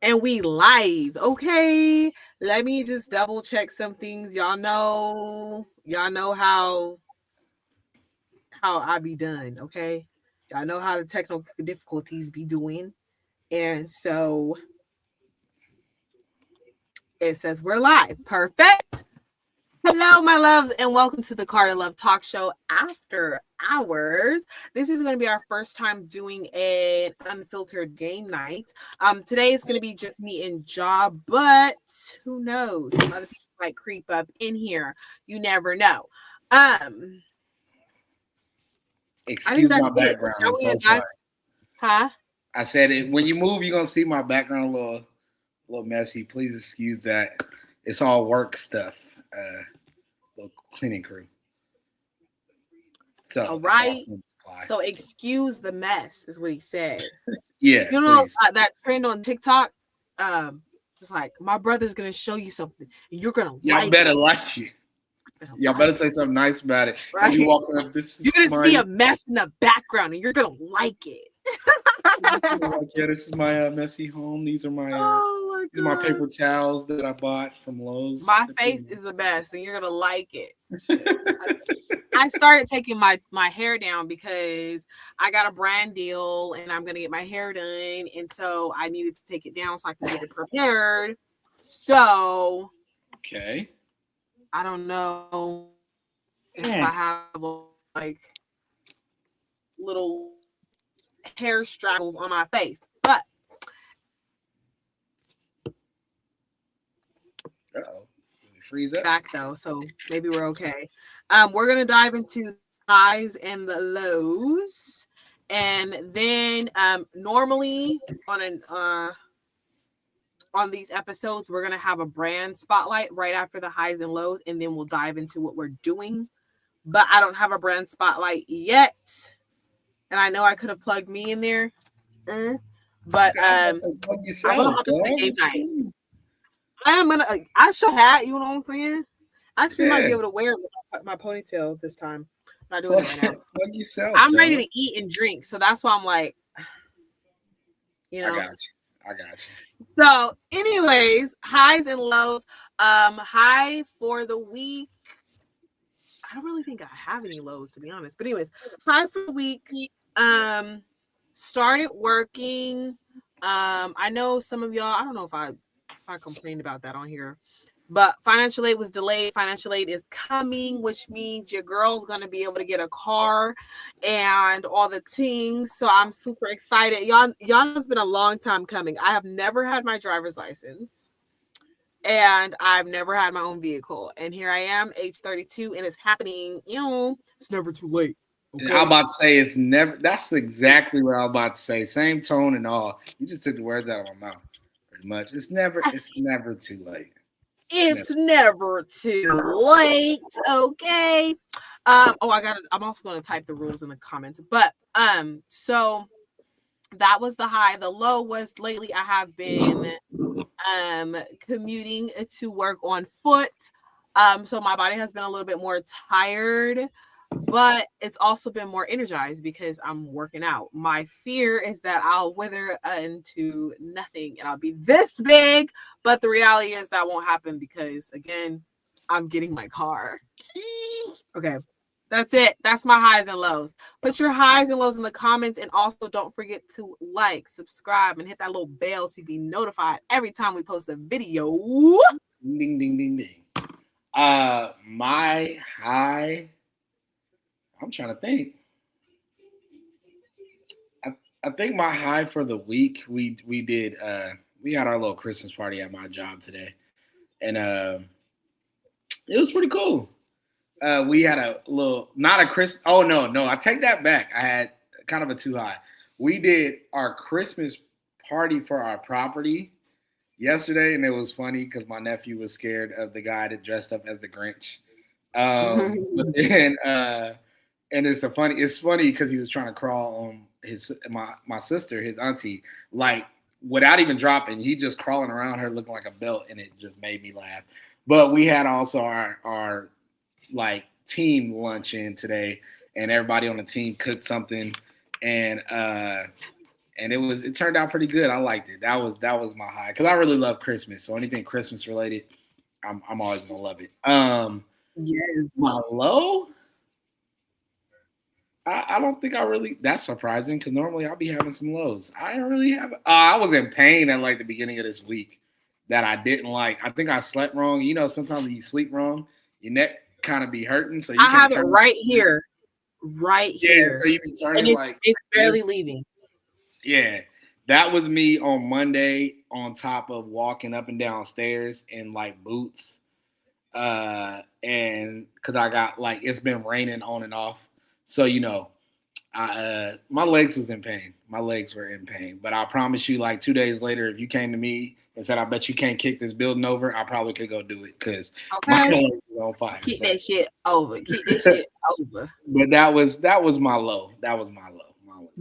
And we live, okay? Let me just double check some things. Y'all know how I be done, okay? Y'all know how the technical difficulties be doing. And so it says we're live. Perfect. Hello, my loves, and welcome to the Carter Love Talk Show After Hours. This is going to be our first time doing an unfiltered game night. Today it's going to be just me and Ja, but who knows? Some other people might creep up in here. You never know. I think Excuse that's my it. background. Shall I'm we so dive? sorry. Huh? I said it when you move, you're gonna see my background a little messy. Please excuse that. It's all work stuff. Little cleaning crew. All So it's all right. cleaning supply. So excuse the mess, is what he said. Yeah, You know please. that trend on TikTok? Um, it's like my brother's gonna show you something, and you're gonna Y'all like better it. like it. Gonna Y'all like better say something nice about it. They be right? walking up. This You're is gonna my. see a mess in the background, and you're gonna like it. Like, yeah, this is my messy home. Oh These my are my god, paper towels that I bought from Lowe's. my face is the best, and you're gonna like it. Shit. I started taking my hair down because I got a brand deal, and I'm gonna get my hair done, and so I needed to take it down so I can get it prepared. So Okay. I don't know if I Mm. have like little hair straggles on my face, but Uh-oh. Did we freeze up? back though, so maybe we're okay. We're gonna dive into the highs and the lows, and then normally on these episodes we're gonna have a brand spotlight right after the highs and lows, and then we'll dive into what we're doing. But I don't have a brand spotlight yet, and I know I could have plugged me in there, but God, I'm about to say, plug I'm gonna yourself, hop into the dog. game What night. you mean? I am gonna. I should hat. You know what I'm saying? I actually might Yeah. be able to wear it with my ponytail this time. I'm not doing Plug, it right now. plug yourself, I'm ready dog. to eat and drink, so that's why I'm like, you I know. got you. I got So, anyways, highs and lows. High for the week. I don't really think I have any lows to be honest. But anyways, high for the week. Um, started working. I know some of y'all. I don't know if I complained about that on here. But financial aid was delayed. Financial aid is coming, which means your girl's gonna be able to get a car and all the things. So I'm super excited. Y'all know it's been a long time coming. I have never had my driver's license, and I've never had my own vehicle. And here I am, age 32, and it's happening. It's never too late. you. I'm Okay. about to say it's never. That's exactly what I was about to say. Same tone and all. You just took the words out of my mouth. Pretty much. It's never. It's never too late. It's never. It's never too late. Okay. I'm also gonna type the rules in the comments. But so that was the high. The low was lately I have been commuting to work on foot. So my body has been a little bit more tired, but it's also been more energized because I'm working out. My fear is that I'll wither into nothing and I'll be this big, but the reality is that won't happen because again, I'm getting my car. Okay. That's it. That's my highs and lows. Put your highs and lows in the comments, and also don't forget to like, subscribe, and hit that little bell so you be notified every time we post a video. Ding ding ding ding. My high. I'm trying to think. I think my high for the week we did we had our little Christmas party at my job today, and it was pretty cool. We had a little not a Chris. Oh no, I take that back. I had kind of a too high. We did our Christmas party for our property yesterday, and it was funny because my nephew was scared of the guy that dressed up as the Grinch. But then and it's funny because he was trying to crawl on my sister, his auntie, like without even dropping. He just crawling around her looking like a belt, and it just made me laugh. But we had also our like team luncheon today, and everybody on the team cooked something, and and it turned out pretty good. I liked it. That was my high because I really love Christmas. So anything Christmas related, I'm always gonna love it. Yes. My low, I don't think I really. That's surprising because normally I'll be having some lows. I don't really have. I was in pain at like the beginning of this week that I didn't like. I think I slept wrong. You know, sometimes when you sleep wrong, your neck kind of be hurting, so you I can't have it turn. right here. Right here. So you be turning And like it's barely this. leaving. Yeah, that was me on Monday on top of walking up and down stairs in like boots. And because I got like it's been raining on and off, so my legs was in pain. My legs were in pain. But I promise you, like 2 days later, if you came to me and said, "I bet you can't kick this building over," I probably could go do it because my legs was on fire. Keep that shit over. Keep that shit over. But that was my low. That was my low.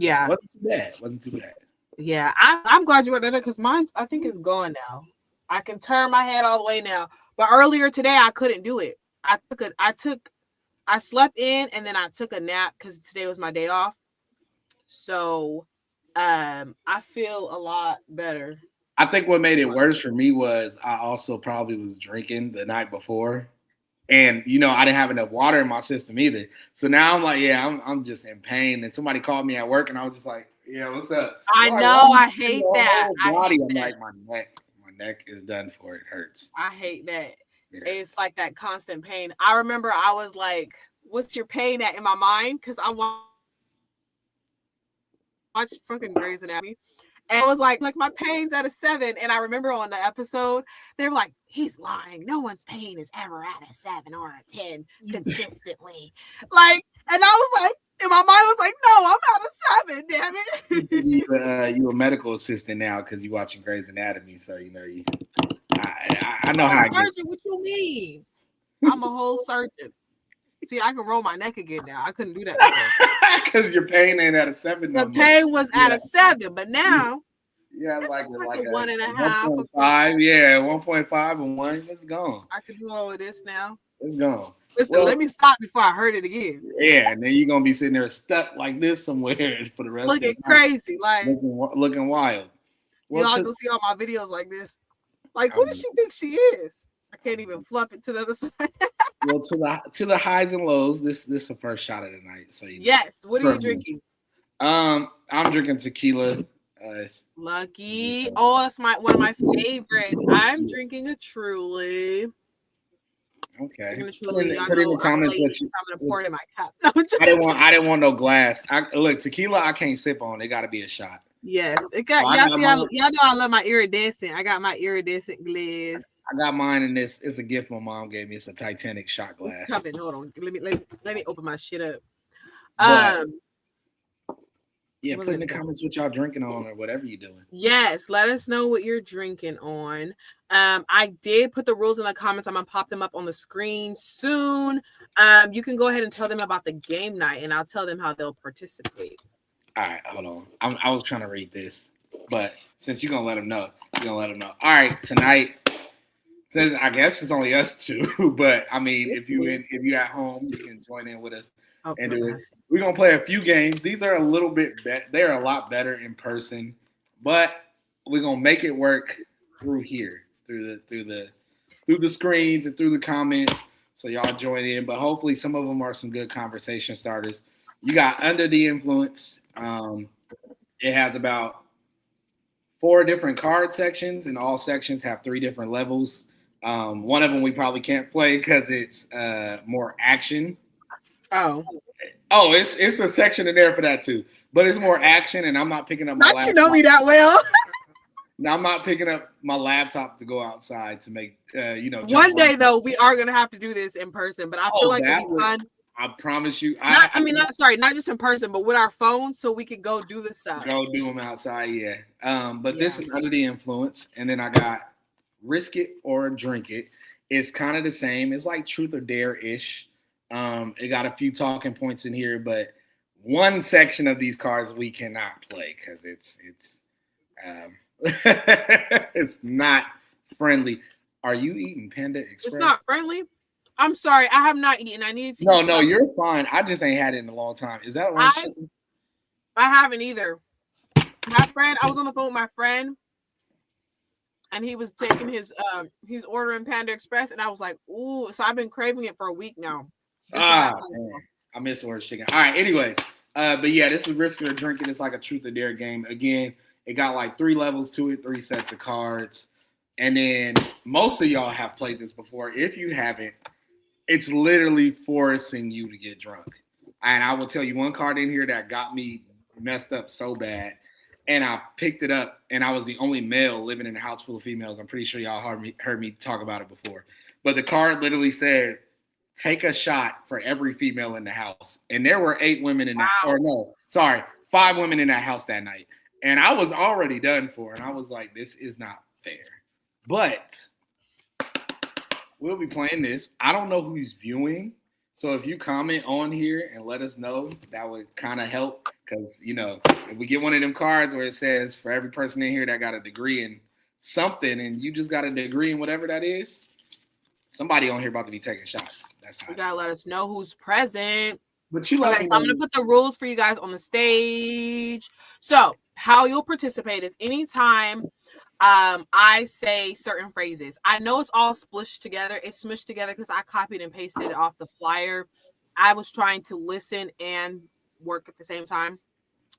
Yeah. Wasn't too bad. Yeah, I'm glad you were there because mine I think is gone now. I can turn my head all the way now. But earlier today I couldn't do it. I slept in and then I took a nap because today was my day off. So I feel a lot better. I think what made it worse for me was I also probably was drinking the night before. And I didn't have enough water in my system either. So now I'm like, yeah, I'm just in pain. And somebody called me at work, and I was just like, yeah, what's up? I know, I hate that. I'm like, my neck is done for. It hurts. I hate that. It's like that constant pain. I remember I was like, "What's your pain at?" in my mind because I watched fucking Grey's Anatomy. And it was like my pain's at a 7. And I remember on the episode, they were like, he's lying. No one's pain is ever at a 7 or a 10 consistently. And I was like, and my mind was like, no, I'm at a 7, damn it. You a medical assistant now because you're watching Grey's Anatomy. So, I know how I get. Surgeon, what you mean? I'm a whole surgeon. See, I can roll my neck again now. I couldn't do that before. Because your pain ain't at a 7. The pain was at a 7, but now like a 1.5. 1.5. Yeah, 1.5 and 1. It's gone. I can do all of this now. It's gone. Listen, let me stop before I hurt it again. Yeah, and then you're gonna be sitting there stuck like this somewhere for the rest. Looking crazy, like looking wild. Y'all go see all my videos like this. Like, who does she think she is? I can't even fluff it to the other side. Well, to the highs and lows. This is the first shot of the night. So yes. What are you drinking? I'm drinking tequila. Lucky. Oh, that's one of my favorites. I'm drinking a Truly. Okay. Put in the comments what you. I'm gonna pour it in my cup. No, I didn't want no glass. Look, tequila I can't sip on. It got to be a shot. Yes, it got. Y'all know I love my iridescent. I got my iridescent glass. I got mine in this. It's a gift my mom gave me. It's a Titanic shot glass. It's coming. Hold on. Let me open my shit up. Yeah, put in the comments what y'all drinking on or whatever you're doing. Yes, let us know what you're drinking on. I did put the rules in the comments. I'm gonna pop them up on the screen soon. You can go ahead and tell them about the game night, and I'll tell them how they'll participate. All right, hold on. I was trying to read this, but since you're gonna let them know, All right, tonight. I guess it's only us two, but I mean, if you at home, you can join in with us. And we're gonna play a few games. These are a little bit they're a lot better in person, but we're gonna make it work through here, through the screens and through the comments. So y'all join in, but hopefully some of them are some good conversation starters. You got Under the Influence. It has about 4 different card sections, and all sections have 3 different levels. One of them we probably can't play because it's more action. Oh, it's a section in there for that too, but it's more action, and I'm not picking up my laptop. You know me that well. Now I'm not picking up my laptop to go outside to make One day though, we are gonna have to do this in person, but I feel like it'll be fun. I promise you. Not just in person, but with our phones, so we can go do this stuff. Go do them outside, yeah. This is Under the Influence, and then I got Risk It or Drink It. It's kind of the same. It's like Truth or Dare ish. It got a few talking points in here, but one section of these cards we cannot play because it's not friendly. Are you eating Panda Express? It's not friendly. I'm sorry, I have not eaten. I need to. No, you're fine. I just ain't had it in a long time. Is that right? I haven't either. I was on the phone with my friend, and he was taking his he's ordering Panda Express, and I was like, ooh, so I've been craving it for a week now. Just from that phone Man. call. I miss orange chicken. All right, anyways. But yeah, this is Risk It or Drink It. It's like a truth or dare game. Again, it got like 3 levels to it, 3 sets of cards. And then most of y'all have played this before. If you haven't, it's literally forcing you to get drunk. And I will tell you one card in here that got me messed up so bad. And I picked it up, and I was the only male living in a house full of females. I'm pretty sure y'all heard me talk about it before. But the card literally said, take a shot for every female in the house. And there were 8 women in that, or no, sorry, 5 women in that house that night. And I was already done for. And I was like, this is not fair. But we'll be playing this. I don't know who's viewing. So if you comment on here and let us know, that would kind of help. Because, you know, if we get one of them cards where it says for every person in here that got a degree in something and you just got a degree in whatever that is, somebody on here about to be taking shots. That's how you gotta let us know who's present. But you let me So I'm know. gonna put the rules for you guys on the stage. So how you'll participate is anytime I say certain phrases. I know it's all smushed together. It's smushed together because I copied and pasted it off the flyer. I was trying to listen and work at the same time.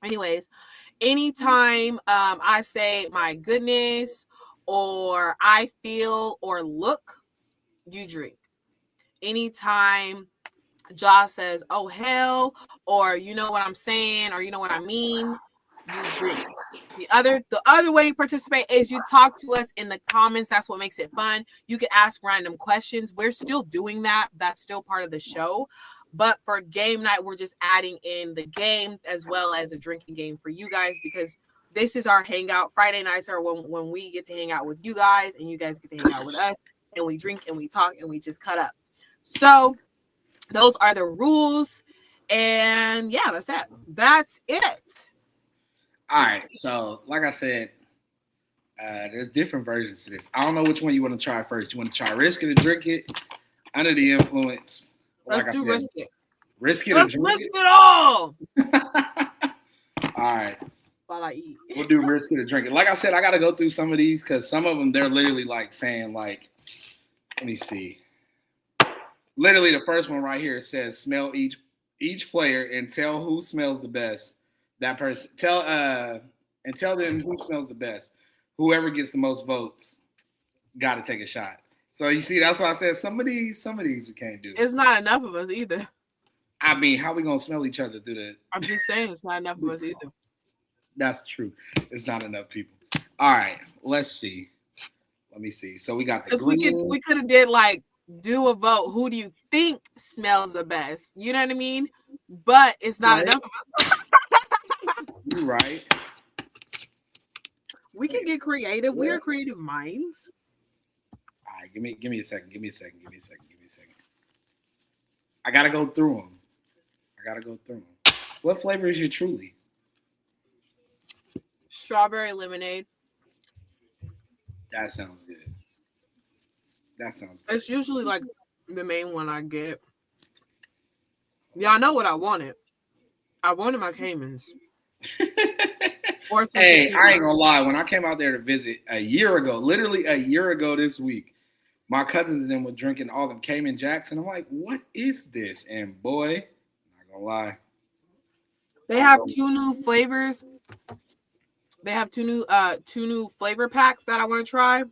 Anyways, anytime I say my goodness or I feel or look, you drink. Anytime Josh says, oh hell, or you know what I'm saying, or you know what I mean, you drink. The other way you participate is you talk to us in the comments. That's what makes it fun. You can ask random questions. We're still doing that. That's still part of the show. But for game night, we're just adding in the game as well as a drinking game for you guys, because this is our hangout. Friday nights are when we get to hang out with you guys and you guys get to hang out with us, and we drink and we talk and we just cut up. So those are the rules. And yeah, that's it. That's it. All right. So, like I said, there's different versions to this. I don't know which one you want to try first. You want to try Risk It or Drink It, Under the Influence? Let's do Risk It. Risk It Let's or Drink risk it all. All right. While I eat. We'll do Risk It or Drink It. Like I said, I got to go through some of these because some of them, they're literally like saying like, let me see. Literally the first one right here says smell each player and tell who smells the best. That person and tell them who smells the best. Whoever gets the most votes got to take a shot. So you see, that's why I said some of these we can't do. It's not enough of us either. I mean, how we gonna smell each other through the? I'm just saying it's not enough of us either. That's true. It's not enough people. All right, let's see. Let me see. So we got the green. We could have did like do a vote. Who do you think smells the best? You know what I mean? But it's not enough of us. You're right. We can get creative. We are creative minds. All right, give me a second. I gotta go through them. What flavor is your Truly? Strawberry lemonade. That sounds good. It's usually like the main one I get. Yeah, I know what I wanted. I wanted my Caymans. Hey, I ain't gonna lie. When I came out there to visit a year ago, literally a year ago this week, my cousins and them were drinking all them Cayman Jacks, and I'm like, what is this? And boy, not gonna lie. They have 2 new flavors. They have 2 new flavor packs that I want to try.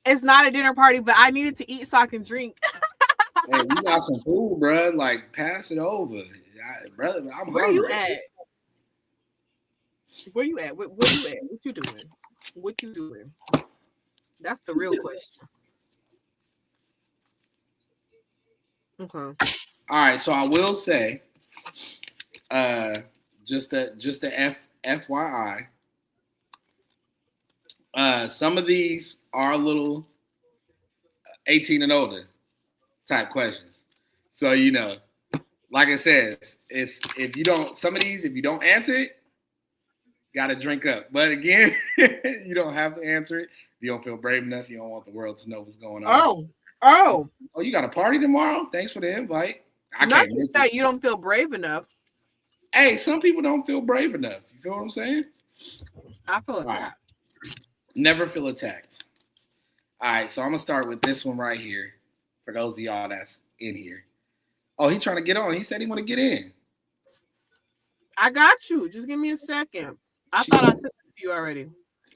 It's not a dinner party, but I needed to eat so I can drink. Hey, we got some food, bro. Like, pass it over. Brother, I'm Where hungry. you at? Where you at? Where you at? What you doing? What you doing? That's the real question. Okay. All right, so I will say, just a FYI, some of these are a little 18 and older type questions. So, you know, like I said, if you don't answer it, gotta drink up. But again, you don't have to answer it. If you don't feel brave enough, you don't want the world to know what's going on. Oh, you got a party tomorrow? Thanks for the invite. Not just that you don't feel brave enough. Hey, some people don't feel brave enough. You feel what I'm saying? I feel All right. attacked. Never feel attacked. All right, so I'm gonna start with this one right here. For those of y'all that's in here. Oh, he trying to get on. He said he want to get in. I got you. Just give me a second. I She, thought I sent it to you already.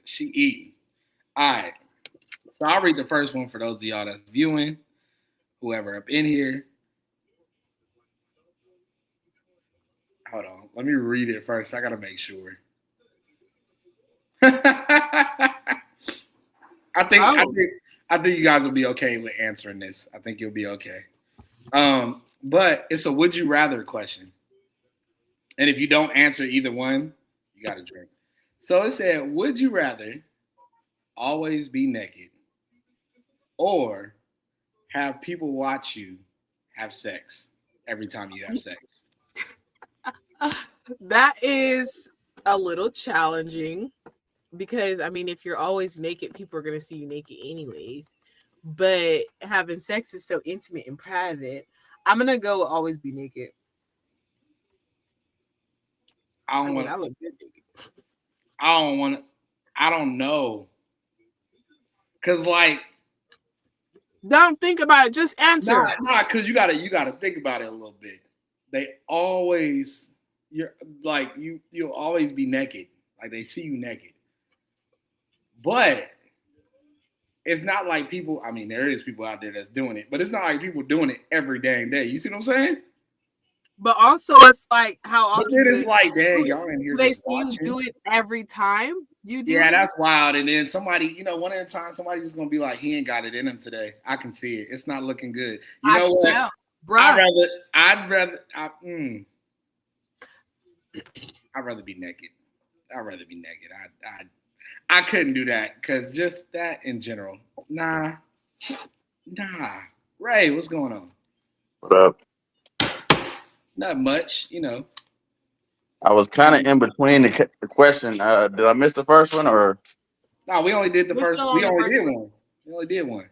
she eating. All right. So I'll read the first one for those of y'all that's viewing, whoever up in here. Hold on. Let me read it first. I gotta make sure. I think you guys will be okay with answering this. I think you'll be okay. But it's a would you rather question. And if you don't answer either one, you got to drink. So it said, would you rather always be naked or have people watch you have sex every time you have sex? That is a little challenging because, I mean, if you're always naked, people are going to see you naked anyways. But having sex is so intimate and private. I'm going to go always be naked. I I look good naked. I don't know. Cause like, don't think about it. Just answer. Nah, cause you gotta think about it a little bit. They always you'll always be naked. Like they see you naked. But it's not like people, I mean, there is people out there that's doing it, but it's not like people doing it every dang day. You see what I'm saying? But also, it's like how often. But then it's like, dang, y'all in here. They just see you watching. do it every time. You do. Yeah, that's wild. And then somebody, one at a time, somebody just gonna be like, he ain't got it in him today. I can see it. It's not looking good. You know what? Tell. I'd rather be naked. I'd rather be naked. I couldn't do that because just that in general. Nah. Ray, what's going on? What up? Not much, I was kind of in between the question. Did I miss the first one or? No, we only did the first. We only did one. We only did one.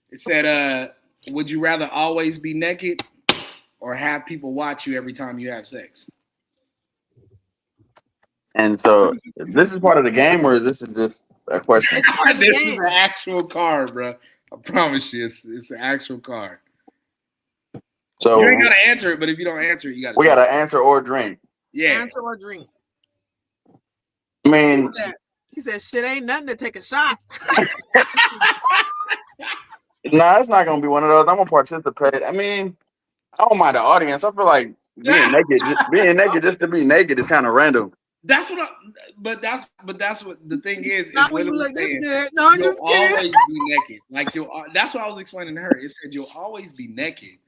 It said, "Would you rather always be naked or have people watch you every time you have sex?" And so, this is part of the game, or this is just a question? This is an actual card, bro. I promise you, it's an actual card. So you ain't gotta answer it, but if you don't answer it, you gotta. We gotta answer or drink. Yeah, answer or drink. I mean, he said, "Shit ain't nothing to take a shot." Nah, it's not gonna be one of those. I'm gonna participate. I mean, I don't mind the audience. I feel like being naked just to be naked is kind of random. That's what. But that's what the thing is. Not when you look this good. No, I'm just kidding. You'll always be naked. Like that's what I was explaining to her. It said you'll always be naked,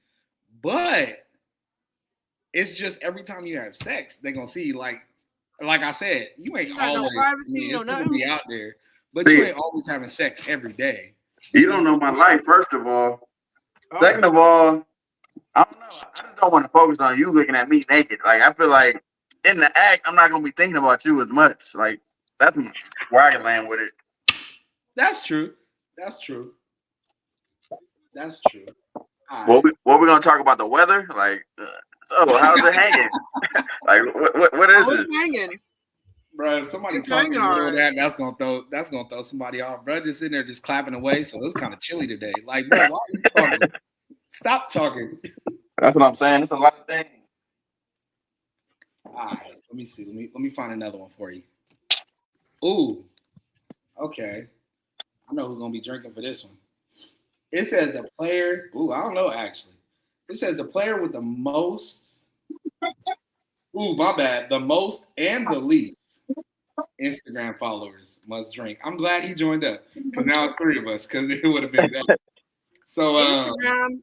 but it's just every time you have sex, they're gonna see. Like I said, you ain't always no privacy, nothing. Be out there, but you ain't always having sex every day. You don't know my life, first of all. Second of all, I don't know. I just don't want to focus on you looking at me naked. Like, I feel like in the act, I'm not going to be thinking about you as much. Like, that's where I can land with it. That's true. That's true. Right. What we going to talk about the weather? Like, so how's it hanging? Like, what is it? Hanging? Bro, somebody talking about that's gonna throw somebody off. Bro, just sitting there just clapping away. So it's kind of chilly today. Like, bro, why are you talking? Stop talking. That's what I'm saying. It's a lot of things. All right, let me see. Let me find another one for you. Ooh, okay. I know who's gonna be drinking for this one. It says the player. Ooh, I don't know actually. It says the player with the most. Ooh, my bad. The most and the least Instagram followers must drink. I'm glad he joined up because now it's three of us because it would have been bad. So Instagram,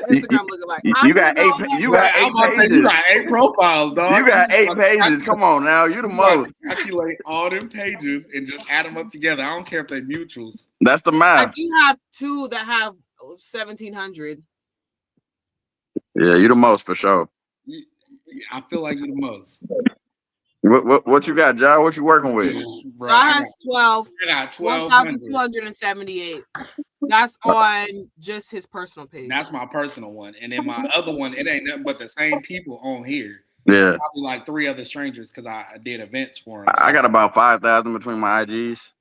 Instagram looking like you got eight. You got 8 pages. You got 8 profiles, dog. You got 8 pages. Come on now, you the most. Calculate all them pages and just add them up together. I don't care if they're mutuals. That's the math. I do have 2 that have 1,700. Yeah, you the most for sure. I feel like you're the most. What you got, John? What you working with? Bro, I has 12. I got 12. 1,278. That's on just his personal page. That's my personal one. And then my other one, it ain't nothing but the same people on here. Yeah. Probably like 3 other strangers because I did events for them. I got about 5,000 between my IGs.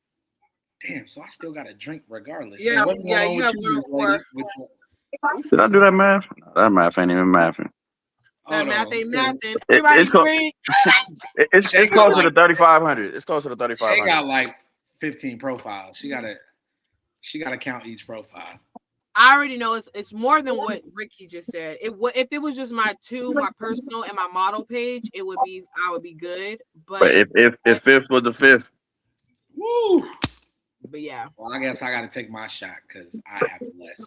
Damn, so I still got to drink regardless. Yeah, And what's going on you with have you, this lady? 104. Did I do that math? No, that math ain't even mathing. That math ain't mathing. It's Everybody drink. it's closer to 3,500. It's closer to 3,500. She got like 15 profiles. She gotta count each profile. I already know it's more than what Ricky just said. If it was just my personal and my model page, I would be good. But if fifth was the fifth, woo. But yeah. Well, I guess I got to take my shot because I have less.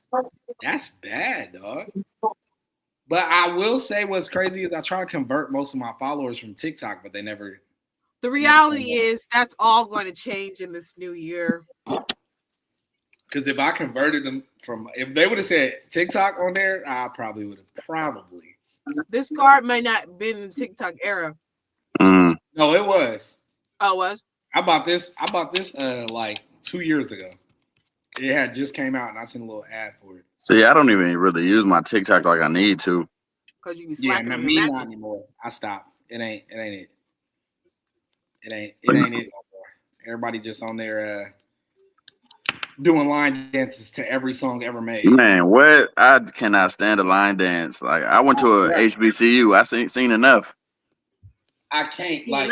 That's bad, dog. But I will say what's crazy is I try to convert most of my followers from TikTok, but they never. The reality is that's all going to change in this new year. Because if I converted them if they would have said TikTok on there, I probably would have. This card may not have been in the TikTok era. Mm. No, it was. Oh, it was? I bought this like 2 years ago. It had just came out and I sent a little ad for it. See, I don't even really use my TikTok like I need to. Because you be slacking on me your not anymore. I stopped. It ain't it. It ain't it no more. Everybody just on there doing line dances to every song ever made. Man, what? I cannot stand a line dance. Like I went to a HBCU. I seen enough. I can't. Like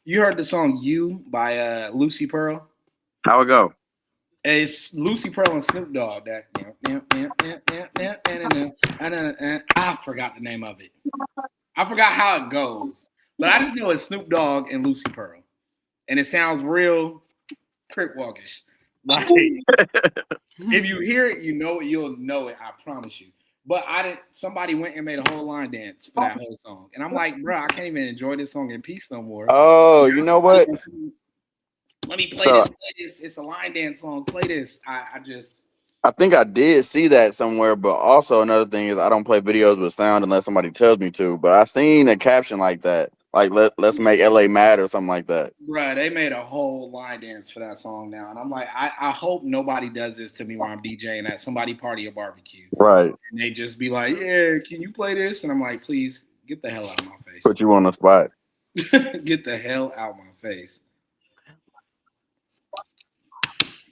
you heard the song "You" by Lucy Pearl? How it go? It's Lucy Pearl and Snoop Dogg. That I forgot the name of it. I forgot how it goes, but I just know it's Snoop Dogg and Lucy Pearl, and it sounds real Crip Walkish. Like if you hear it, you'll know it. I promise you. But somebody went and made a whole line dance for that whole song, and I'm like, bro, I can't even enjoy this song in peace no more. Oh, you know what? Let me play this. It's a line dance song. Play this. I think I did see that somewhere, but also another thing is I don't play videos with sound unless somebody tells me to. But I seen a caption like that, like let's make LA mad or something like that. Bruh, they made a whole line dance for that song now, and I'm like, I hope nobody does this to me while I'm DJing at somebody party or barbecue. Right. And they just be like, yeah, can you play this? And I'm like, please get the hell out of my face. Put you on the spot. Get the hell out of my face.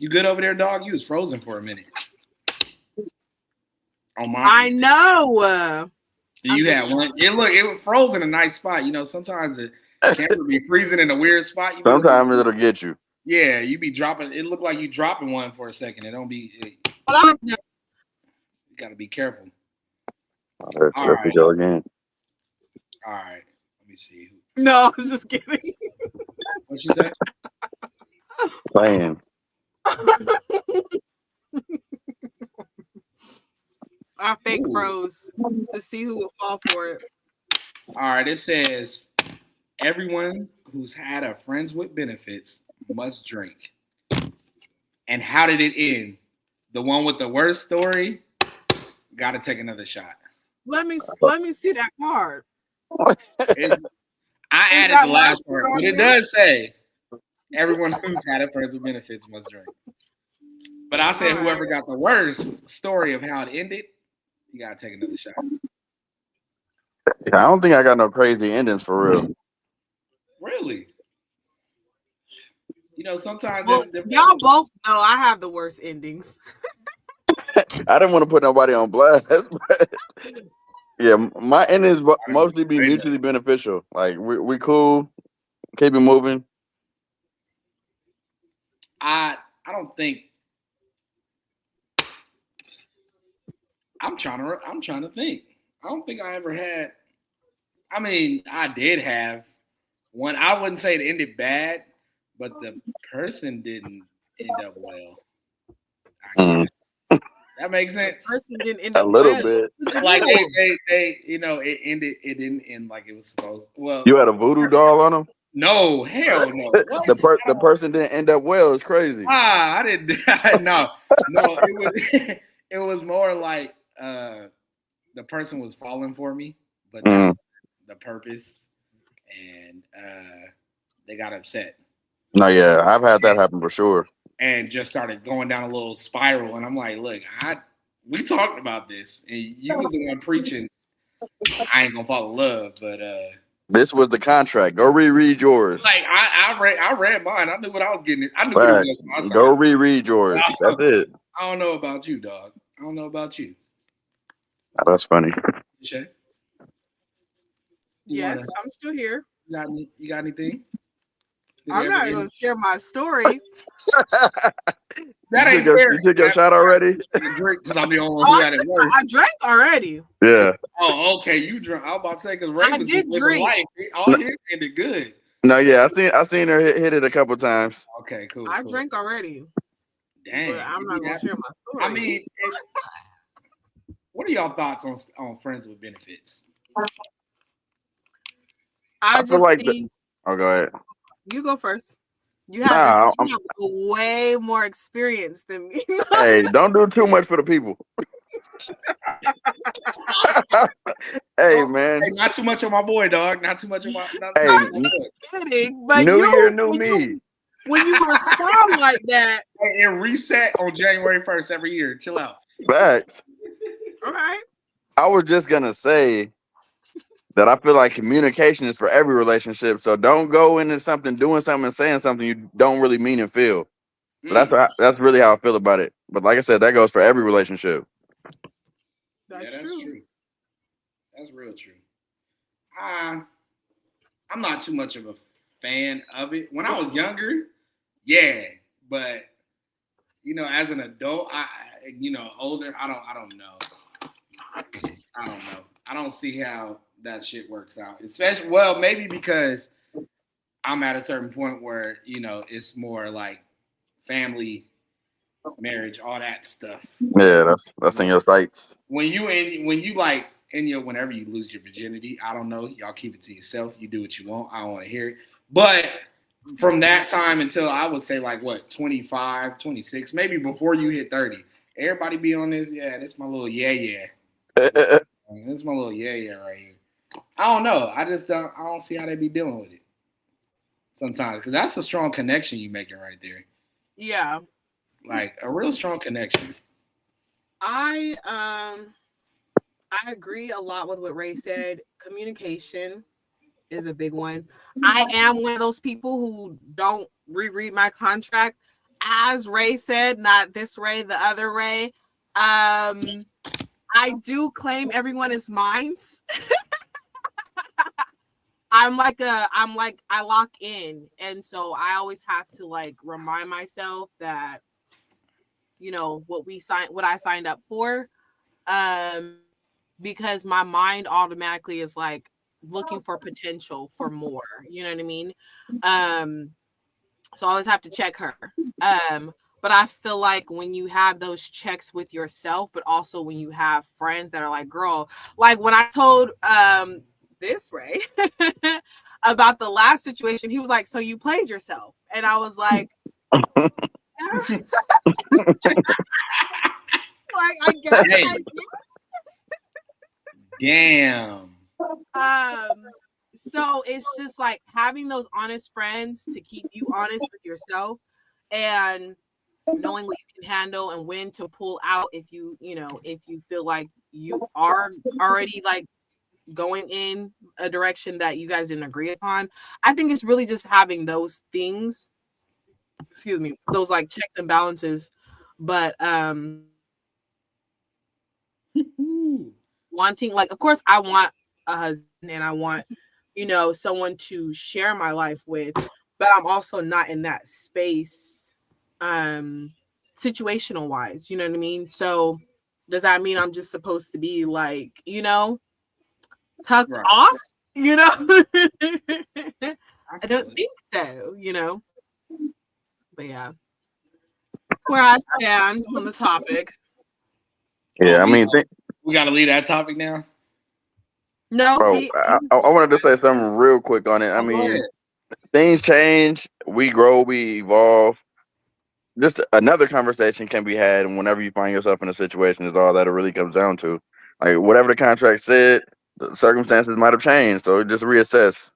You good over there, dog? You was frozen for a minute. I know. You had one. It was frozen in a nice spot. You know, sometimes the camera be freezing in a weird spot. Sometimes it'll get you. Yeah, you be dropping. It looked like you dropping one for a second. It don't be. You got to be careful. Let's go again. All right. Let me see. No, I was just kidding. What you say? Playing. I fake froze to see who will fall for it. All right. It says everyone who's had a friends with benefits must drink. And how did it end? The one with the worst story got to take another shot. Let me see that card. I added the last part, but it does say everyone who's had a friends with benefits must drink. But I said whoever got the worst story of how it ended, you gotta take another shot. Yeah, I don't think I got no crazy endings for real. Really? You know, sometimes y'all both know I have the worst endings. I didn't want to put nobody on blast, but yeah, my endings mostly be mutually beneficial. Like we cool, keep it moving. I don't think. I'm trying to think. I don't think I ever had. I mean, I did have one. I wouldn't say it ended bad, but the person didn't end up well. That makes sense. The person didn't end up a little bit. Like they, it didn't end like it was supposed. Well, you had a voodoo doll on them? No, hell no. The person didn't end up well. It's crazy. I didn't. No. It was more like the person was falling for me, but the purpose, and they got upset. No, yeah, I've had that happen for sure. And just started going down a little spiral, and I'm like, look, we talked about this, and you was the one preaching I ain't gonna fall in love, but This was the contract. Go reread yours. like I read mine. I knew what I was getting. I knew what it was. Facts. Go reread yours. That's it. I don't know about you, dog. I don't know about you. Oh, that's funny. Shay, Yes, I'm still here. you got anything? I'm not going to share my story. That ain't fair. You took your shot already? Drink because I'm the only one who had it worse. I drank already. Yeah. Oh, okay. You drunk. I was about to say because Ray I was did just drink. life. All his ended good. No, yeah, I seen her hit it a couple times. Okay, cool. I drank already. Dang. But I'm not going to share my story. I mean, what are y'all thoughts on friends with benefits? I feel just like think Oh, go ahead. you go first. You have way more experience than me. Hey, don't do too much for the people. Hey, man. Hey, not too much on my boy, dog. Not too much on my. I'm kidding, but new year, new me. When you respond like that, and reset on January 1st every year. Chill out. Facts. All right. I was just gonna say that I feel like communication is for every relationship. So don't go into something, doing something, and saying something you don't really mean and feel. That's really how I feel about it. But like I said, that goes for every relationship. That's true. That's real true. I'm not too much of a fan of it. When I was younger, yeah, but as an adult, older, I don't know. I don't see how that shit works out. Especially, maybe because I'm at a certain point where it's more like family, marriage, all that stuff. Yeah, that's in your sights. Whenever you lose your virginity, I don't know. Y'all keep it to yourself. You do what you want. I don't want to hear it. But from that time until I would say 25, 26, maybe before you hit 30, everybody be on this. Yeah, this is my little yeah. This is my little yeah right here. I don't know. I don't see how they be dealing with it sometimes because that's a strong connection you making right there. Yeah, like a real strong connection. I agree a lot with what Ray said. Communication is a big one. I am one of those people who don't reread my contract. As Ray said, not this Ray, the other Ray. I do claim everyone is mine. I lock in, and so I always have to remind myself that what I signed up for, because my mind automatically is looking for potential for more. You know what I mean? So I always have to check her. But I feel like when you have those checks with yourself, but also when you have friends that are like, girl, like when I told this Ray about the last situation, he was like, so you played yourself. And I was like, I guess I did. Damn. So it's just having those honest friends to keep you honest with yourself and knowing what you can handle and when to pull out if you feel like you are already going in a direction that you guys didn't agree upon. I think it's really just having those things, those checks and balances. But wanting, of course I want a husband and I want someone to share my life with, but I'm also not in that space situational wise, you know what I mean? So does that mean I'm just supposed to be tucked off? I don't think so, but yeah, where I stand on the topic. Yeah, I mean, we gotta leave that topic now. No, I wanted to say something real quick on it. I mean, things change, we grow, we evolve. Just another conversation can be had, and whenever you find yourself in a situation, is all that it really comes down to. Whatever the contract said, the circumstances might have changed, so just reassess.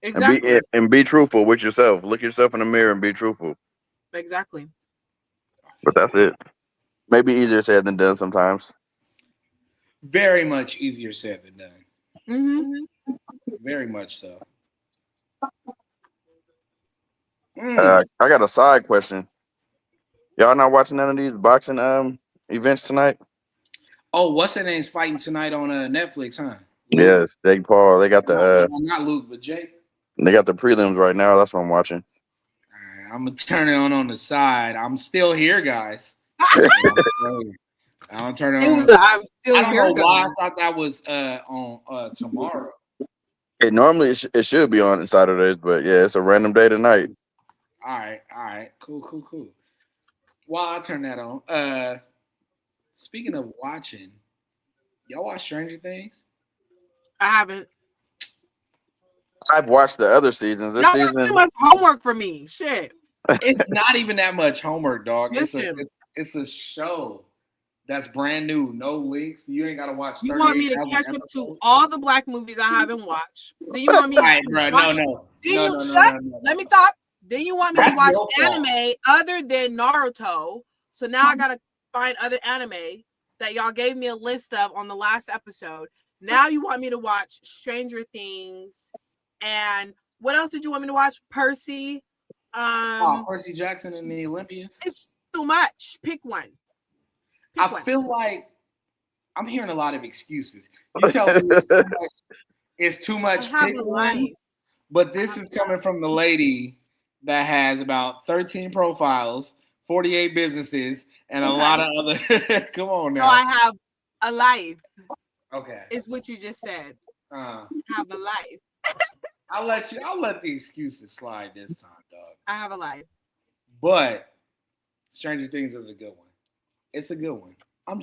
Exactly. And be truthful with yourself. Look yourself in the mirror and be truthful. Exactly. But that's it. Maybe easier said than done sometimes. Very much easier said than done. Very much so. I got a side question. Y'all not watching none of these boxing events tonight? Oh, what's their name's fighting tonight on Netflix, huh? Luke? Yes, Jake Paul. They got the not Luke, but Jake. they got the prelims right now. That's what I'm watching. All right, I'm gonna turn it on the side. I'm still here, guys. I'll turn it on. I'm still I don't here. know why I thought that was on tomorrow. Normally it should be on Saturdays, but yeah, it's a random day tonight. All right, cool. While I turn that on, speaking of watching, y'all watch Stranger Things? I haven't. I've watched the other seasons. This Y'all season, got too much homework for me. Shit. It's not even that much homework, dog. Listen. It's a show that's brand new, no links. You ain't gotta watch. You want me to catch up to all the black movies I haven't watched? Then you want me to watch? No. Let me talk. Then you want me to watch anime other than Naruto. So now I gotta find other anime that y'all gave me a list of on the last episode. Now you want me to watch Stranger Things, and what else did you want me to watch? Percy. Percy Jackson and the Olympians. It's too much. Pick one. I feel like I'm hearing a lot of excuses. You tell me it's too much. Pick one, but this is coming from the lady that has about 13 profiles, 48 businesses, and a lot of other. Come on now. So I have a life. Okay. It's what you just said. Have a life. I'll let the excuses slide this time, dog. I have a life. But Stranger Things is a good one. It's a good one.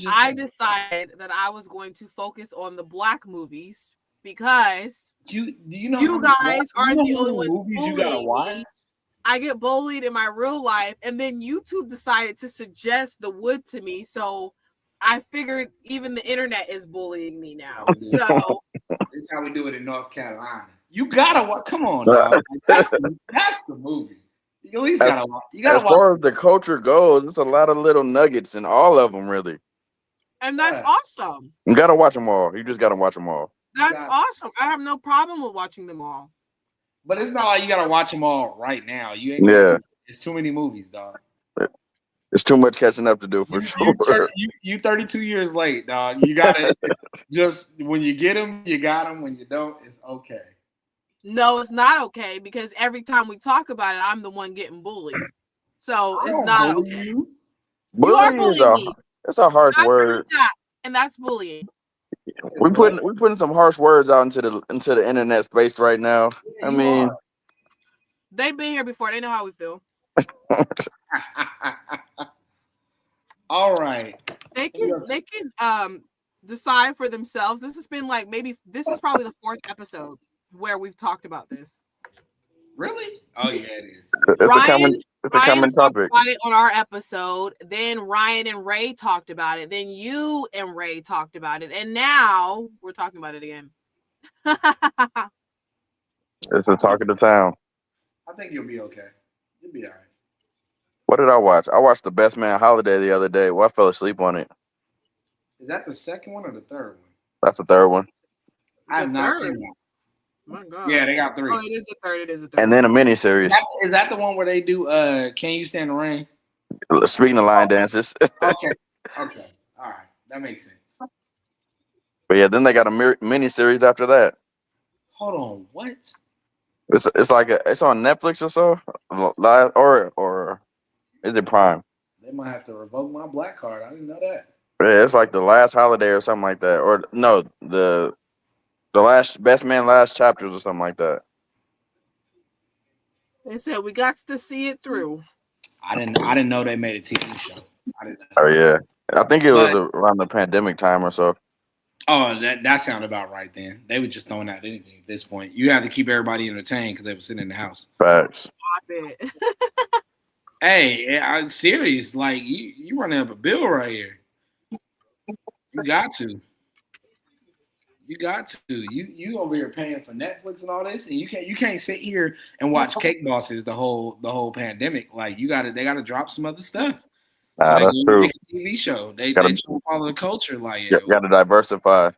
I decided that I was going to focus on the black movies because you guys aren't the only ones movies you gotta watch. I get bullied in my real life, and then YouTube decided to suggest The Wood to me, so I figured even the internet is bullying me now. So this is how we do it in North Carolina. You gotta watch. Come on, dog. That's the movie. You at least gotta watch. As far as the culture goes, it's a lot of little nuggets in all of them, really. And that's awesome. You gotta watch them all. You just gotta watch them all. That's awesome. I have no problem with watching them all. But it's not like you gotta watch them all right now. You ain't. It's too many movies, dog. It's too much catching up to do for sure. You 32 years late, dog. You gotta just when you get them, you got them. When you don't, it's okay. No, it's not okay because every time we talk about it, I'm the one getting bullied. So it's not okay. You are bullying me. It's a harsh word, and that's bullying. We putting some harsh words out into the internet space right now. Yeah, I mean, they've been here before. They know how we feel. All right. They can decide for themselves. This has been this is probably the 4th episode where we've talked about this. Really? Oh yeah, it is. It's a common topic. About it on our episode. Then Ryan and Ray talked about it. Then you and Ray talked about it, and now we're talking about it again. It's a talk of the town. I think you'll be okay. You'll be all right. What did I watch? I watched The Best Man Holiday the other day. Well, I fell asleep on it. Is that the second one or the third one? That's the third one. I have not seen that. My God. Yeah, they got 3. Oh, it is the third. And then a miniseries. Is that the one where they do Can You Stand the Rain? Speaking of line dances. Okay. All right. That makes sense. But yeah, then they got a miniseries after that. Hold on, what? It's like it's on Netflix or so, live or is it Prime? They might have to revoke my black card. I didn't know that. Yeah, it's like The Last Holiday or something like that, or no, the last Best Man Last Chapters or something like that. They said we got to see it through. I didn't know they made a TV show. I didn't know. Oh yeah, I think it was around the pandemic time or so. Oh, that sounded about right then. They were just throwing out anything at this point. You have to keep everybody entertained because they were sitting in the house. Facts. Stop it. Hey, I'm serious. Like you running up a bill right here. You got to. You over here paying for Netflix and all this, and you can't sit here and watch Cake Bosses the whole pandemic. Like they gotta drop some other stuff. That's true. Make a TV show. They try to follow the culture. Like got to diversify.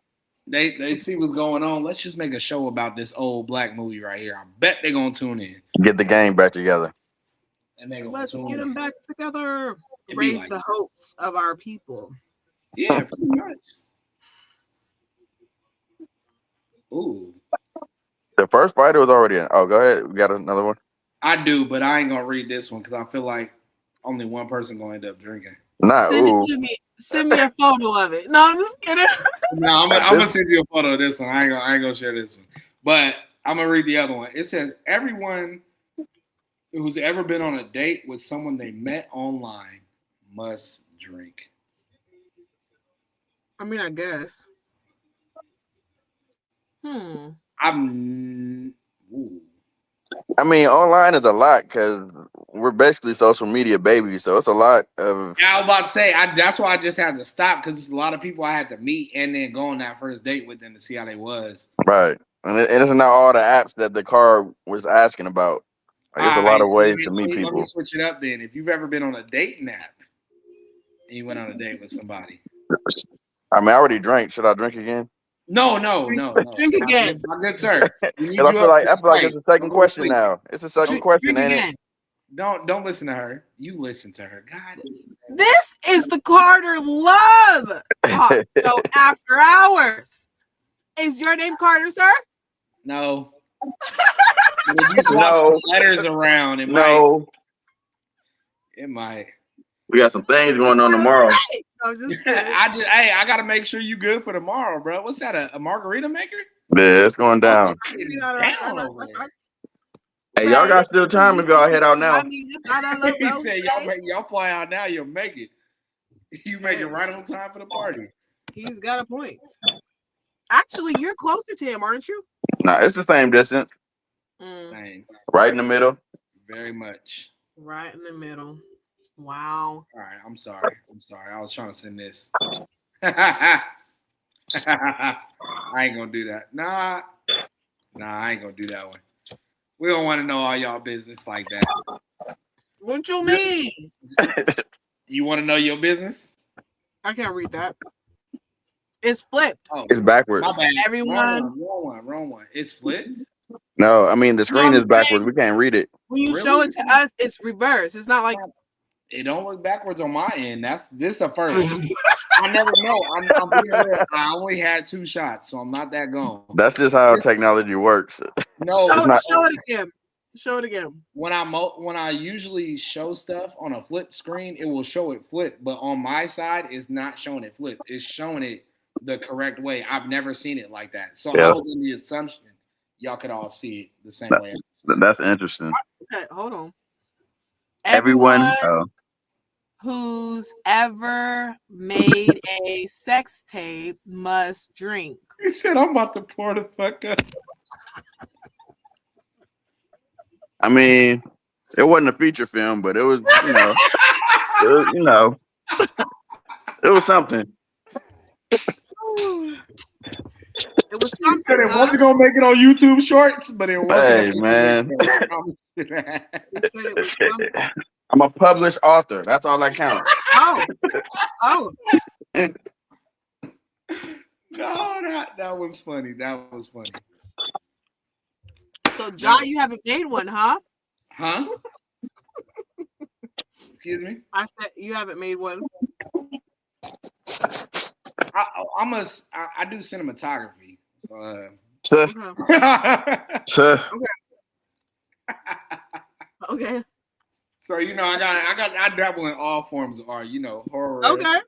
They see what's going on. Let's just make a show about this old black movie right here. I bet they're gonna tune in. Get the game back together. And they gonna Let's tune get in. them back together. It'd be Raise like the hopes of our people. Yeah, pretty much. Ooh. The first fighter was already in. Oh, go ahead. We got another one. I do, but I ain't gonna read this one because I feel like only one person gonna end up drinking. Nah, Send ooh. it to me. Send me a photo of it. No, I'm just kidding. No, I'm gonna send you a photo of this one. I ain't gonna share this one. But I'm gonna read the other one. It says everyone who's ever been on a date with someone they met online must drink. I mean, I guess. Ooh. I mean, online is a lot because we're basically social media babies, so it's a lot of. I was about to say, that's why I just had to stop because there's a lot of people I had to meet and then go on that first date with them to see how they was. Right. And it's not all the apps that the car was asking about. Like, it's a lot of ways to meet people. Let me switch it up then. If you've ever been on a dating app and you went on a date with somebody. I mean, I already drank. Should I drink again? No. Drink again. My good sir. I feel like it's the second question now. It's the second question, ain't it? Don't listen to her. You listen to her. God. This is the Carter Love Talk Show After Hours. Is your name Carter, sir? No. If you swap some letters around, it might. We got some things going on tomorrow. I'm just kidding. I gotta make sure you good for tomorrow, bro. What's that? A margarita maker? Yeah, it's going down. Hey, y'all got still time if y'all head out now. He said y'all fly out now, you'll make it. You make it right on time for the party. He's got a point. Actually, you're closer to him, aren't you? Nah, it's the same distance. Same. Right in the middle. Very much. Right in the middle. Wow. All right, I'm sorry. I was trying to send this. I ain't gonna do that. Nah, I ain't gonna do that one. We don't want to know all y'all business like that. What you mean? You want to know your business? I can't read that. It's flipped. Oh, it's backwards. My bad. Everyone. Wrong one. It's flipped? No, I mean the screen is backwards. We can't read it. When you show it to us, it's reversed. It's not like it don't look backwards on my end. This a first. I never know. I'm being real. I only had 2 shots, so I'm not that gone. That's just how technology works. No, show it again. Show it again. When I usually show stuff on a flip screen, it will show it flip, but on my side, it's not showing it flip. It's showing it the correct way. I've never seen it like that, so I was in the assumption y'all could all see it the same way. That's interesting. Okay, hold on. Everyone who's ever made a sex tape must drink. He said, "I'm about to pour the fuck up." I mean, it wasn't a feature film, but it was, it was something. It was something. He said it wasn't gonna make it on YouTube Shorts, but it wasn't. Hey, man. He said it was something. I'm a published author. That's all that counts. Oh. No, that was funny. That was funny. So, John, you haven't made one, huh? Huh? Excuse me? I said you haven't made one. I do cinematography. Okay. So I dabble in all forms of art. Horror. Okay.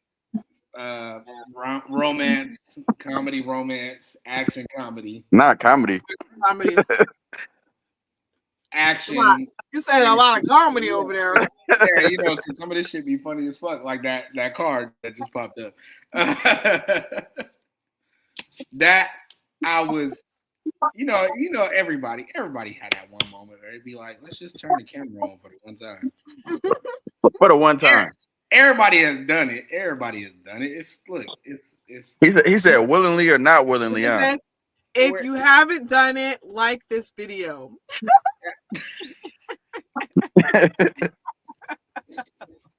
Romance, comedy, romance, action, comedy. Not comedy. Comedy. Action. You saying a lot of comedy over there. Yeah, because some of this shit be funny as fuck, like that card that just popped up. That I was, everybody had that one moment where it'd be like, let's just turn the camera on for the one time. For the one time. Everybody has done it. He said willingly or not willingly. If you haven't done it, like this video.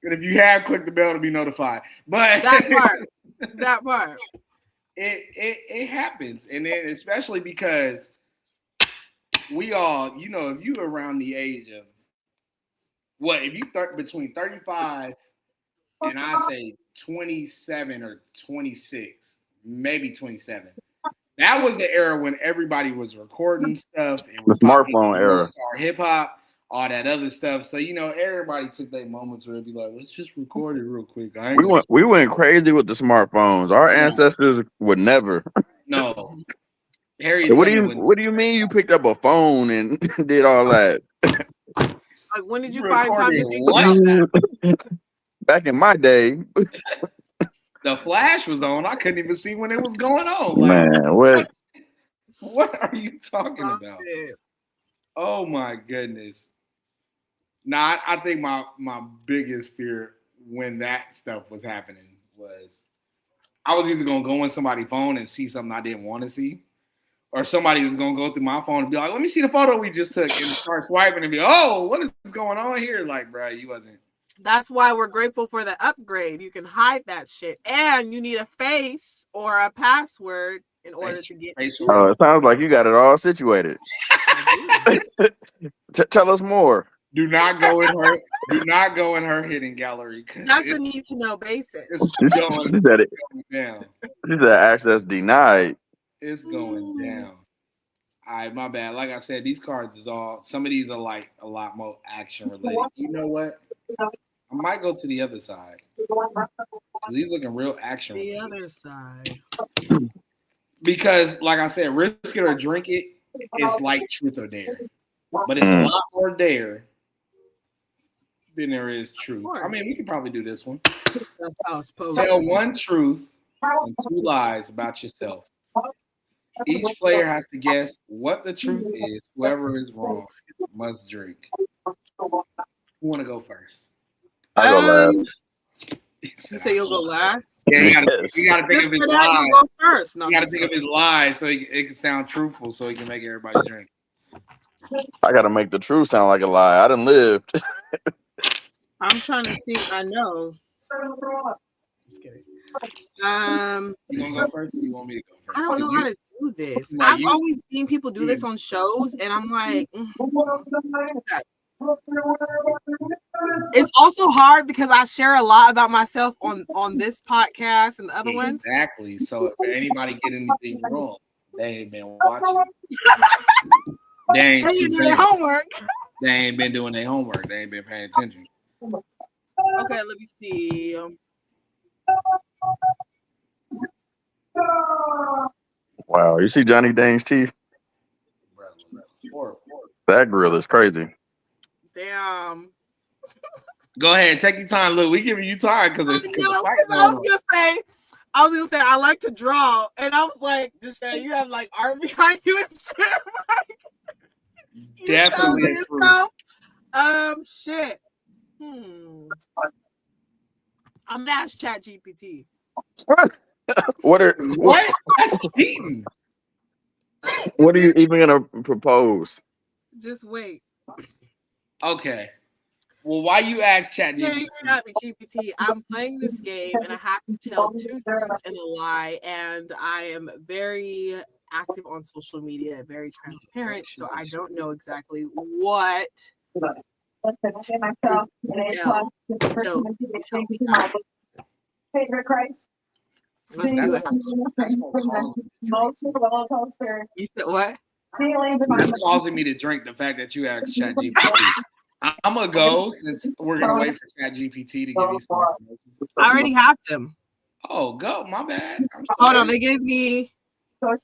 And if you have, click the bell to be notified. But that part. it happens, and then especially because we all, if you around the age of if you between 35 and I say 27 or 26, maybe 27. That was the era when everybody was recording stuff. It The was smartphone era. Star hip hop, all that other stuff. So everybody took their moments where they'd be like, "Let's just record it real quick." We went crazy with the smartphones. Our ancestors would never. No, Harry. What do you mean you picked up a phone and did all that? Like, when did you find time to think about that? Back in my day, the flash was on. I couldn't even see when it was going on. Like, man, what? What are you talking about? Oh my goodness. Nah, I think my biggest fear when that stuff was happening was I was either gonna go in somebody's phone and see something I didn't want to see, or somebody was gonna go through my phone and be like, "Let me see the photo we just took," and start swiping and be, "Oh, what is going on here?" Like, bro, you wasn't. That's why we're grateful for the upgrade. You can hide that shit, and you need a face or a password in order to get. Oh, it sounds like you got it all situated. Tell us more. Do not go in her. Do not go in her hidden gallery. That's a need to know basis. It's going down. She said access denied. It's going down. All right, my bad. Like I said, these cards some of these are like a lot more action related. You know what? I might go to the other side. These looking real action related. The other side. Because, like I said, risk it or drink it is like truth or dare. But it's a lot more dare than there is truth. I mean, we could probably do this one. That's how it's supposed Tell one truth and 2 lies about yourself. Each player has to guess what the truth is. Whoever is wrong must drink. Who want to go first? I go last. You say you'll go last? Yeah, you gotta think of his lies. You go first. No, you gotta think of his lies so it can sound truthful, so he can make everybody drink. I gotta make the truth sound like a lie. I done lived. I'm trying to think. I know. Just kidding. You gonna go first, or you want me to go first? I don't know how to do this. No, I've always seen people do this on shows, and I'm like, It's also hard because I share a lot about myself on this podcast and the other ones. Exactly. So if anybody get anything wrong, they ain't been watching. They ain't doing their homework. They ain't been doing their homework. They ain't been paying attention. Okay, let me see. Wow, you see Johnny Dane's teeth? That grill is crazy. Damn. Go ahead, take your time. Look, we giving you time because I was gonna say I like to draw, and I was like, Deshae, you have like art behind you and shit. Definitely. Shit. I'm gonna ask ChatGPT. What? That's cheating. What are you even gonna propose? Just wait. Okay. Well, why you ask ChatGPT? GPT. I'm playing this game and I have to tell 2 truths and a lie, and I am very active on social media, very transparent, so I don't know exactly what. So, favorite Christ. Let's see what Most roller coaster. You said what? That's causing me to drink the fact that you asked ChatGPT. I'm gonna go since we're gonna wait for ChatGPT to give you some information. I already have them. Oh, go! My bad. Hold on, they gave me 5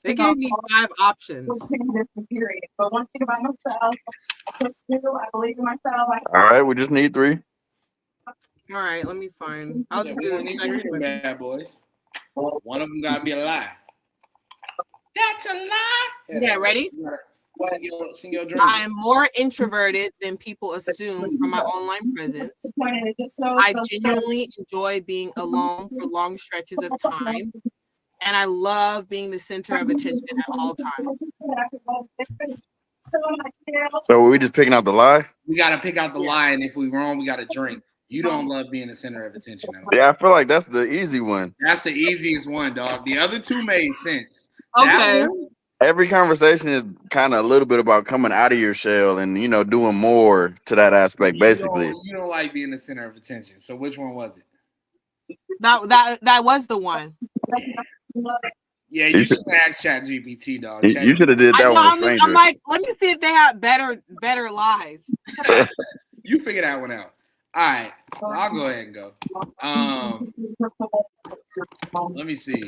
options. But one thing about myself, I believe in myself. All right, we just need 3. All right, let me find. I'll just do the second one. Bad boys. One of them gotta be a lie. That's a lie. Yeah, ready? Sing your dream. I am more introverted than people assume from my online presence. I genuinely enjoy being alone for long stretches of time, and I love being the center of attention at all times. So we just picking out the lie? We gotta pick out the lie, and if we wrong, we gotta drink. You don't love being the center of attention at all. Yeah, I feel like that's the easy one. That's the easiest one, dog. The other two made sense. Okay. That one, Every conversation is kind of a little bit about coming out of your shell and doing more to that aspect. Basically, you don't like being the center of attention. So which one was it? That was the one. Yeah, you should ask ChatGPT, dog. You should have did that one. I'm like, let me see if they have better lies. You figure that one out. All right, I'll go ahead and go. Let me see.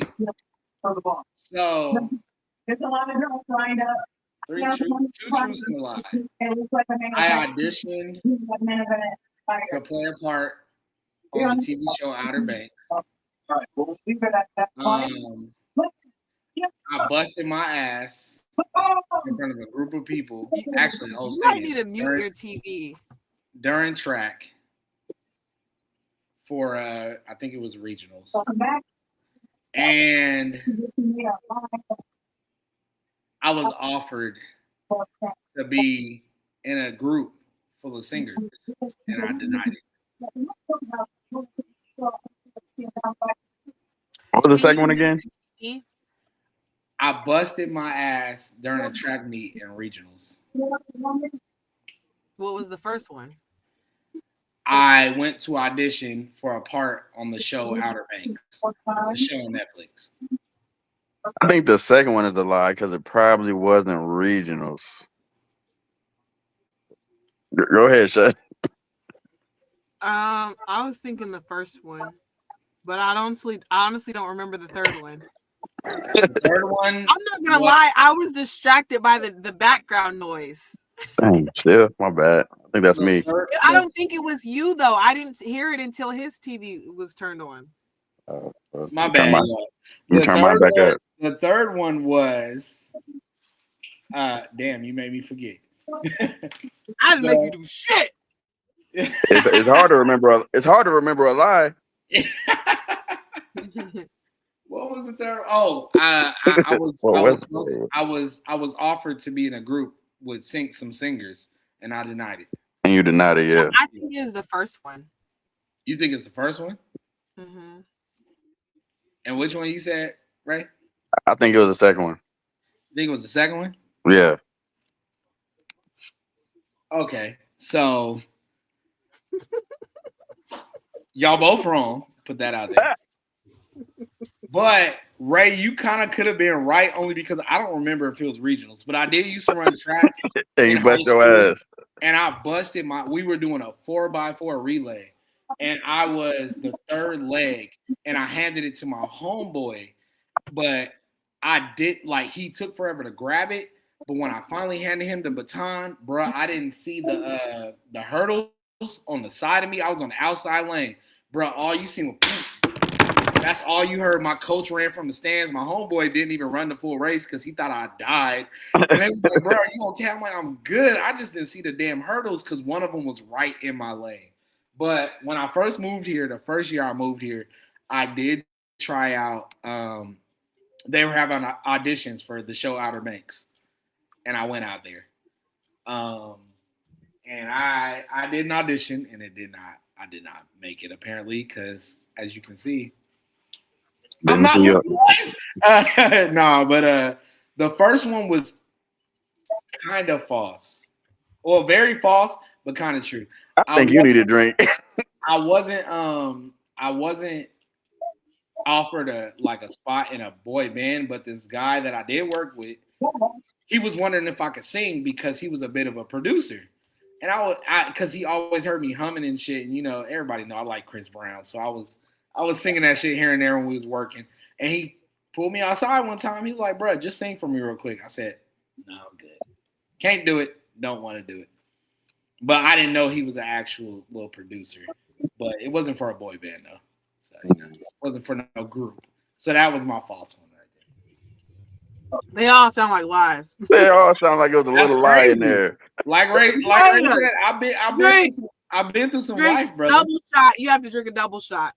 So, There's a lot of girls lined up. two truths and a lie. I auditioned to play a part on the TV show Outer Banks. I busted my ass in front of a group of people. Actually, the whole You might stadium need to mute your TV. during track for I think it was regionals. And I was offered to be in a group full of singers, and I denied it. What was the second one again? I busted my ass during a track meet in regionals. What was the first one? I went to audition for a part on the show Outer Banks, the show on Netflix. I think the second one is a lie because it probably wasn't regionals. Go ahead, Shay. I was thinking the first one, but I honestly don't remember the third one. The third one. I'm not gonna lie, I was distracted by the background noise. Dang, chill. My bad. I think that's me. I don't think it was you though. I didn't hear it until his TV was turned on. My bad. Turn mine back up. The third one was damn, you made me forget. I didn't make you do shit. It's hard to remember. It's hard to remember a lie. What was the third? Oh, I was offered to be in a group with some singers, and I denied it. And you denied it, yeah. I think it is the first one. You think it's the first one? Mm-hmm. And which one you said, Ray? I think it was the second one. You think it was the second one? Yeah. Okay, so y'all both wrong. Put that out there. But Ray, you kind of could have been right only because I don't remember if it was regionals, but I did used to run track. And you bust your ass. And I busted we were doing a 4x4 relay, and I was the third leg, and I handed it to my homeboy, but I did he took forever to grab it. But when I finally handed him the baton, bro, I didn't see the hurdles on the side of me. I was on the outside lane, bro. All you seen was that's all you heard. My coach ran from the stands. My homeboy didn't even run the full race because he thought I died. And they was like, bro, are you okay? I'm like, I'm good. I just didn't see the damn hurdles because one of them was right in my lane. But when I first moved here, the first year I moved here, I did try out. They were having auditions for the show Outer Banks. And I went out there. And I did an audition, and I did not make it, apparently, because as you can see, I'm not no, but the first one was kind of false. Well, very false, but kind of true. I think you need a drink. I wasn't offered a spot in a boy band, but this guy that I did work with, he was wondering if I could sing because he was a bit of a producer. And because he always heard me humming and shit, and everybody know I like Chris Brown, so I was singing that shit here and there when we was working. And he pulled me outside one time. He was like, bro, just sing for me real quick. I said, no, I'm good. Can't do it. Don't want to do it. But I didn't know he was an actual little producer. But it wasn't for a boy band, though. So, it wasn't for no group. So that was my false one right there. They all sound like lies. They all sound like it was a little lie in there. Like Ray said, I've been through some life, brother. Double shot. You have to drink a double shot.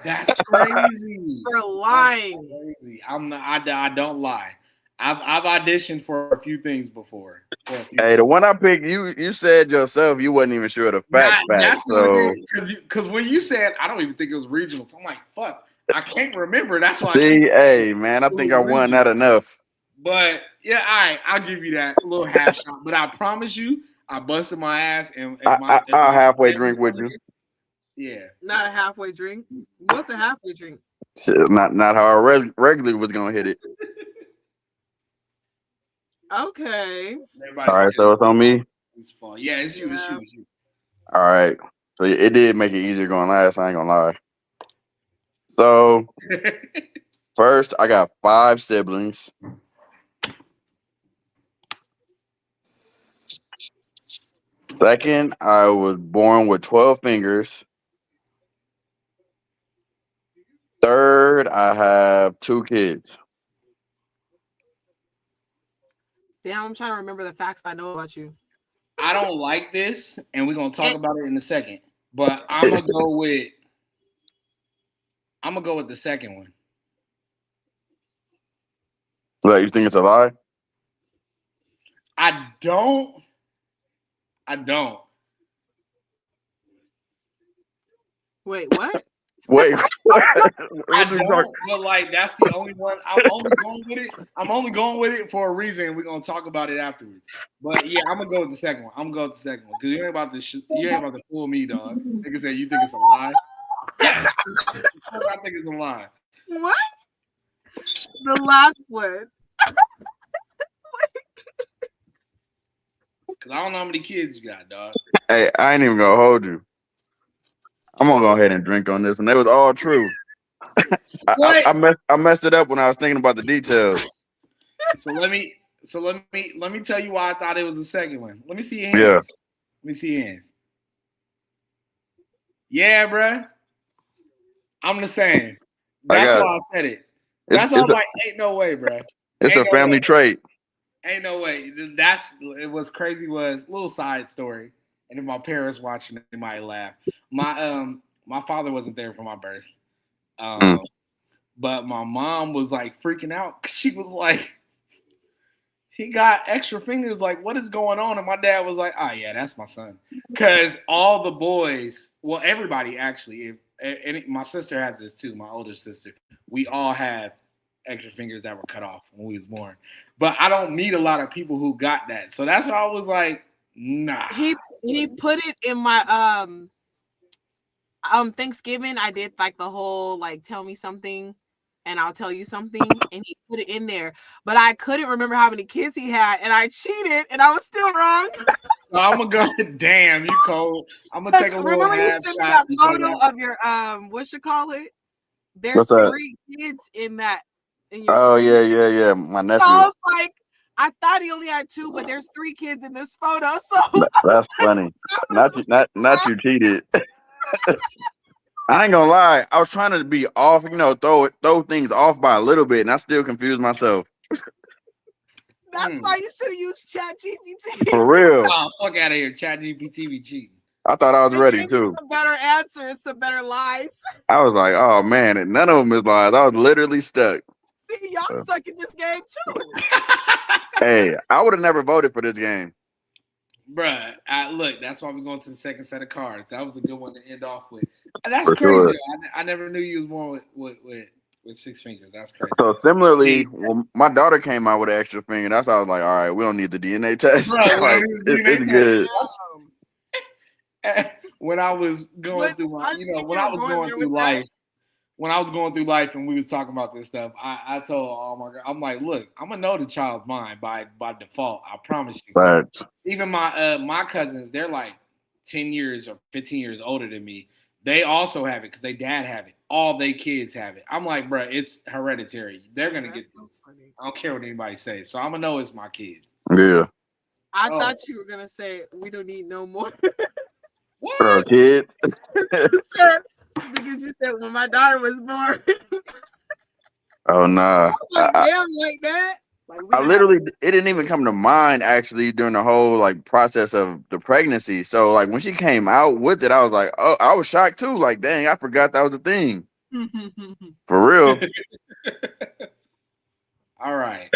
That's crazy. For lying. Crazy. I don't lie. I've auditioned for a few things before. Hey, the one I picked, you said yourself you wasn't even sure of the facts back. That's what So it is. Because when you said, I don't even think it was regional. So I'm like, fuck, I can't remember. That's why. see, hey man, I think I won that enough. But yeah, all right, I'll give you that little half shot. But I promise you, I busted my ass, and I'll halfway drink with you. Yeah, Not a halfway drink. What's a halfway drink? Shit, not how I regularly was gonna hit it. Okay. everybody. All right, so it's on me. It's fun. Yeah, it's you. It's you. It's you. All right, so it did make it easier going last. I ain't gonna lie. So first, I got 5 siblings. Second, I was born with 12 fingers. Third, I have 2 kids. Damn, I'm trying to remember the facts I know about you. I don't like this, and we're gonna talk about it in a second. But I'm gonna go with the second one. Like, you think it's a lie? I don't. Wait, what? Wait, I don't. But like, that's the only one. I'm only going with it. I'm only going with it for a reason. We're gonna talk about it afterwards. But yeah, I'm gonna go with the second one. I'm gonna go with the second one because you ain't about to fool me, dog. Nigga said you think it's a lie. Yes, I think it's a lie. What? The last one. Cause I don't know how many kids you got, dog. Hey, I ain't even gonna hold you. I'm gonna go ahead and drink on this one. They was all true. I messed it up when I was thinking about the details. So let me tell you why I thought it was the second one. Let me see your hands. Yeah. Let me see your hands. Yeah, bruh. I'm the same. That's why I said it. That's why I'm like, ain't no way, bruh. It's a family trait. Ain't no way. It was crazy. Was a little side story, and if my parents watching, they might laugh. My father wasn't there for my birth, but my mom was like freaking out. She was like, he got extra fingers. Like, what is going on? And my dad was like, oh yeah, that's my son. Because all the boys, well, everybody actually, my sister has this too. My older sister, we all have extra fingers that were cut off when we was born. But I don't meet a lot of people who got that. So that's why I was like, nah. He put it in my Thanksgiving. I did like the whole like tell me something and I'll tell you something, and he put it in there. But I couldn't remember how many kids he had, and I cheated, and I was still wrong. So I'm gonna go. Damn, you cold. I'm gonna take a little. Remember you sent me that photo of your what you call it? There's 3 kids in that. In your yeah. My nephew. So I was like, I thought he only had 2, but there's 3 kids in this photo. So that's funny. Not you cheated. I ain't gonna lie. I was trying to be off, throw things off by a little bit, and I still confused myself. That's why you should have used ChatGPT. For real. Oh, fuck out of here. ChatGPT be cheating. I thought I was ready too. Some better answers, some better lies. I was like, oh man, and none of them is lies. I was literally stuck. Y'all suck in this game too. Hey, I would have never voted for this game. Bruh, look, that's why we're going to the second set of cards. That was a good one to end off with. And that's For crazy. sure. I never knew you was born with 6 fingers. That's crazy. So similarly, when my daughter came out with an extra finger, that's why I was like, all right, we don't need the DNA test. Bruh, like, it's good. When I was going through my, when I was going through life. When I was going through life and we was talking about this stuff, I told all my girl, I'm like, look, I'm gonna know the child's mind by default. I promise you. Right. Even my cousins, they're like 10 years or 15 years older than me. They also have it because they dad have it. All they kids have it. I'm like, bro, it's hereditary. They're gonna get. So I don't care what anybody says. So I'm gonna know it's my kids. Yeah. I thought you were gonna say we don't need no more. What? For a kid. Because you said when my daughter was born. Oh nah. Like, damn, like that. Like, I literally, it didn't even come to mind actually during the whole like process of the pregnancy. So like when she came out with it, I was like, oh, I was shocked too. Like, dang, I forgot that was a thing. For real. All right.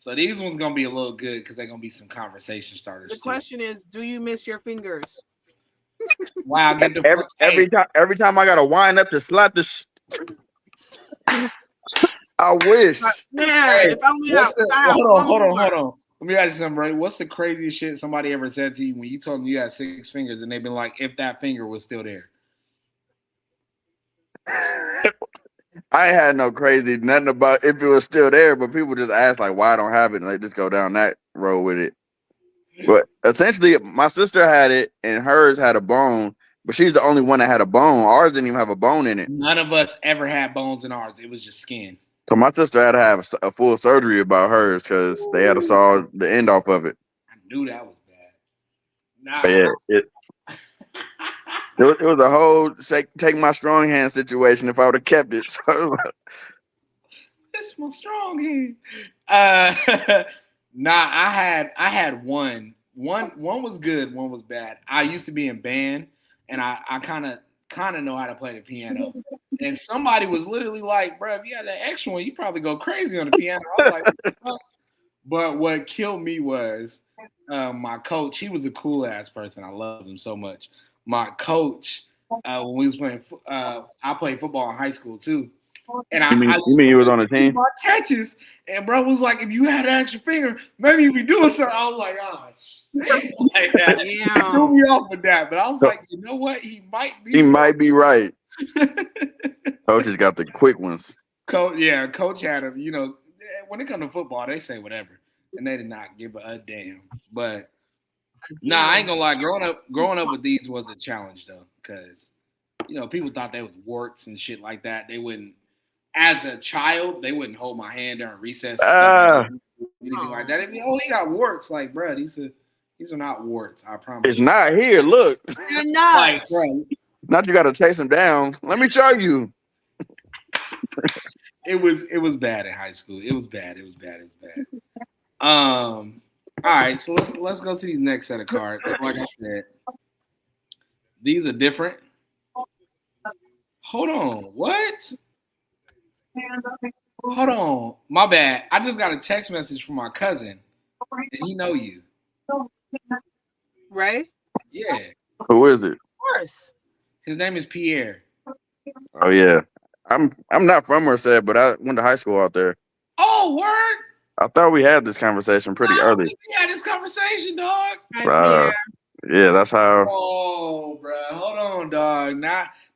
So these ones gonna be a little good because they're gonna be some conversation starters. The question is, do you miss your fingers? Wow, get the every time I gotta wind up to slap the. I wish. Man, if only I have hold on. Let me ask you something, right? What's the craziest shit somebody ever said to you when you told them you had 6 fingers and they've been like, if that finger was still there? I ain't had no crazy nothing about if it was still there, but people just ask like why I don't have it, and they just go down that road with it. But essentially, my sister had it, and hers had a bone, but she's the only one that had a bone. Ours didn't even have a bone in it. None of us ever had bones in ours. It was just skin. So my sister had to have a full surgery about hers because they had to saw the end off of it. I knew that was bad. Nah. But yeah, it was a whole take my strong hand situation if I would have kept it. So it's my strong hand. Nah, I had one. One was good, one was bad. I used to be in band, and I kind of know how to play the piano. And somebody was literally like, "Bro, if you had that extra one, you probably go crazy on the piano." I was like, "What the fuck?" But what killed me was my coach. He was a cool ass person. I loved him so much. My coach, when we was playing, I played football in high school too. And you mean he was on the team? My catches, and bro was like, "If you had an extra finger, maybe you'd be doing something." I was like, "Oh shit!" Like that. He threw me off with that, but I was like, "You know what? He might be. He might be right." Coach has got the quick ones. Coach had him. You know, when it comes to football, they say whatever, and they did not give a damn. But nah, I ain't gonna lie. Growing up with these was a challenge though, because you know people thought they was warts and shit like that. They wouldn't. As a child, they wouldn't hold my hand during recess, anything like that. He got warts. Like, bro, these are not warts. I promise. It's not here. Look, they're not. Like, bro, not you got to chase them down. Let me show you. It was bad in high school. It was bad. All right, so let's go to these next set of cards. Like I said, these are different. Hold on, what? Hold on, my bad. I just got a text message from my cousin, and he know you, right? Yeah. Who is it? Of course. His name is Pierre. Oh yeah, I'm not from Merced, but I went to high school out there. Oh, word! I thought we had this conversation pretty early. We had this conversation, dog. Yeah, that's how. Oh, bro, hold on, dog.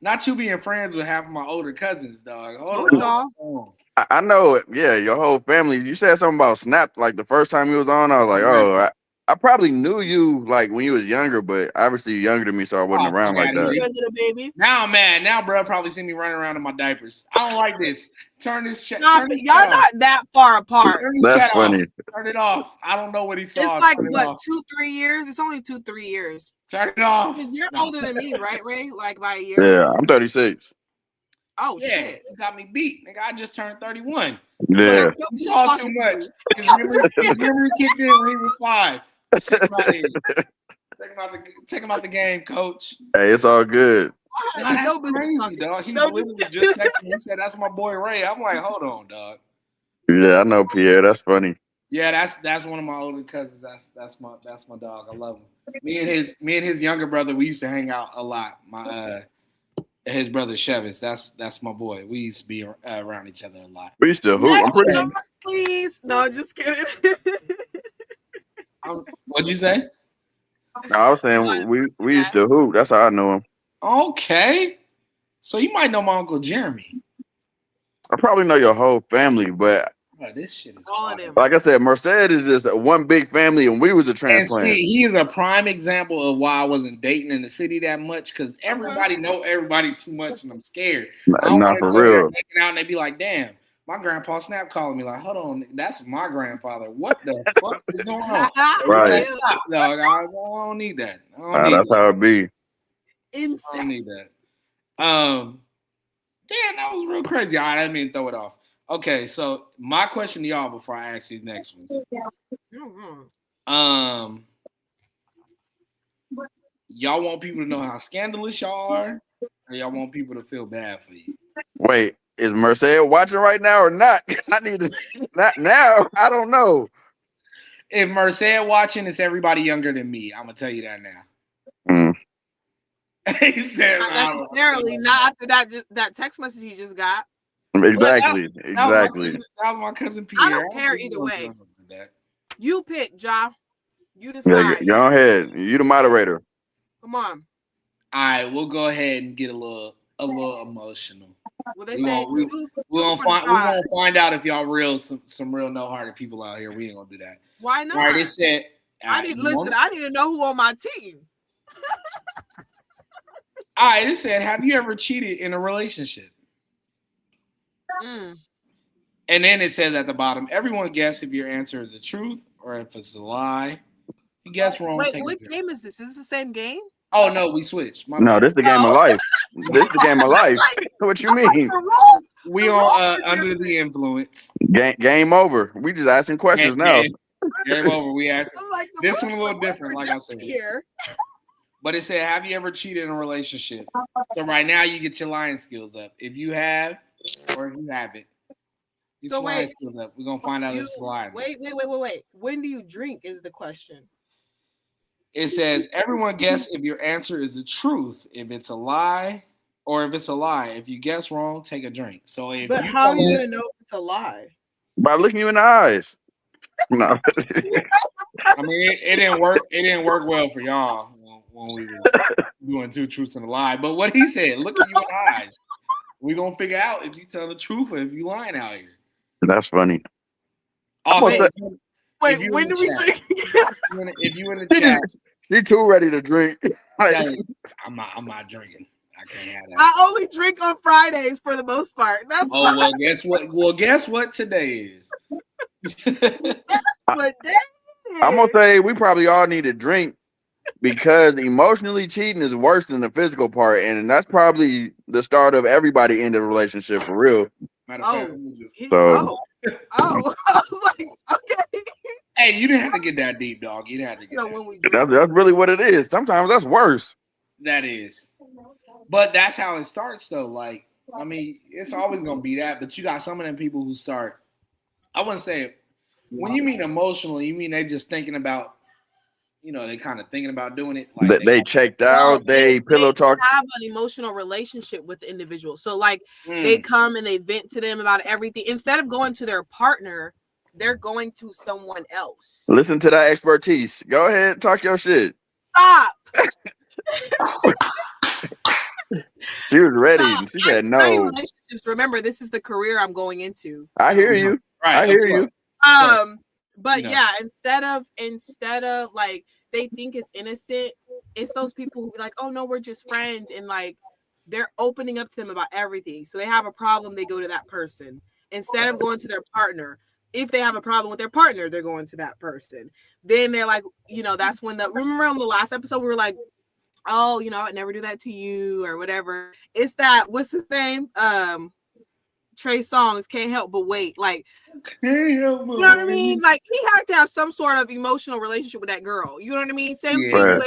Not you being friends with half of my older cousins, dog. Hold on. I know it. Yeah, your whole family. You said something about Snap like the first time you was on. I was like, oh, I probably knew you like when you was younger, but obviously you're younger than me, so I wasn't around like that. Baby. Now I'm mad. Now, bro, probably see me running around in my diapers. I don't like this. Turn this chat. Y'all not that far apart. That's funny. Turn it off. I don't know what he saw. It's like what 2-3 years. It's only 2-3 years. Turn it off. Because you're older than me, right, Ray? Like by a year. Yeah, I'm 36. Oh yeah, shit! You got me beat, nigga. I just turned 31. Yeah, you saw too much. His memory kicked in when he was 5. Take him out the game, coach. Hey, it's all good. Nah, that's crazy, dog. He literally just texted me. He said, "That's my boy Ray." I'm like, hold on, dog. Yeah, I know Pierre. That's funny. Yeah, that's one of my older cousins. That's my dog. I love him. Me and his younger brother, we used to hang out a lot. His brother Chevis, that's my boy. We used to be around each other a lot. We used to hoop. I'm pretty. Please, no, just kidding. What'd you say? No, I was saying we used to hoop. That's how I know him. Okay, so you might know my Uncle Jeremy. I probably know your whole family, but this shit is all of them. Like I said, Merced is just one big family, and we was a transplant. And see, he is a prime example of why I wasn't dating in the city that much, because everybody know everybody too much, and I'm scared. Not for real. Out and they be like, "Damn, my grandpa Snap calling me like, hold on, that's my grandfather. What the fuck is going on?" Right, stop, dog. I don't need that. That's how it be. Insane. I don't need that. Damn, that was real crazy. All right, I didn't mean to throw it off. Okay, so my question to y'all before I ask these next ones. Y'all want people to know how scandalous y'all are, or y'all want people to feel bad for you? Wait, Is Merced watching right now or not? I need to not now. I don't know. If Merced watching, it's everybody younger than me. I'm gonna tell you that now. Mm. He said, Not necessarily. Not after that text message he just got. Exactly. That was my cousin Pierre. I don't care either way. You pick, Ja. You Yeah, decide. go ahead. You the moderator. Come on. All right, we'll go ahead and get a little emotional. Well, they say we're gonna find out if y'all some real no hearted people out here. We ain't gonna do that. Why not? All right, it said. I need to know who on my team. All right, it said, have you ever cheated in a relationship? Mm. And then it says at the bottom, everyone guess if your answer is the truth or if it's a lie. You guess wrong. Wait, what game is this? Is this the same game? Oh no, we switched. No, this is the game of life. This is the game of life. What you mean? We on under the influence. Game over. We just asking questions now. Game over. We asking. Like, this one a little different, like I said. Here. But it said, have you ever cheated in a relationship? So right now you get your lying skills up. If you have, or if you haven't, get your lying skills up. We're gonna find out if it's lying. Wait. When do you drink is the question. It says, everyone guess if your answer is the truth, if it's a lie, or if it's a lie. If you guess wrong, take a drink. So if but how are you gonna know if it's a lie? By looking you in the eyes. No. I mean, it didn't work. It didn't work well for y'all when we were doing two truths and a lie. But what he said, look at you in the eyes. We're gonna figure out if you tell the truth or if you lying out here. That's funny. Also, wait, when do we drink? If you in the chat, she too ready to drink. I'm not drinking. I can't have that. I only drink on Fridays for the most part. That's well, guess what? Well, guess what today is. I'm gonna say we probably all need a drink because emotionally cheating is worse than the physical part, and that's probably the start of everybody in the relationship for real. I was like, okay. Hey, you didn't have to get that deep, dog. You didn't have to get that. That's really what it is. Sometimes that's worse. That is. But that's how it starts, though. Like, I mean, it's always gonna be that. But you got some of them people who start. I wouldn't say when you mean emotionally, you mean they just thinking about, they kind of thinking about doing it. Like they checked out. They pillow talk. Have an emotional relationship with the individual. So like they come and they vent to them about everything instead of going to their partner. They're going to someone else. Listen to that expertise. Go ahead, talk your shit. Stop. She was ready. She said no. Relationships. Remember, this is the career I'm going into. I hear you. Right, I hear you. But yeah, instead of like they think it's innocent, it's those people who be like, oh no, we're just friends, and like they're opening up to them about everything. So they have a problem, they go to that person instead of going to their partner. If they have a problem with their partner, they're going to that person. Then they're like, that's when remember on the last episode we were like, oh, I'd never do that to you or whatever. It's that, what's his name? Trey Songz, Can't Help But Wait. Like, you know what I mean? Like, he had to have some sort of emotional relationship with that girl. You know what I mean? Same thing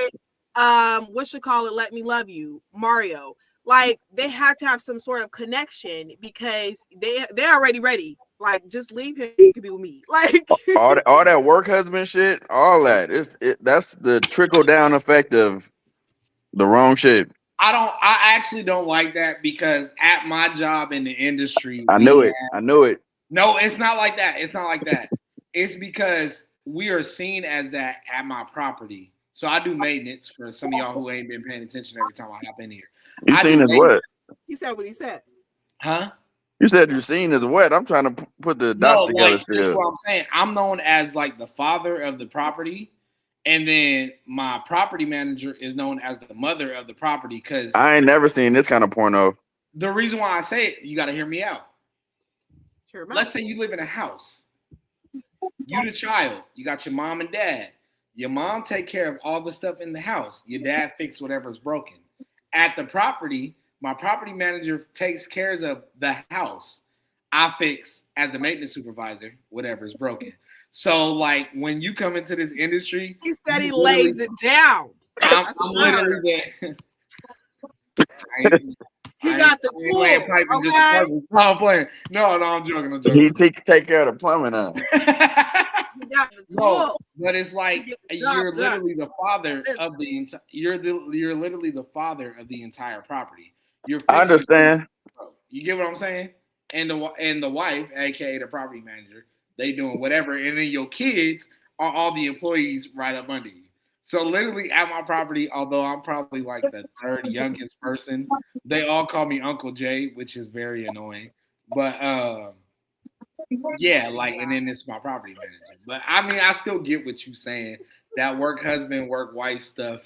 with Let Me Love You, Mario. Like, they had to have some sort of connection because they're already ready. Like, just leave him. He could be with me. Like all that work husband shit, all that. That's the trickle down effect of the wrong shit. I actually don't like that because at my job in the industry, I knew it. No, it's not like that. It's not like that. It's because we are seen as that at my property. So I do maintenance for some of y'all who ain't been paying attention every time I hop in here. You seen as what? He said what he said. Huh? You said you're seen as what? I'm trying to put the dots together still. That's what I'm saying. I'm known as like the father of the property. And then my property manager is known as the mother of the property because I ain't never seen this kind of porno. The reason why I say it, you got to hear me out. Let's say you live in a house. You the child. You got your mom and dad. Your mom take care of all the stuff in the house. Your dad fix whatever's broken. At the property, my property manager takes care of the house. I fix, as a maintenance supervisor, whatever's broken. So, like, when you come into this industry, he said he lays it down. I'm literally there. He got the tools. Okay? No, I'm playing. No, I'm joking. He take care of the plumbing now. He got the No, tools. but it's like get the you're job done. literally the father of the entire. You're literally the father of the entire property. You're I understand. You get what I'm saying? And the wife, aka the property manager, they doing whatever, and then your kids are all the employees right up under you. So literally at my property, although I'm probably like the third youngest person, they all call me Uncle Jay, which is very annoying. But yeah, like, and then it's my property manager. But I mean, I still get what you're saying. That work husband, work wife stuff.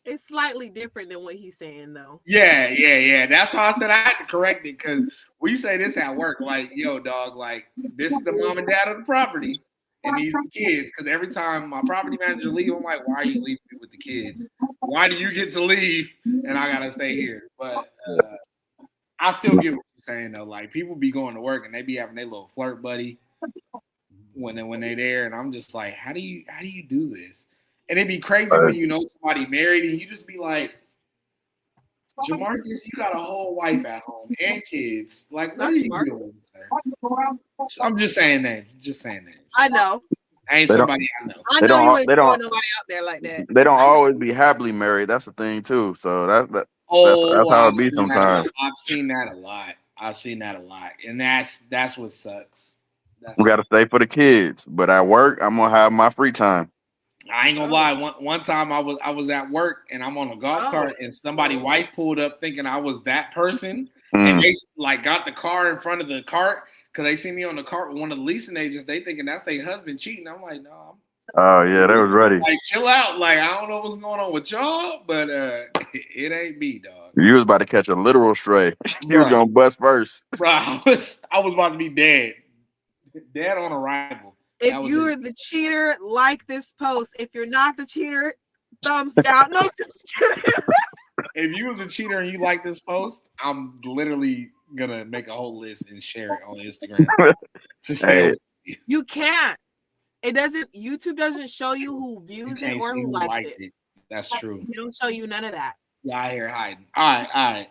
It's slightly different than what he's saying, though. Yeah. That's why I said I had to correct it, because we say this at work, like, yo, dog, like, this is the mom and dad of the property, and these are the kids. Because every time my property manager leave, I'm like, why are you leaving me with the kids? Why do you get to leave and I gotta stay here? But I still get what you're saying though. Like, people be going to work and they be having their little flirt buddy when they there, and I'm just like, how do you do this? And it'd be crazy when you know somebody married and you just be like, Jamarcus, you got a whole wife at home and kids. Like, what are you doing, sir? I'm just saying that. I know. I ain't somebody I know. I know you ain't throwing nobody out there like that. They don't always be happily married. That's the thing too. So that's how it be sometimes. I've seen that a lot. And that's what sucks. We gotta stay for the kids. But at work, I'm gonna have my free time. I ain't gonna lie. One time I was at work and I'm on a golf cart and somebody's wife pulled up thinking I was that person, and they like got the car in front of the cart because they see me on the cart with one of the leasing agents. They thinking that's their husband cheating. I'm like, no. Oh yeah, they was ready. Like, chill out. Like, I don't know what's going on with y'all, but it ain't me, dog. You was about to catch a literal stray. You was gonna bust first. Bro, I was about to be dead on arrival. If you're the cheater, like this post. If you're not the cheater, thumbs down. No, just kidding. If you was a cheater and you like this post, I'm literally gonna make a whole list and share it on Instagram. To stay with you. You can't. YouTube doesn't show you who views it or who likes it. That's true. It don't show you none of that. Yeah, I hear hiding. All right.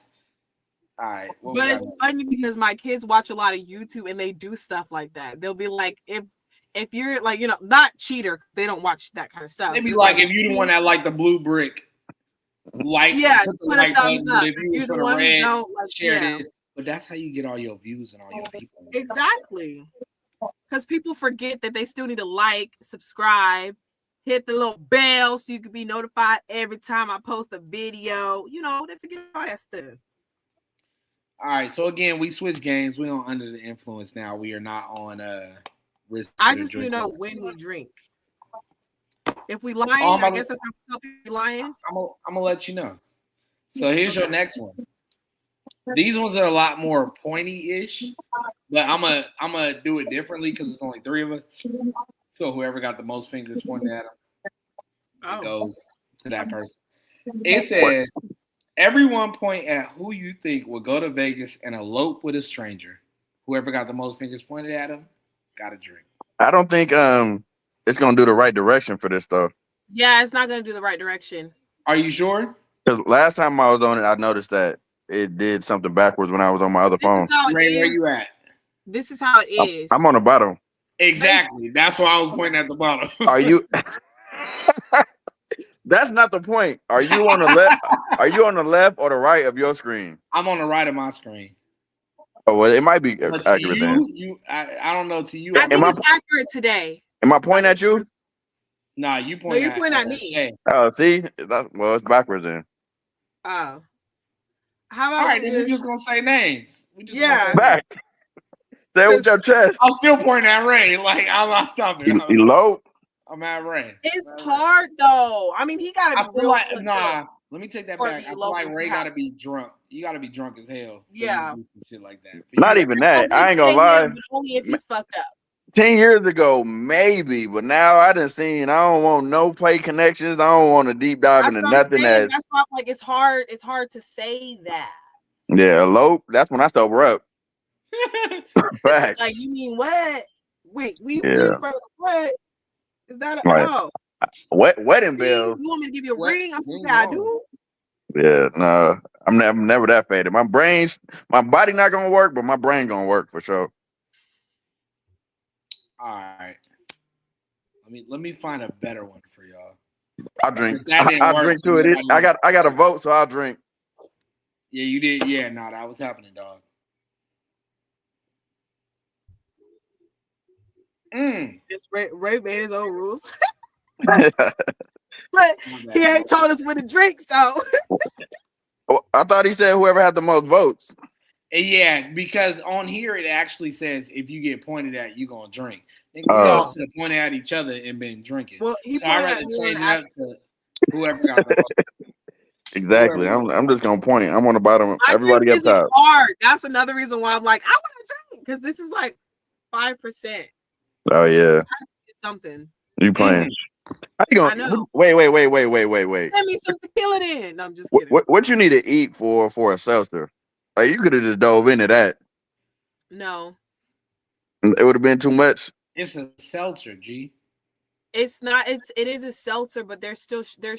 But it's funny because my kids watch a lot of YouTube and they do stuff like that. They'll be like, if you're like, not cheater, they don't watch that kind of stuff. They'd be like, if you're the one that like the blue brick, like, put a thumbs up. If you're the one who don't, like, share this. But that's how you get all your views and all your people. Exactly. Because people forget that they still need to like, subscribe, hit the little bell so you can be notified every time I post a video. They forget all that stuff. All right. So again, we switch games. We're on Under the Influence now. We are not on I just need to know when we drink. If we lying, I guess that's how we tell people we lying. I'm gonna let you know. So here's your next one. These ones are a lot more pointy-ish, but I'm gonna do it differently because it's only 3 of us. So whoever got the most fingers pointed at them, it goes to that person. It says, everyone point at who you think will go to Vegas and elope with a stranger. Whoever got the most fingers pointed at them got a drink. I don't think it's gonna do the right direction for this though. Yeah, it's not gonna do the right direction. Are you sure? Because last time I was on it, I noticed that it did something backwards when I was on my other phone. Ray, where you at? This is how it is. I'm on the bottom. Exactly. That's why I was pointing at the bottom. Are you? That's not the point. Are you on the left? Are you on the left or the right of your screen? I'm on the right of my screen. Oh well, it might be accurate then. I don't know. To you, I think it's accurate today. Am I pointing at you? Nah, you point. No, you point at me. Shay. Oh, see, it's backwards then. Oh, how about all right? Then we're just gonna say names. Back. Say it with your chest. I'm still pointing at Ray. Like, I'm not stopping. Elope. I'm at Ray. It's hard though. I mean, he gotta be real. Let me take that back. I feel like Ray gotta be drunk. You gotta be drunk as hell. Yeah. Do some shit like that. Not even that. I ain't gonna lie. Only if he's fucked up. 10 years ago, maybe, but now I done seen. I don't want no play connections. I don't want to deep dive into nothing. That's why I'm like, it's hard. It's hard to say that. Yeah, elope. That's when I sober up. Facts. Like, you mean what? Wait, we what? Is that wedding bells? You want me to give you a ring? I'm supposed to say I do. Yeah, no. I'm never that faded. My body not gonna work, but my brain gonna work for sure. All right. Let me find a better one for y'all. I drink. That didn't I work, drink so to it. nobody- I got a vote, so I'll drink. Yeah, you did. Yeah, no, that was happening, dog. It's Ray made his own rules. Well, But he ain't told us what to drink, so I thought he said whoever had the most votes. Yeah, because on here it actually says if you get pointed at, you gonna drink. I think we all could have pointed at each other and been drinking. well, he So I'd pointed rather at me change and it up asked. to whoever got the vote. Exactly. I'm just gonna point. I'm on the bottom. I Everybody drink up top. isn't hard. That's another reason why I'm like, I want to drink because this is like 5%. Oh yeah, Something. you playing? How you I gonna? know. Wait. Send me some tequila then. No, I'm just kidding. What you need to eat for a seltzer? Like you could have just dove into that. No, It would have been too much. It's a seltzer, G. it's not. It is a seltzer, but there's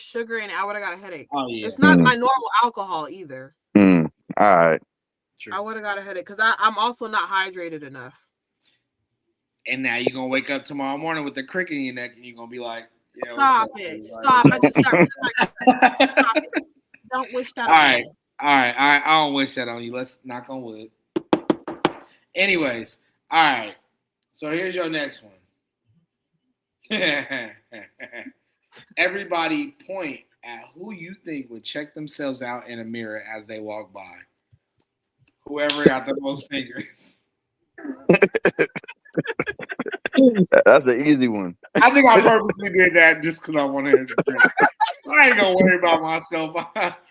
sugar in it. I would have got a headache. Oh yeah, It's not my normal alcohol either. All right. true. I would have got a headache because I'm also not hydrated enough. And now you're gonna wake up tomorrow morning with the crick in your neck, and you're gonna be like, yeah, Stop it! Stop! I just got rid of my. Stop it! Don't wish that. All on right. me. All right. I don't wish that on you. Let's knock on wood. Anyways, all right. So here's your next one. Everybody point at who you think would check themselves out in a mirror as they walk by. Whoever got the most fingers. That's the easy one. I think I purposely did that just because I wanted to drink. I ain't gonna worry about myself.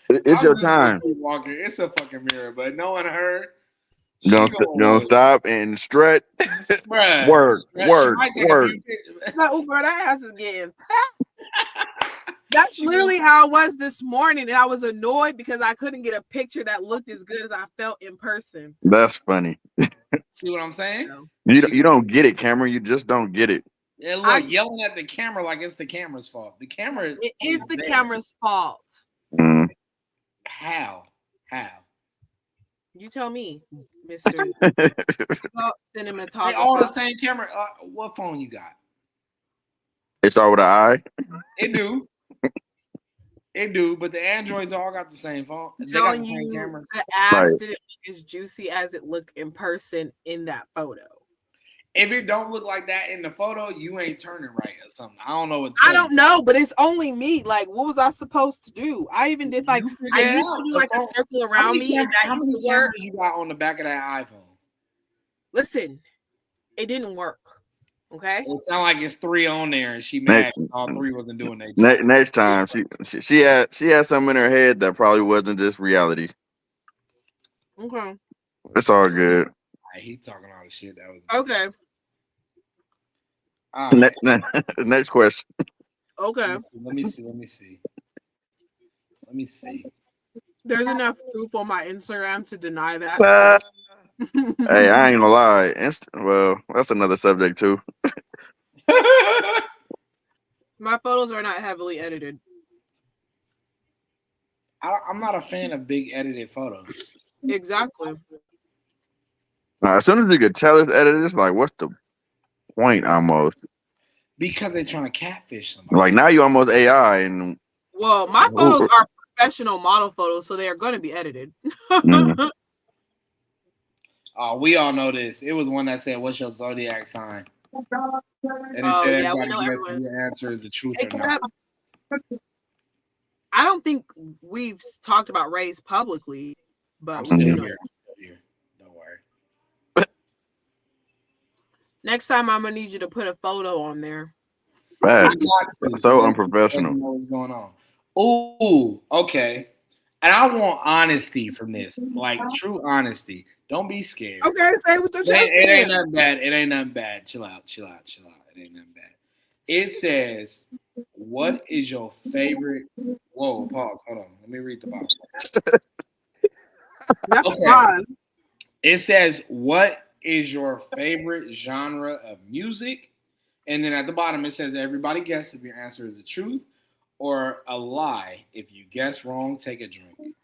It's I'm your just gonna time. keep walking. It's a fucking mirror, but knowing her, You don't stop and strut. Bruh, Word. she might take a few pictures. No, girl, that ass is getting fat. That's literally how I was this morning, and I was annoyed because I couldn't get a picture that looked as good as I felt in person. That's funny. See what I'm saying? So, You don't get it, Cameron. You just don't get it. And look, yelling at the camera like it's the camera's fault. The camera it is the there. camera's fault. Mm. How? You tell me, Mr. Cinematographer. They all the same camera. What phone you got? It's all with an eye. It do. It do, but the Androids all got the same phone. I'm They got telling the same you, cameras. the ass Right. didn't look as juicy as it looked in person in that photo. If it don't look like that in the photo, you ain't turning right or something. I don't know what. I don't know, but it's only me. Like, what was I supposed to do? I even did like I used to do like a circle around me, and that How used many to work. cameras you got on the back of that iPhone? Listen, it didn't work. Okay. It sounds like it's 3 on there, and she mad all 3 wasn't doing that. Next time, she had something in her head that probably wasn't just reality. Okay. It's all good. He talking all the shit that was Okay. all right. Next question. Okay. Let me see. There's enough proof on my Instagram to deny that. Hey, I ain't gonna lie. Well, that's another subject too. My photos are not heavily edited. I'm not a fan of big edited photos. Exactly. As soon as you could tell it's edited, it's like, what's the point almost? Because they're trying to catfish somebody. Like now you almost AI and Well, my photos are professional model photos, so they are going to be edited. Oh, we all know this. It was one that said, "What's your zodiac sign?" And it said, yeah, we know "Everybody guess if everyone's. your answer is the truth or Except, not." I don't think we've talked about Ray's publicly, but I'm still we here. know. I'm still here. Don't worry. Next time, I'm gonna need you to put a photo on there. bad. I got to, So you unprofessional. know what's going on? Ooh, okay. And I want honesty from this, like true honesty. Don't be scared. Okay, say what you're It saying. ain't nothing bad. It ain't nothing bad. Chill out. It ain't nothing bad. It says, "What is your favorite?" Whoa, pause. Hold on. Let me read the bottom. That's Okay. pause. It says, "What is your favorite genre of music?" And then at the bottom it says, "Everybody guess if your answer is the truth or a lie. If you guess wrong, take a drink."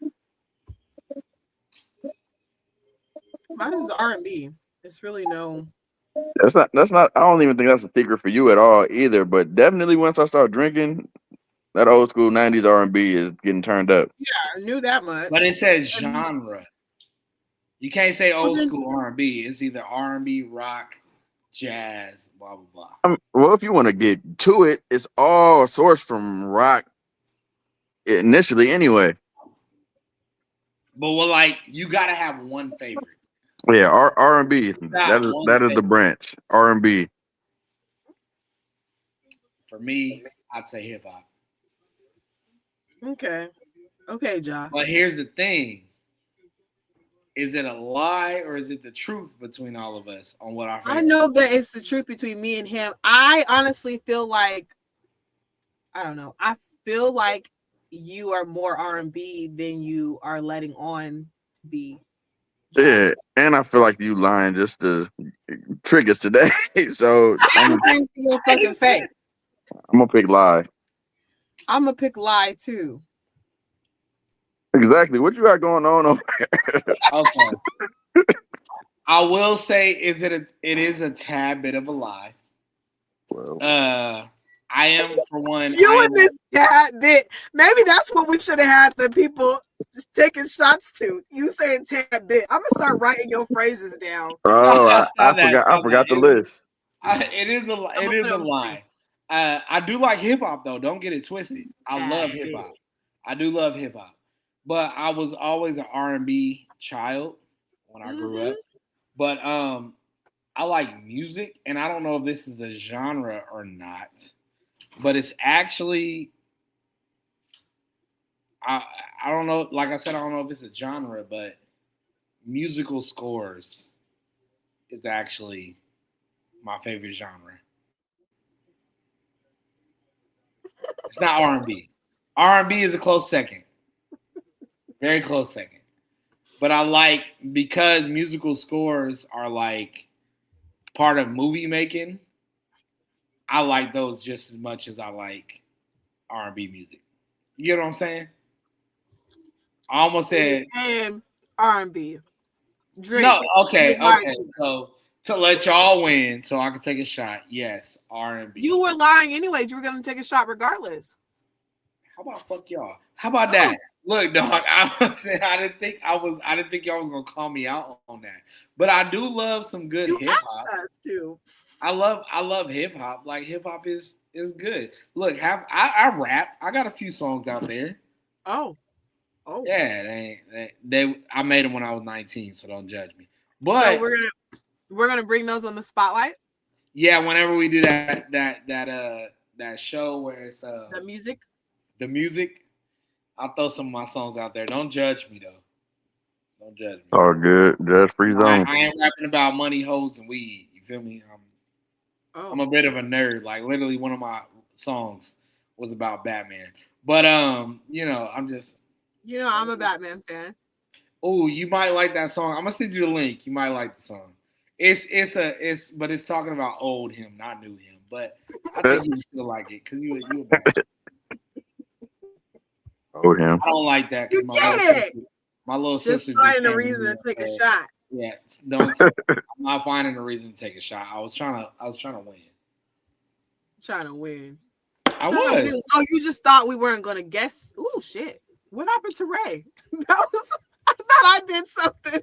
Mine is R&B. It's really no. That's not. I don't even think that's a secret for you at all either. But definitely once I start drinking, that old school '90s R&B is getting turned up. Yeah, I knew that much. But it says And then- genre. You can't say well, old then- school R&B. It's either R&B, rock, jazz, blah blah blah. Well, if you want to get to it, it's all sourced from rock initially, anyway. But well, like you gotta have one favorite. Yeah, R&B. Got That is one that is the favorite. branch. R&B. For me, I'd say hip hop. Okay, Ja. But here's the thing: is it a lie or is it the truth between all of us on what our favorite? I know that it's the truth between me and him. I honestly feel like, I don't know. I feel like you are more R&B than you are letting on to be. Yeah, and I feel like you lying just to trick us today. So I'm Everything's in your fucking face. gonna pick lie. I'm gonna pick lie too. Exactly. What you got going on over Okay. I will say, it is a tad bit of a lie. Well, I am for one. You I and this tad bit. Maybe that's what we should have had the people taking shots to. You saying tad bit. I'm gonna start writing your phrases down. oh, I Stop that, forgot. I stop forgot that. the list. It is a I'm it is gonna a put it on lie. I do like hip hop though. Don't get it twisted. I Sad love bit. hip hop. I do love hip hop, but I was always an R&B child when I grew up. But I like music, and I don't know if this is a genre or not, but it's actually I don't know. Like I said, I don't know if it's a genre, but musical scores is actually my favorite genre. It's not R&B. R&B is a close second, very close second. But I like, because musical scores are like part of movie making. I like those just as much as I like R&B music. You get what I'm saying? I almost said And R&B. Drink. no. Okay, Drink okay. So to let y'all win, so I can take a shot. Yes, R&B. You were lying anyways. You were gonna take a shot regardless. How about fuck y'all? How about that? Look, dog. I didn't think y'all was gonna call me out on that. But I do love some good You hip hop. asked us to. I love hip hop. Like hip hop is good. Look, I rap. I got a few songs out there. Oh. Yeah, I made them when I was 19, so don't judge me. But So we're gonna bring those on the spotlight. yeah, whenever we do that show where it's The music. the music, I'll throw some of my songs out there. Don't judge me though. Don't judge me. Oh, good. Judge free zone. I ain't rapping about money, hoes, and weed. You feel me? I'm a bit of a nerd. Like literally, one of my songs was about Batman. But I'm just. I'm a Batman fan. Oh, you might like that song. I'm gonna send you the link. You might like the song. But it's talking about old him, not new him. But I think you still like it because you a bad. Oh, him. I don't like that. You get it. My little Just sister. finding a came reason in to take a and shot. Yeah, don't. I'm not finding a reason to take a shot. I was trying to win. Trying to win. I was. Oh, you just thought we weren't gonna guess? Oh shit! What happened to Ray? I thought I did something.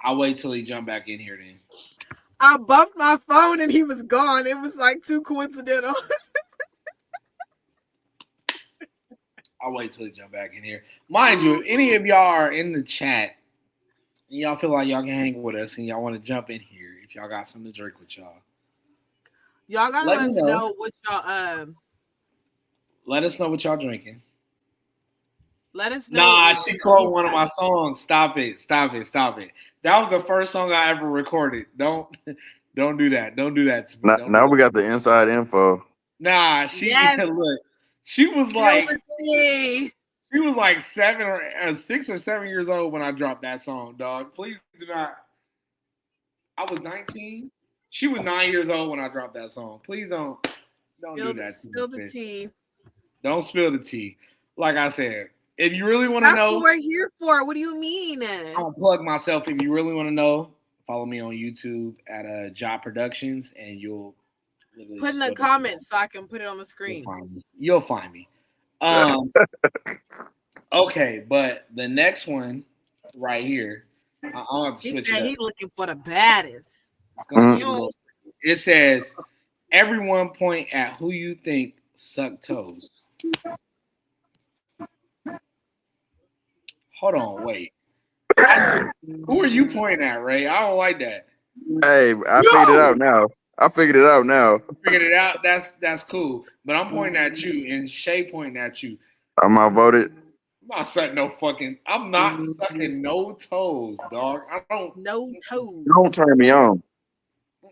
I'll wait till he jumped back in here then. I bumped my phone and he was gone. It was like too coincidental. I'll wait till he jump back in here. Mind you, if any of y'all are in the chat and y'all feel like y'all can hang with us and y'all want to jump in here, if y'all got something to drink with y'all, Y'all gotta let us know what y'all let us know what y'all drinking. let us know. Nah, she called one of my songs. Stop it. That was the first song I ever recorded. Don't do that. Don't do that to me. Now we got the inside info. Nah, look. She was like tea. she was like 6 or 7 years old when I dropped that song, dog. Please do not. I was 19. She was 9 years old when I dropped that song. Please don't do that. Spill the tea. Don't spill the tea. Like I said, If you really want to That's know, what we're here for. What do you mean? I'm gonna plug myself. If you really want to know, follow me on YouTube at Job Productions, and you'll put in the comments so I can put it on the screen. You'll find me. Okay, but the next one right here, I'll have to switch it up. He's looking for the baddest. It says, everyone point at who you think suck toes. Hold on, wait. Who are you pointing at, Ray? I don't like that. Hey, I figured it out now. Figured it out. That's cool. But I'm pointing at you, and Shay pointing at you. I'm outvoted. I'm not sucking no toes, dog. I don't. No toes. Don't turn me on.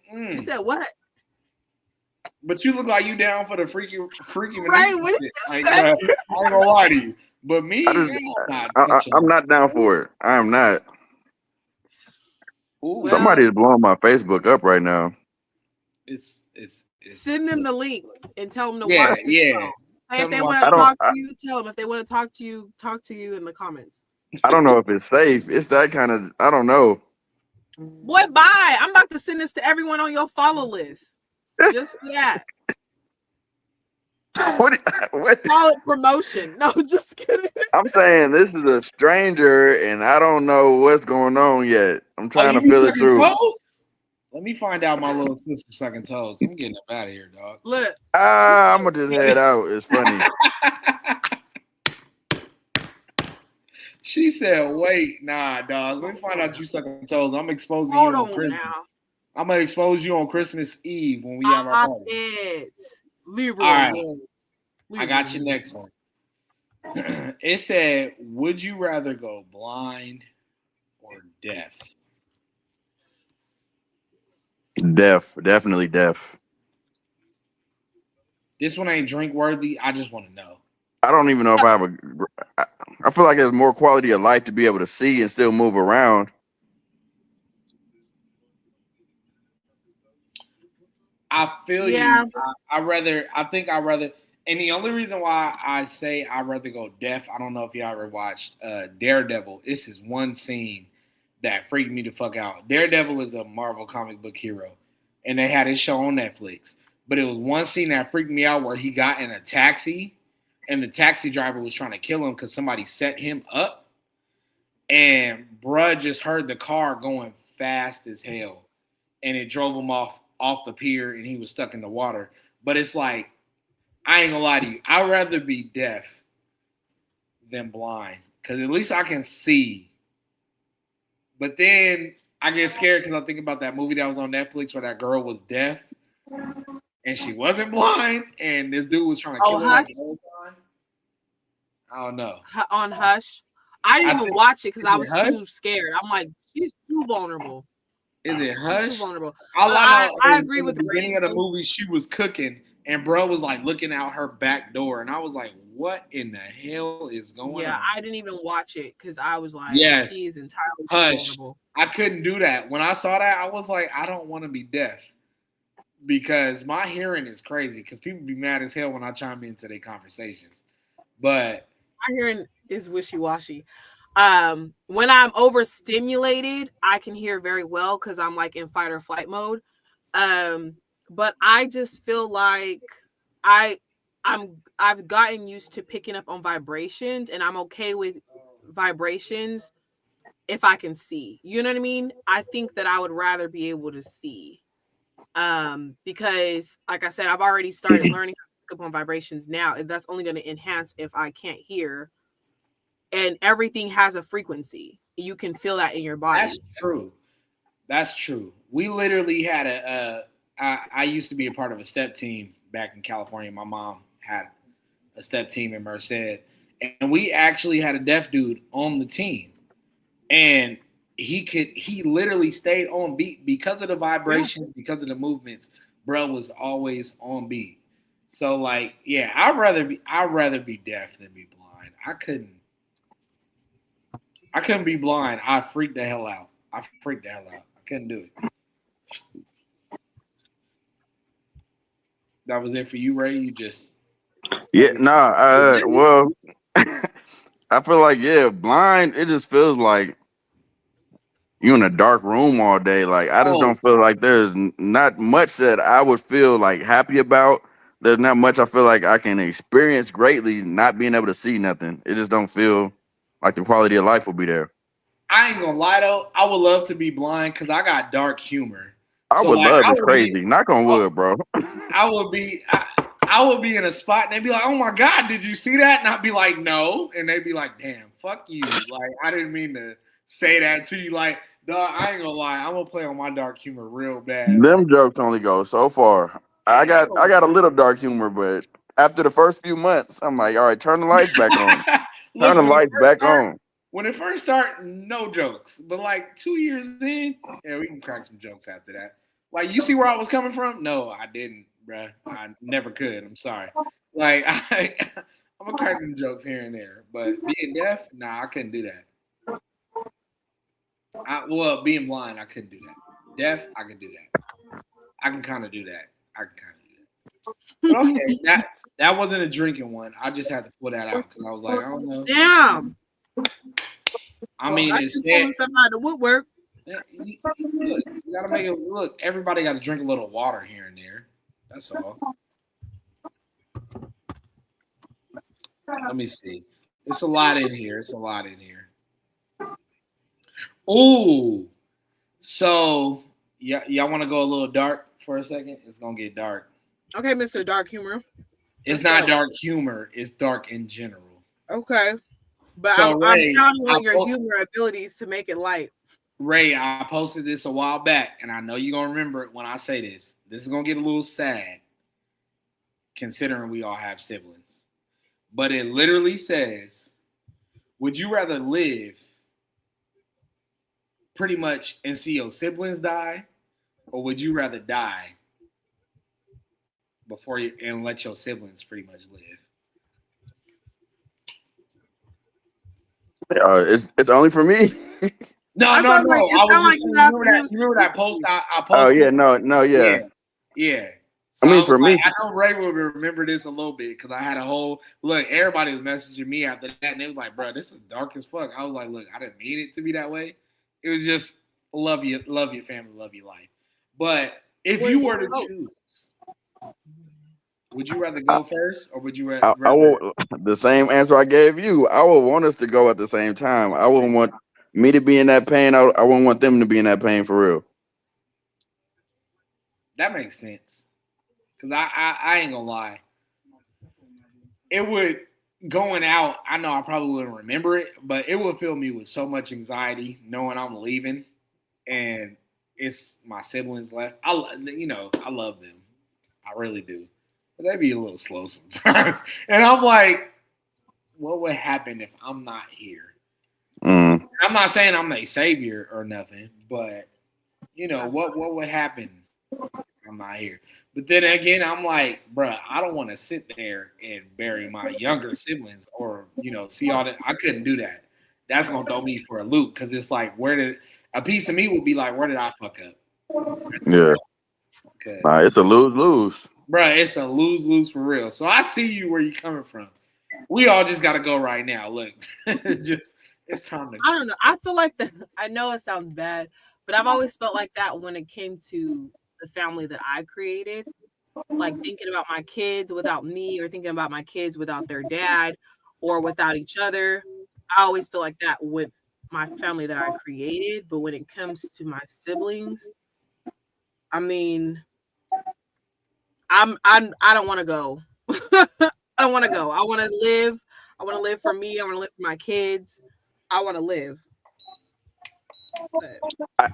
You said what? But you look like you down for the freaky right? What did you say? I ain't gonna lie to you. But me, I'm not down for it. I am not. Ooh. Somebody is blowing my Facebook up right now. It's send them the link and tell them to watch the show. If they want to talk to you, tell them. If they want to talk to you in the comments. I don't know if it's safe. It's that kind of, I don't know. Boy, bye. I'm about to send this to everyone on your follow list. Just for that. What? Call it promotion. No, just kidding. I'm saying this is a stranger and I don't know what's going on yet. I'm trying to feel it through. Toes? Let me find out my little sister sucking toes. I'm getting up out of here, dog. Look. I'm going to just head out. It's funny. She said, wait, nah, dog. Let me find out you sucking toes. I'm exposing Hold you on Christmas. Now. I'm going to expose you on Christmas Eve when we have our party. Leave all right. I got your next one. It said, would you rather go blind or deaf? Deaf. Definitely deaf. This one ain't drink worthy. I just want to know. I don't even know if I have I feel like there's more quality of life to be able to see and still move around. I feel you. I think I'd rather. And the only reason why I say I'd rather go deaf, I don't know if y'all ever watched Daredevil. This is one scene that freaked me the fuck out. Daredevil is a Marvel comic book hero, and they had his show on Netflix. But it was one scene that freaked me out where he got in a taxi, and the taxi driver was trying to kill him because somebody set him up. And bruh just heard the car going fast as hell, and it drove him off the pier, and he was stuck in the water. But it's like, I ain't gonna lie to you, I'd rather be deaf than blind, because at least I can see. But then I get scared because I think about that movie that was on Netflix where that girl was deaf and she wasn't blind, and this dude was trying to kill her the whole time. I don't know. On Hush. I didn't even watch it because I was too scared. I'm like, she's too vulnerable. Is it Hush? She's too vulnerable. I agree with the beginning of the movie. She was cooking, and bro was like looking out her back door, and I was like, "What in the hell is going on?" Yeah, I didn't even watch it because I was like, yes, she is entirely Hush. vulnerable. I couldn't do that. When I saw that, I was like, I don't want to be deaf because my hearing is crazy. Because people be mad as hell when I chime into their conversations, but my hearing is wishy-washy. When I'm overstimulated, I can hear very well because I'm like in fight or flight mode. But I just feel like I've gotten used to picking up on vibrations, and I'm okay with vibrations if I can see. You know what I mean? I think that I would rather be able to see. Because like I said, I've already started learning how to pick up on vibrations now, and that's only going to enhance if I can't hear. And everything has a frequency. You can feel that in your body. That's true. We literally had I used to be a part of a step team back in California. My mom had a step team in Merced, and we actually had a deaf dude on the team, and he literally stayed on beat because of the vibrations, because of the movements. Bro was always on beat. So like, yeah, I'd rather be deaf than be blind. I couldn't be blind. I freaked the hell out. I couldn't do it. That was it for you, Ray? You just... Yeah, well, I feel like blind. It just feels like you in a dark room all day. Like I just Oh, don't feel like there's not much that I would feel like happy about. There's not much I feel like I can experience greatly not being able to see nothing. It just don't feel like the quality of life will be there. I ain't gonna lie though. I would love to be blind because I got dark humor. I So would like, love it's crazy. Knock on I, wood, bro. I would be, I would be in a spot and they'd be like, "Oh my god, did you see that?" And I'd be like, "No," and they'd be like, "Damn, fuck you." Like I didn't mean to say that to you. Like, dog, I ain't gonna lie. I'm gonna play on my dark humor real bad. Like, Them jokes only go so far. I got a little dark humor, but after the first few months, I'm like, all right, turn the lights back on. Turn look, the lights back on. when it first start, no jokes. But like 2 years in, yeah, we can crack some jokes after that. Like, you see where I was coming from? No, I didn't, bruh. I never could. I'm sorry. Like, I'm gonna crack some jokes here and there, but being deaf, nah, I couldn't do that. Well, being blind, I couldn't do that. Deaf, I could do that. I can kind of do that. I can kind of do that. But okay, that wasn't a drinking one. I just had to pull that out because I was like, I don't know. Damn. I mean, I it's just said. pulling stuff out of the woodwork. Look, you gotta make it look. Everybody got to drink a little water here and there. That's all. Let me see. It's a lot in here. It's a lot in here. Ooh. So, y'all want to go a little dark for a second? It's gonna get dark. Okay, Mr. Dark Humor. It's not dark humor. It's dark in general. Okay. But So, I'm Ray, counting on your humor abilities to make it light. Ray, I posted this a while back, and I know you're gonna remember it when I say this. This is gonna get a little sad, considering we all have siblings. But it literally says, would you rather live pretty much and see your siblings die, or would you rather die before you and let your siblings pretty much live? It's only for me. No. Like, I was like just remember that post I posted. Oh yeah, no, yeah. Yeah. So I mean, for me, I know Ray will remember this a little bit because I had a whole look. Everybody was messaging me after that, and they was like, "Bro, this is dark as fuck." I was like, "Look, I didn't mean it to be that way. It was just love your family, love your life." But if you were to choose, would you rather go first, or would you rather? I will the same answer I gave you. I would want us to go at the same time. I wouldn't want me to be in that pain. I wouldn't want them to be in that pain for real. That makes sense. Cause I ain't gonna lie. It would going out. I know I probably wouldn't remember it, but it would fill me with so much anxiety knowing I'm leaving, and it's my siblings left. I love them. I really do. But they be a little slow sometimes, and I'm like, what would happen if I'm not here? I'm not saying I'm a savior or nothing, but what would happen if I'm not here? But then again, I'm like, bruh, I don't want to sit there and bury my younger siblings or, see all that. I couldn't do that. That's going to throw me for a loop because it's like, a piece of me would be like, where did I fuck up? Yeah. It's a lose-lose. Bruh, it's a lose-lose for real. So I see you where you're coming from. We all just got to go right now. Look, it's time to go. I don't know. I feel like I know it sounds bad, but I've always felt like that when it came to the family that I created, like thinking about my kids without me or thinking about my kids without their dad or without each other. I always feel like that with my family that I created. But when it comes to my siblings, I mean, I don't want to go. I don't want to go. I want to live. I want to live for me. I want to live for my kids. I want to live.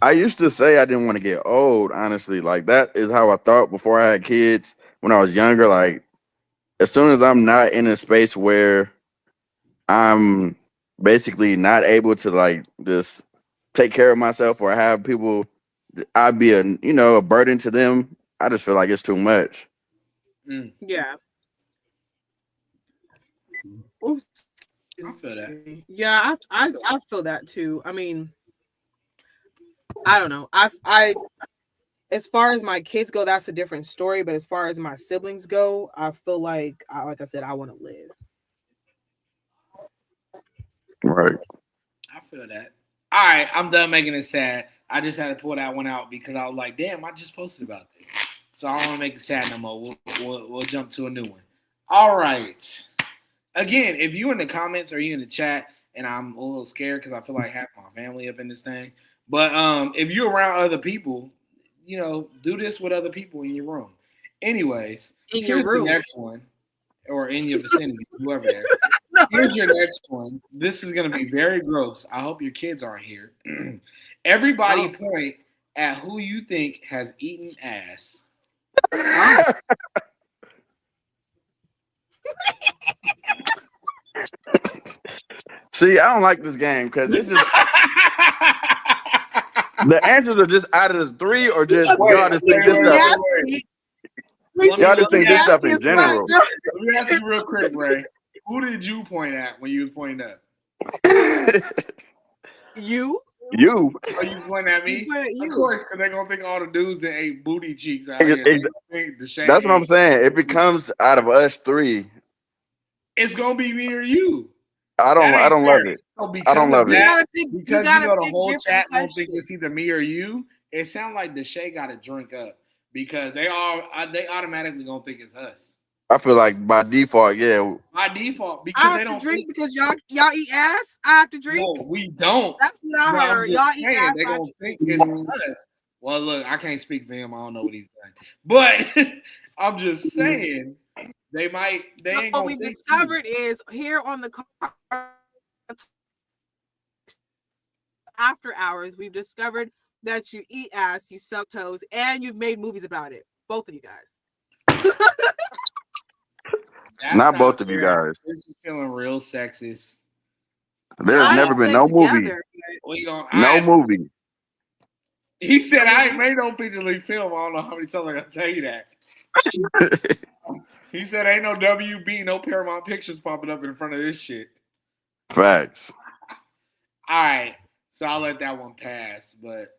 I used to say I didn't want to get old, honestly. Like that is how I thought before I had kids when I was younger. Like as soon as I'm not in a space where I'm basically not able to like just take care of myself or have people, I'd be a burden to them. I just feel like it's too much. Yeah. Oops. I feel that. Yeah, I feel that too. I mean, I don't know. I as far as my kids go, that's a different story. But as far as my siblings go, I feel like I said, I want to live. Right. I feel that. All right, I'm done making it sad. I just had to pull that one out because I was like, damn, I just posted about this. So I don't want to make it sad no more. We'll jump to a new one. All right. Again, if you in the comments or you in the chat, and I'm a little scared because I feel like half my family up in this thing. But if you're around other people, do this with other people in your room. Anyways, In your here's room. the next one, or in your vicinity, whoever there. Here's your next one. This is going to be very gross. I hope your kids aren't here. Everybody point at who you think has eaten ass. See, I don't like this game because it's just the answers are just out of the three, or just y'all just think this stuff. Y'all just think this stuff in general. Let me ask you real quick, Ray. Who did you point at when you was pointing up? You. You. Are you pointing at me? You. Of course, because they're going to think all the dudes that ate booty cheeks out here. That's what I'm saying. It becomes out of us three. It's going to be me or you. I don't love it. So I don't love it. Because the whole chat don't think it's either me or you, it sounds like Deshae got to drink up because they automatically going to think it's us. I feel like by default, yeah. By default, because I have they don't to drink because y'all eat ass. I have to drink. No, we don't. That's what I heard. Y'all eat ass. They gonna think it's us. Well, look, I can't speak for him. I don't know what he's done, but I'm just saying they might. They ain't what gonna we think discovered is here on the After Hours. We've discovered that you eat ass, you suck toes, and you've made movies about it. Both of you guys. Not both of you guys. This is feeling real sexist. There's never been no movie. No movie. He said, I ain't made no feature length film. I don't know how many times I gotta tell you that. He said, ain't no WB, no Paramount Pictures popping up in front of this shit. Facts. All right. So I'll let that one pass, but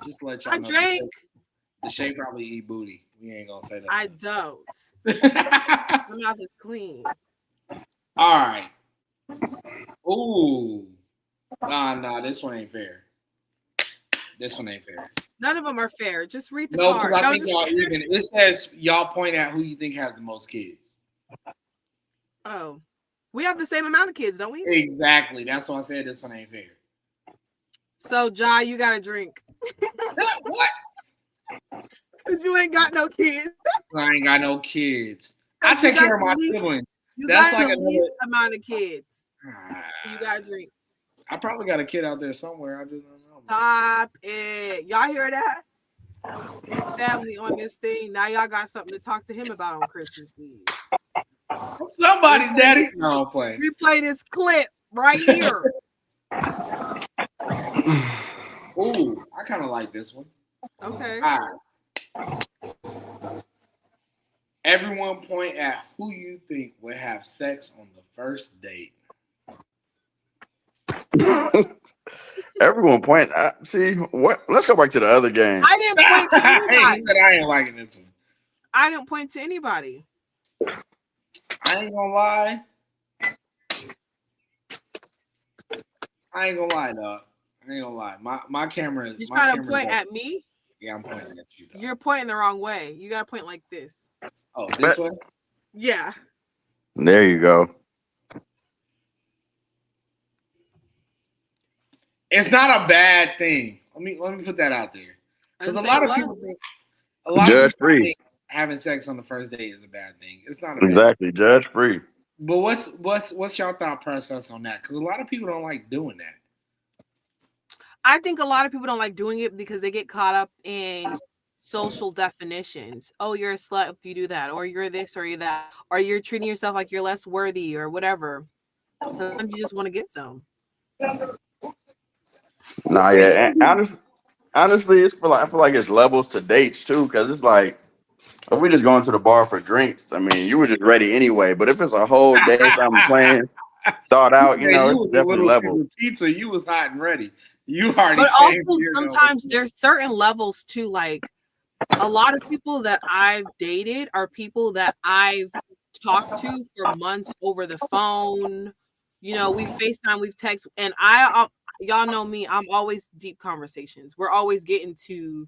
just let y'all know. I drank. Deshae probably eat booty. We ain't gonna say that. I don't. My mouth is clean. All right. Ooh. Nah, this one ain't fair. This one ain't fair. None of them are fair. Just read the No, card. because I think y'all even. It says y'all point at who you think has the most kids. Oh. We have the same amount of kids, don't we? Exactly. That's why I said this one ain't fair. So, Jai, you got to drink. What? Because you ain't got no kids. I ain't got no kids. I take care of my siblings. You That's got like the least amount of kids. You got to drink. I probably got a kid out there somewhere. I just don't know. Stop it. Y'all hear that? His family on this thing. Now y'all got something to talk to him about on Christmas Eve. Somebody's daddy. No, I'm playing. Replay this clip right here. Ooh, I kind of like this one. Okay. All right. Everyone point at who you think would have sex on the first date. Everyone point. See what? Let's go back to the other game. I didn't point to anybody. He said I ain't liking this one. I didn't point to anybody. I ain't gonna lie. I ain't gonna lie, dog. I ain't gonna lie. My camera is. You trying to point at me? Yeah, I'm pointing at you. Dog. You're pointing the wrong way. You gotta point like this. Oh, this way? Yeah. There you go. It's not a bad thing. Let me put that out there. Because a lot of people think judge free. Having sex on the first date is a bad thing. It's not exactly judge free. But what's y'all thought process on that? Because a lot of people don't like doing that. I think a lot of people don't like doing it because they get caught up in social definitions. Oh, you're a slut if you do that, or you're this, or you're that, or you're treating yourself like you're less worthy, or whatever. Sometimes you just want to get some. Nah, yeah. Honestly, I feel like it's levels to dates too, because it's like if we just going to the bar for drinks, I mean, you were just ready anyway. But if it's a whole day, something planned, thought out, it's definitely levels. Pizza, you was hot and ready. You already. But also, sometimes there's certain levels too. Like a lot of people that I've dated are people that I've talked to for months over the phone, You know, we've FaceTime, we've text, and y'all know me, I'm always deep conversations. We're always getting to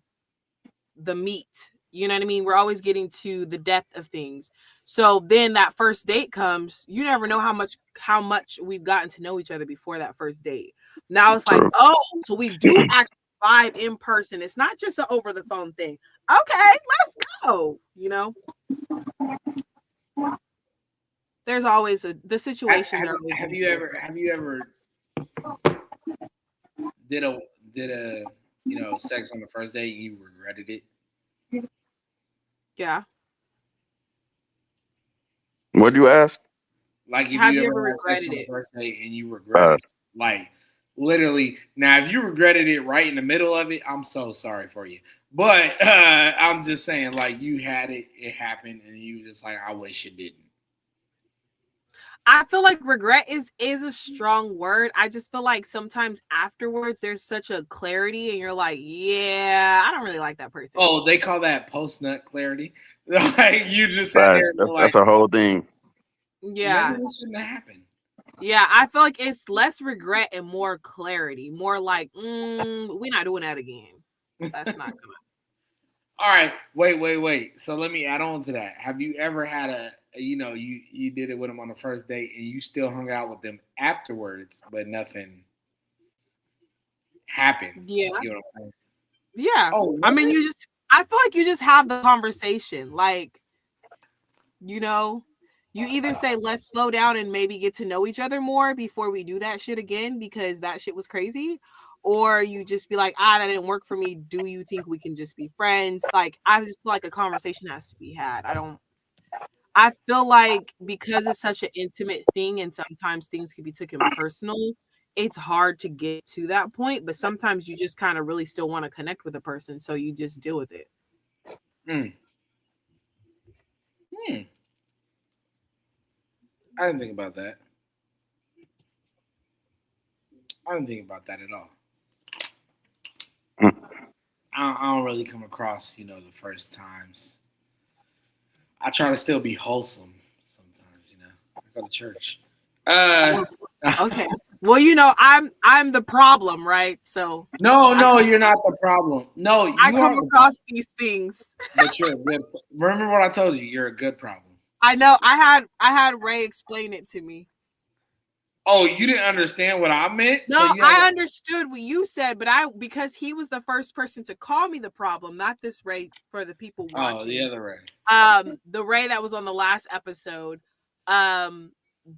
the meat. You know what I mean? We're always getting to the depth of things. So then that first date comes, you never know how much we've gotten to know each other before that first date. Now it's like, True. oh, so we do actually vibe in person. It's not just an over the phone thing. Okay, let's go. You know? There's always the situations are always Have you ever did a sex on the first date and you regretted it? Yeah. What'd you ask? Like if Have you you ever ever had sex on regretted the it? first date and you regretted it, like literally. Now, if you regretted it right in the middle of it, I'm so sorry for you. But I'm just saying, like you had it, it happened, and you just like, I wish it didn't. I feel like regret is a strong word. I just feel like sometimes afterwards there's such a clarity and you're like, yeah, I don't really like that person. Oh, they call that post nut clarity. Like you just sat there and That's a whole thing. Yeah. maybe this shouldn't have happened. Yeah, I feel like it's less regret and more clarity. More like, we're not doing that again. That's not gonna. All right, wait. So let me add on to that. Have you ever had you did it with them on the first date and you still hung out with them afterwards, but nothing happened? Yeah. You know what I'm saying? Yeah. Oh, I mean, I feel like you just have the conversation. Like, you know, you either say, let's slow down and maybe get to know each other more before we do that shit again because that shit was crazy. Or you just be like, that didn't work for me. Do you think we can just be friends? Like, I just feel like a conversation has to be had. I feel like because it's such an intimate thing and sometimes things can be taken personal, it's hard to get to that point. But sometimes you just kind of really still want to connect with a person. So you just deal with it. I didn't think about that. I didn't think about that at all. I don't really come across, the first times. I try to still be wholesome sometimes, I go to church. Okay. Well, I'm the problem, right? So No, you're not the problem. No, you I come aren't across these things. but you're a good. Remember what I told you? You're a good problem. I know. I had Ray explain it to me. Oh, you didn't understand what I meant? No, I understood what you said, but because he was the first person to call me the problem, not this Ray for the people watching. Oh, the other Ray. The Ray that was on the last episode.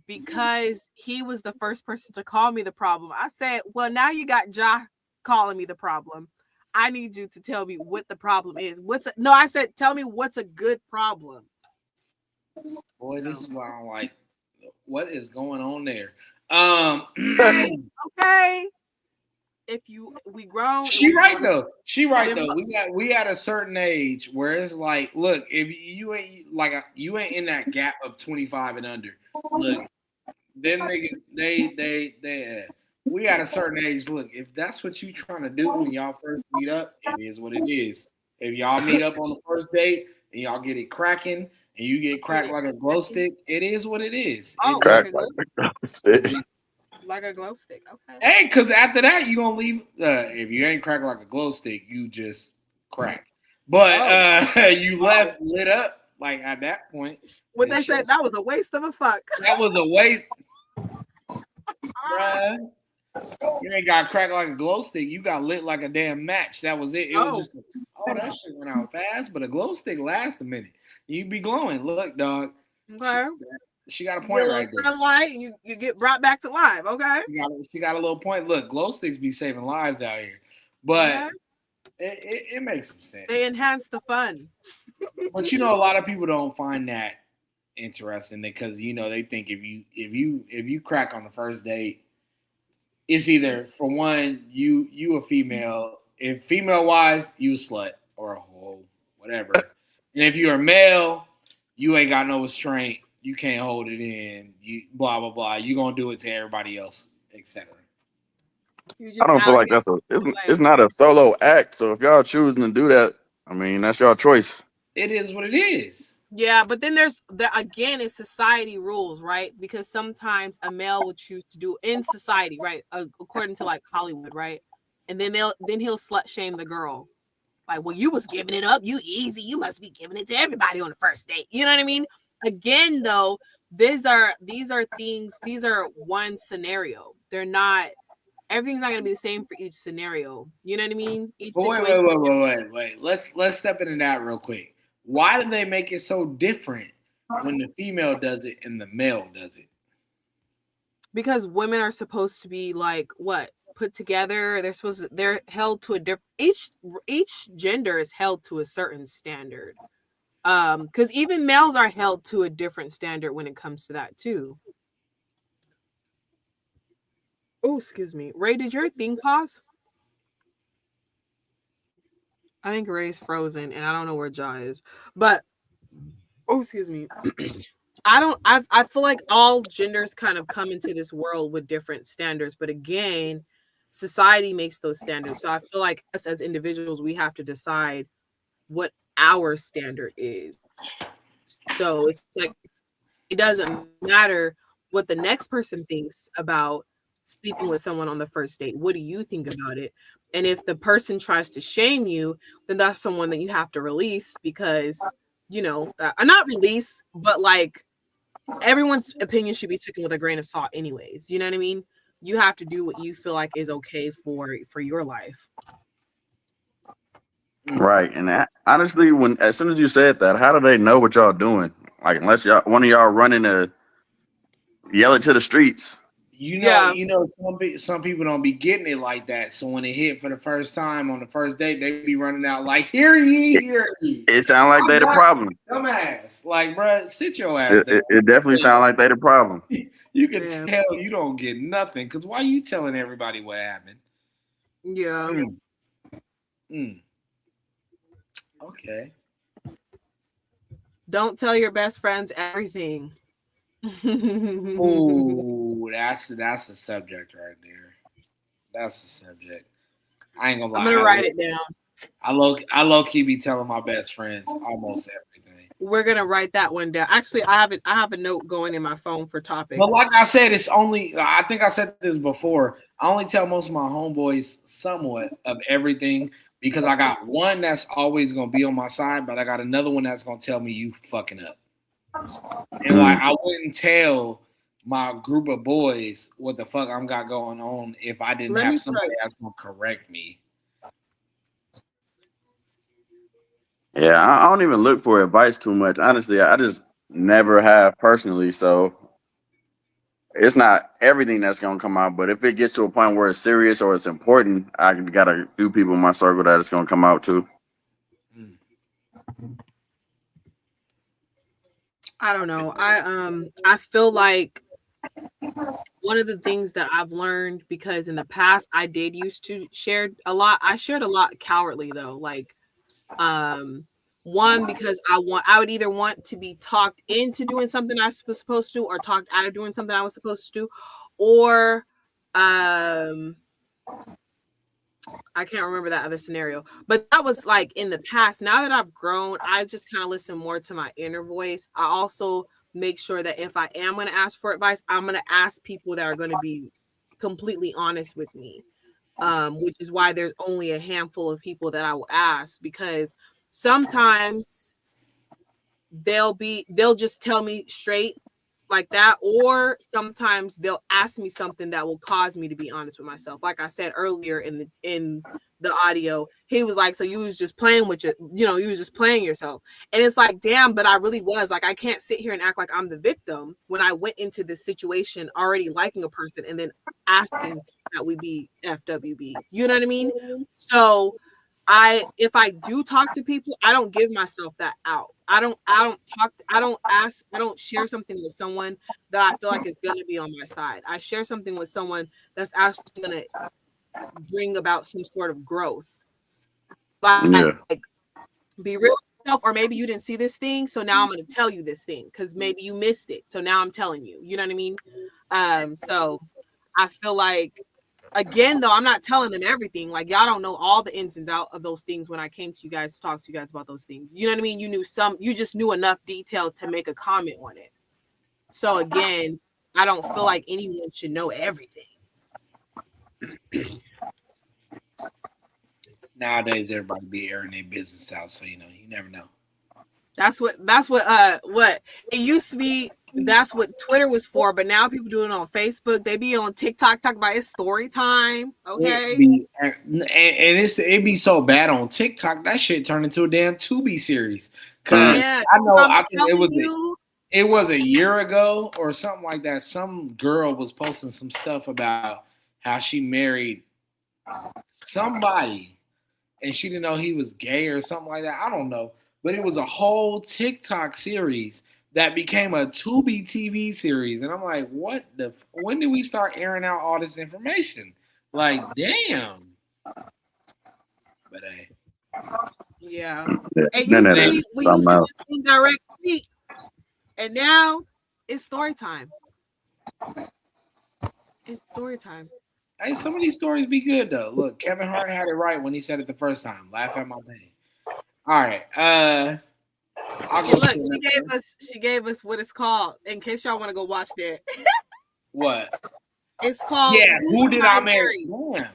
Because he was the first person to call me the problem. I said, well, now you got Ja calling me the problem. I need you to tell me what the problem is. I said, tell me what's a good problem. Boy, this is why I'm like, what is going on there? Okay. We grown. She right though. We at a certain age where it's like, look, if you ain't you ain't in that gap of 25 and under. Look, then they we at a certain age. Look, if that's what you trying to do when y'all first meet up, it is what it is. If y'all meet up on the first date and y'all get it cracking and you get cracked like a glow stick, it is what it is. Crack like a glow stick. Like a glow stick, okay. Hey, because after that, you going to leave. If you ain't cracked like a glow stick, you just crack. But you left lit up, like at that point. What they said, that was a waste of a fuck. That was a waste. Bruh. You ain't got cracked like a glow stick. You got lit like a damn match. That was it. It was just, that shit went out fast, but a glow stick lasts a minute. You be glowing. Look, dog. Okay. She got a point right there. Sunlight, you get brought back to life, okay? She got a little point. Look, glow sticks be saving lives out here. But it makes some sense. They enhance the fun. But a lot of people don't find that interesting because they think if you crack on the first date, it's either for one you a female, if female wise you a slut or a hoe, whatever, and if you're a male, you ain't got no restraint, you can't hold it in, you blah blah blah, you gonna do it to everybody else, etc. I don't feel like it's not a solo act. So if y'all choosing to do that, I mean that's your choice. It is what it is. Yeah, but then there's again, it's society rules, right? Because sometimes a male will choose to do in society, right? According to like Hollywood, right? And then he'll slut shame the girl. Like, well, you was giving it up, you easy, you must be giving it to everybody on the first date. You know what I mean? Again, though, these are things, these are one scenario. They're not everything's not gonna be the same for each scenario. You know what I mean? Each But situation. wait. Let's step into that real quick. Why do they make it so different when the female does it and the male does it? Because women are supposed to be like what put together. They're held to a different each gender is held to a certain standard. Because even males are held to a different standard when it comes to that too. Oh, excuse me. Ray, did your thing pause? I think Ray's frozen and I don't know where Jaw is. But oh, excuse me. I feel like all genders kind of come into this world with different standards, but again, society makes those standards. So I feel like us as individuals, we have to decide what our standard is. So it's like it doesn't matter what the next person thinks about sleeping with someone on the first date. What do you think about it? And if the person tries to shame you, then that's someone that you have to release because, not release, but like everyone's opinion should be taken with a grain of salt anyways. You know what I mean? You have to do what you feel like is okay for your life. Right. And honestly, as soon as you said that, how do they know what y'all doing? Like, unless one of y'all running to yell it to the streets. Yeah. Some people don't be getting it like that. So when it hit for the first time on the first date, they be running out like, "Hear ye, hear ye." It sounds like they the problem. Dumbass, like, bro, sit your ass down. It definitely sounds like they the problem. You can tell you don't get nothing because why you telling everybody what happened? Yeah. Okay. Don't tell your best friends everything. Oh, that's a subject right there. That's a subject. I ain't gonna lie. I'm gonna write it down. I low key be telling my best friends almost everything. We're gonna write that one down. Actually, I have a note going in my phone for topics. But like I said, it's only I think I said this before. I only tell most of my homeboys somewhat of everything because I got one that's always gonna be on my side, but I got another one that's gonna tell me you fucking up. And like I wouldn't tell my group of boys what the fuck I'm got going on if I didn't have somebody that's gonna correct me. Yeah, I don't even look for advice too much. Honestly, I just never have personally. So it's not everything that's gonna come out. But if it gets to a point where it's serious or it's important, I got a few people in my circle that it's gonna come out to. I don't know. I feel like one of the things that I've learned, because in the past I did used to share a lot. I shared a lot cowardly though. Like one, because I would either want to be talked into doing something I was supposed to or talked out of doing something I was supposed to do, or I can't remember that other scenario, but that was like in the past. Now that I've grown, I just kind of listen more to my inner voice. I also make sure that if I am going to ask for advice, I'm going to ask people that are going to be completely honest with me, which is why there's only a handful of people that I will ask, because sometimes they'll just tell me straight like that, or sometimes they'll ask me something that will cause me to be honest with myself. Like I said earlier in the audio, he was like, so you was just playing with you was just playing yourself. And it's like, damn, but I really was. Like, I can't sit here and act like I'm the victim when I went into this situation already liking a person and then asking that we be FWBs. You know what I mean? So if I do talk to people, I don't give myself that out. I don't share something with someone that I feel like is going to be on my side. I share something with someone that's actually going to bring about some sort of growth. Like, be real with yourself, or maybe you didn't see this thing, so now I'm going to tell you this thing because maybe you missed it. So now I'm telling you. You know what I mean? So I feel like Again, though, I'm not telling them everything. Like, y'all don't know all the ins and outs of those things when I came to you guys to talk to you guys about those things. You know what I mean? You just knew enough detail to make a comment on it. So again, I don't feel like anyone should know everything. Nowadays, everybody be airing their business out, so you never know. That's what it used to be. That's what Twitter was for, but now people do it on Facebook. They be on TikTok talking about it's story time. Okay. It be so bad on TikTok that shit turned into a damn Tubi series. Cause Yeah, I think it was a year ago or something like that. Some girl was posting some stuff about how she married somebody and she didn't know he was gay or something like that. I don't know. But it was a whole TikTok series that became a Tubi TV series. And I'm like, when did we start airing out all this information? Like, damn. But hey. Yeah. Yeah. And No, no, no. we used to just indirect speak. And now it's story time. It's story time. Hey, some of these stories be good though. Look, Kevin Hart had it right when he said it the first time. Laugh at my pain. All right. Look, she gave us what it's called. In case y'all want to go watch that. What? It's called Who Did I Marry? Damn.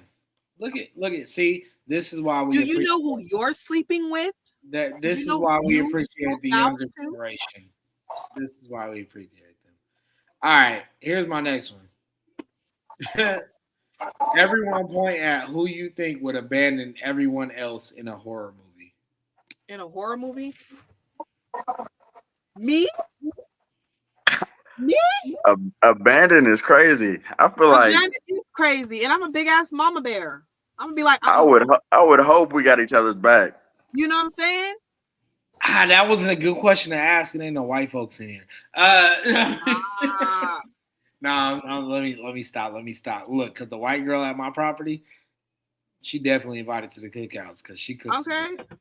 Look at. See, this is why we. Do you know who you're sleeping with? This is why we appreciate the younger generation. This is why we appreciate them. All right, here's my next one. Everyone point at who you think would abandon everyone else in a horror movie. In a horror movie? Me? Abandon is crazy. I feel like Abandon is crazy, and I'm a big ass mama bear. I'm gonna be like, I would hope we got each other's back. You know what I'm saying? That wasn't a good question to ask. And ain't no white folks in here. No, let me stop. Look, because the white girl at my property, she definitely invited to the cookouts because she cooks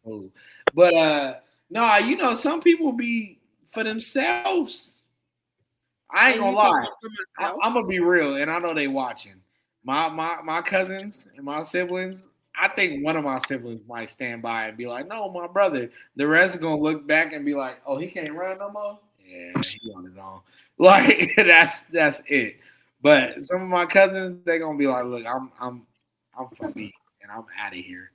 food. But no, some people be for themselves. I ain't gonna lie. I'm gonna be real, and I know they watching. My cousins and my siblings. I think one of my siblings might stand by and be like, "No, my brother." The rest are gonna look back and be like, "Oh, he can't run no more." Yeah, he on his own. Like that's it. But some of my cousins, they're gonna be like, "Look, I'm for me, and I'm out of here."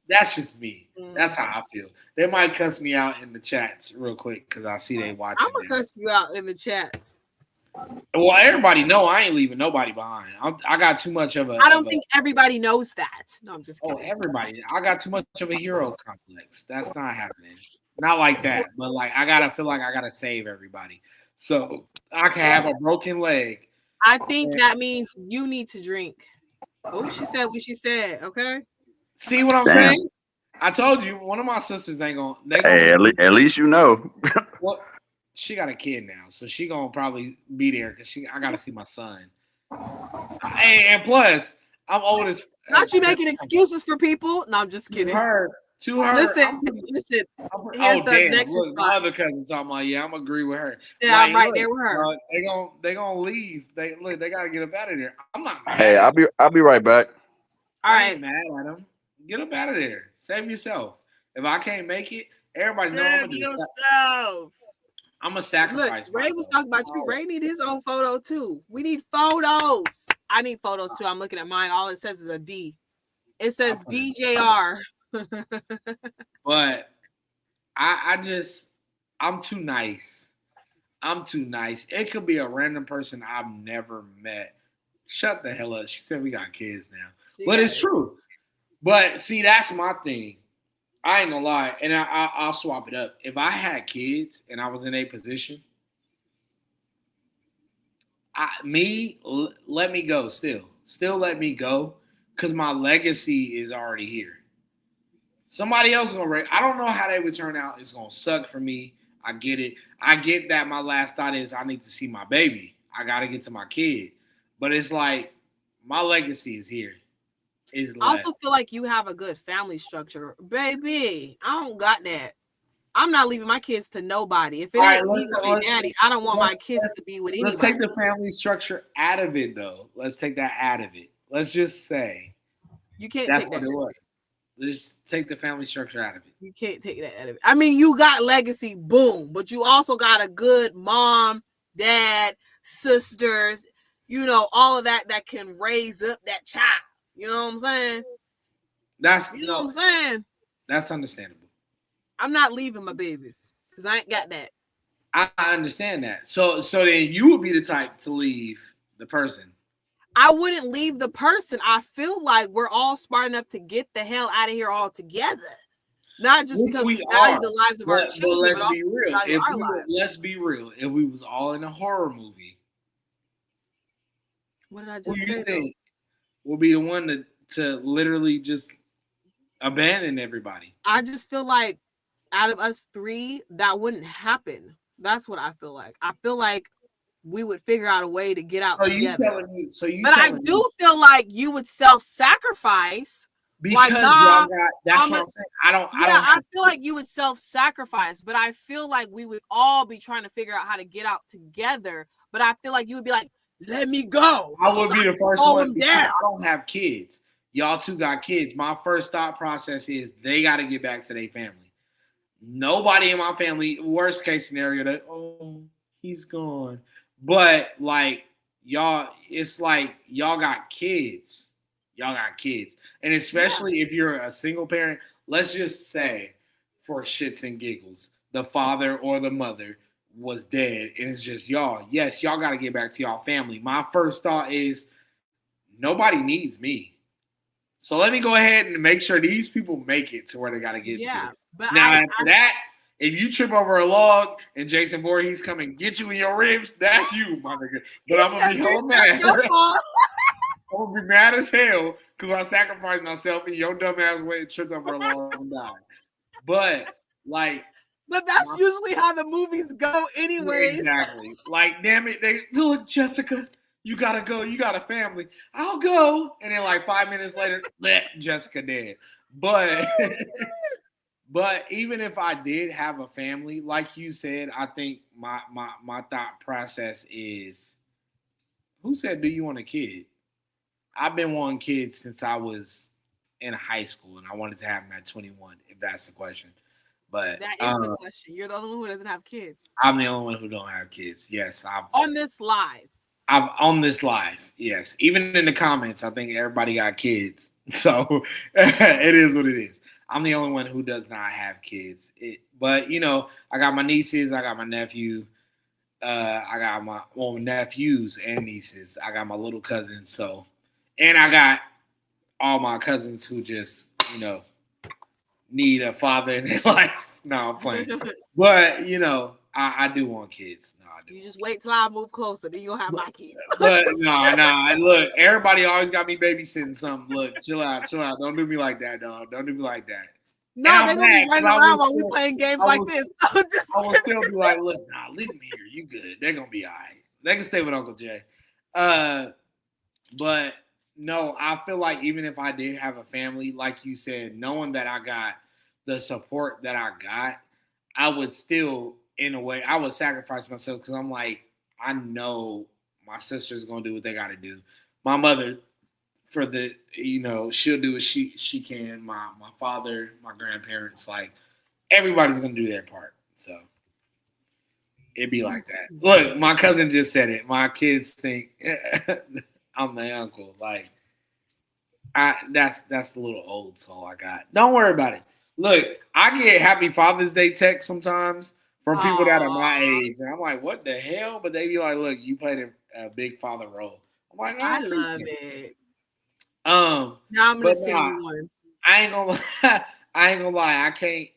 That's just me. That's how I feel. They might cuss me out in the chats real quick because I see they watching. I'm gonna cuss you out in the chats. Well, everybody know I ain't leaving nobody behind. I got too much of a. I don't think everybody knows that. No, I'm just kidding. Oh, everybody. I got too much of a hero complex. That's not happening. Not like that. But like I gotta feel like I gotta save everybody. So I can have a broken leg. I think that means you need to drink. Oh, she said what she said. Okay. See what I'm saying? I told you one of my sisters ain't gonna. Hey, at least you know. Well, she got a kid now, so she gonna probably be there because I gotta see my son. And plus, I'm old as. Not you making excuses for people. No, I'm just kidding. To her. Listen. Here's the next look, my other cousin talking about. Yeah, I'm agree with her. Yeah, I'm right there with her. They gonna leave. They gotta get up out of there. I'm not mad. Hey, I'll be right back. All right, I ain't mad at them. Get up out of there. Save yourself. If I can't make it, everybody know I'm gonna do yourself. I'm gonna sacrifice. Look, Ray was talking about you. Ray need his own photo too. We need photos. I need photos too. I'm looking at mine. All it says is a D. It says DJR. But I'm too nice. It could be a random person I've never met. Shut the hell up. She said we got kids now. But it's true. But see, that's my thing. I ain't gonna lie, and I'll swap it up. If I had kids and I was in a position, let me go still let me go, because my legacy is already here. Somebody else gonna raise. I don't know how they would turn out. It's gonna suck for me. I get it. I get that. My last thought is I need to see my baby. I gotta get to my kid, but it's like my legacy is here. I also feel like you have a good family structure, baby. I don't got that. I'm not leaving my kids to nobody. If it ain't me or daddy, I don't want my kids to be with anybody. Let's take the family structure out of it, though. Let's take that out of it. let's just say You can't that's take what that. it was. Just take the family structure out of it. You can't take that out of it. I mean, you got legacy, boom, but you also got a good mom, dad, sisters, all of that can raise up that child. You know what I'm saying? You know what I'm saying? That's understandable. I'm not leaving my babies because I ain't got that. I understand that. So then you would be the type to leave the person. I wouldn't leave the person. I feel like we're all smart enough to get the hell out of here all together. Not just because we value the lives of our children, but let's but be real. value our lives. Let's be real. If we was all in a horror movie, what did I just who say? you think will be the one to literally just abandon everybody? I just feel like out of us three, that wouldn't happen. That's what I feel like. I feel like we would figure out a way to get out together. But I do feel like you would self-sacrifice. Because like, y'all got, that's what I'm saying. I feel like you would self-sacrifice, but I feel like we would all be trying to figure out how to get out together. But I feel like you would be like, let me go. I would be the first one because down. I don't have kids. Y'all two got kids. My first thought process is they got to get back to their family. Nobody in my family, worst case scenario, he's gone. But like y'all, it's like y'all got kids. Y'all got kids. And especially if you're a single parent, let's just say for shits and giggles, the father or the mother was dead and it's just y'all. Yes, y'all got to get back to y'all family. My first thought is nobody needs me. So let me go ahead and make sure these people make it to where they got to get to. But now, after that, if you trip over a log and Jason Voorhees come and get you in your ribs, that's you, my nigga. But I'm going to be hell mad. I'm going to be mad as hell because I sacrificed myself and your dumb ass went and tripped over a log and died. But that's usually how the movies go anyways. Exactly. Like, damn it. Look, Jessica, you got to go. You got a family. I'll go. And then like 5 minutes later, Jessica dead. But even if I did have a family, like you said, I think my thought process is, who said, do you want a kid? I've been wanting kids since I was in high school, and I wanted to have them at 21, if that's the question. But that is the question. You're the only one who doesn't have kids. I'm the only one who don't have kids. Yes. On this live. On this live, yes. Even in the comments, I think everybody got kids. So it is what it is. I'm the only one who does not have kids. But, I got my nieces. I got my nephew. I got my nephews and nieces. I got my little cousins. So, and I got all my cousins who just, need a father in their life. No, I'm playing. But, I do want kids. No, I do. You just wait till I move closer, then you'll have my kids. But no. Look, everybody always got me babysitting something. Look, chill out. Don't do me like that, dog. Don't do me like that. No, they're gonna be running around while we playing games like this. I will still be like, look, leave them here. You good. They're gonna be all right. They can stay with Uncle Jay. But no, I feel like even if I did have a family, like you said, knowing that I got the support that I got, I would still, in a way, I would sacrifice myself because I'm like, I know my sister's gonna do what they gotta do. My mother, for the, she'll do what she can. My father, my grandparents, like everybody's gonna do their part. So it'd be like that. Look, my cousin just said it. My kids think I'm the uncle. Like, that's the little old soul I got. Don't worry about it. Look, I get Happy Father's Day texts sometimes from people that are my age, and I'm like, what the hell? But they be like, look, you played a big father role. I'm like, I love it. Now I'm gonna sing you one. I ain't gonna lie. I can't.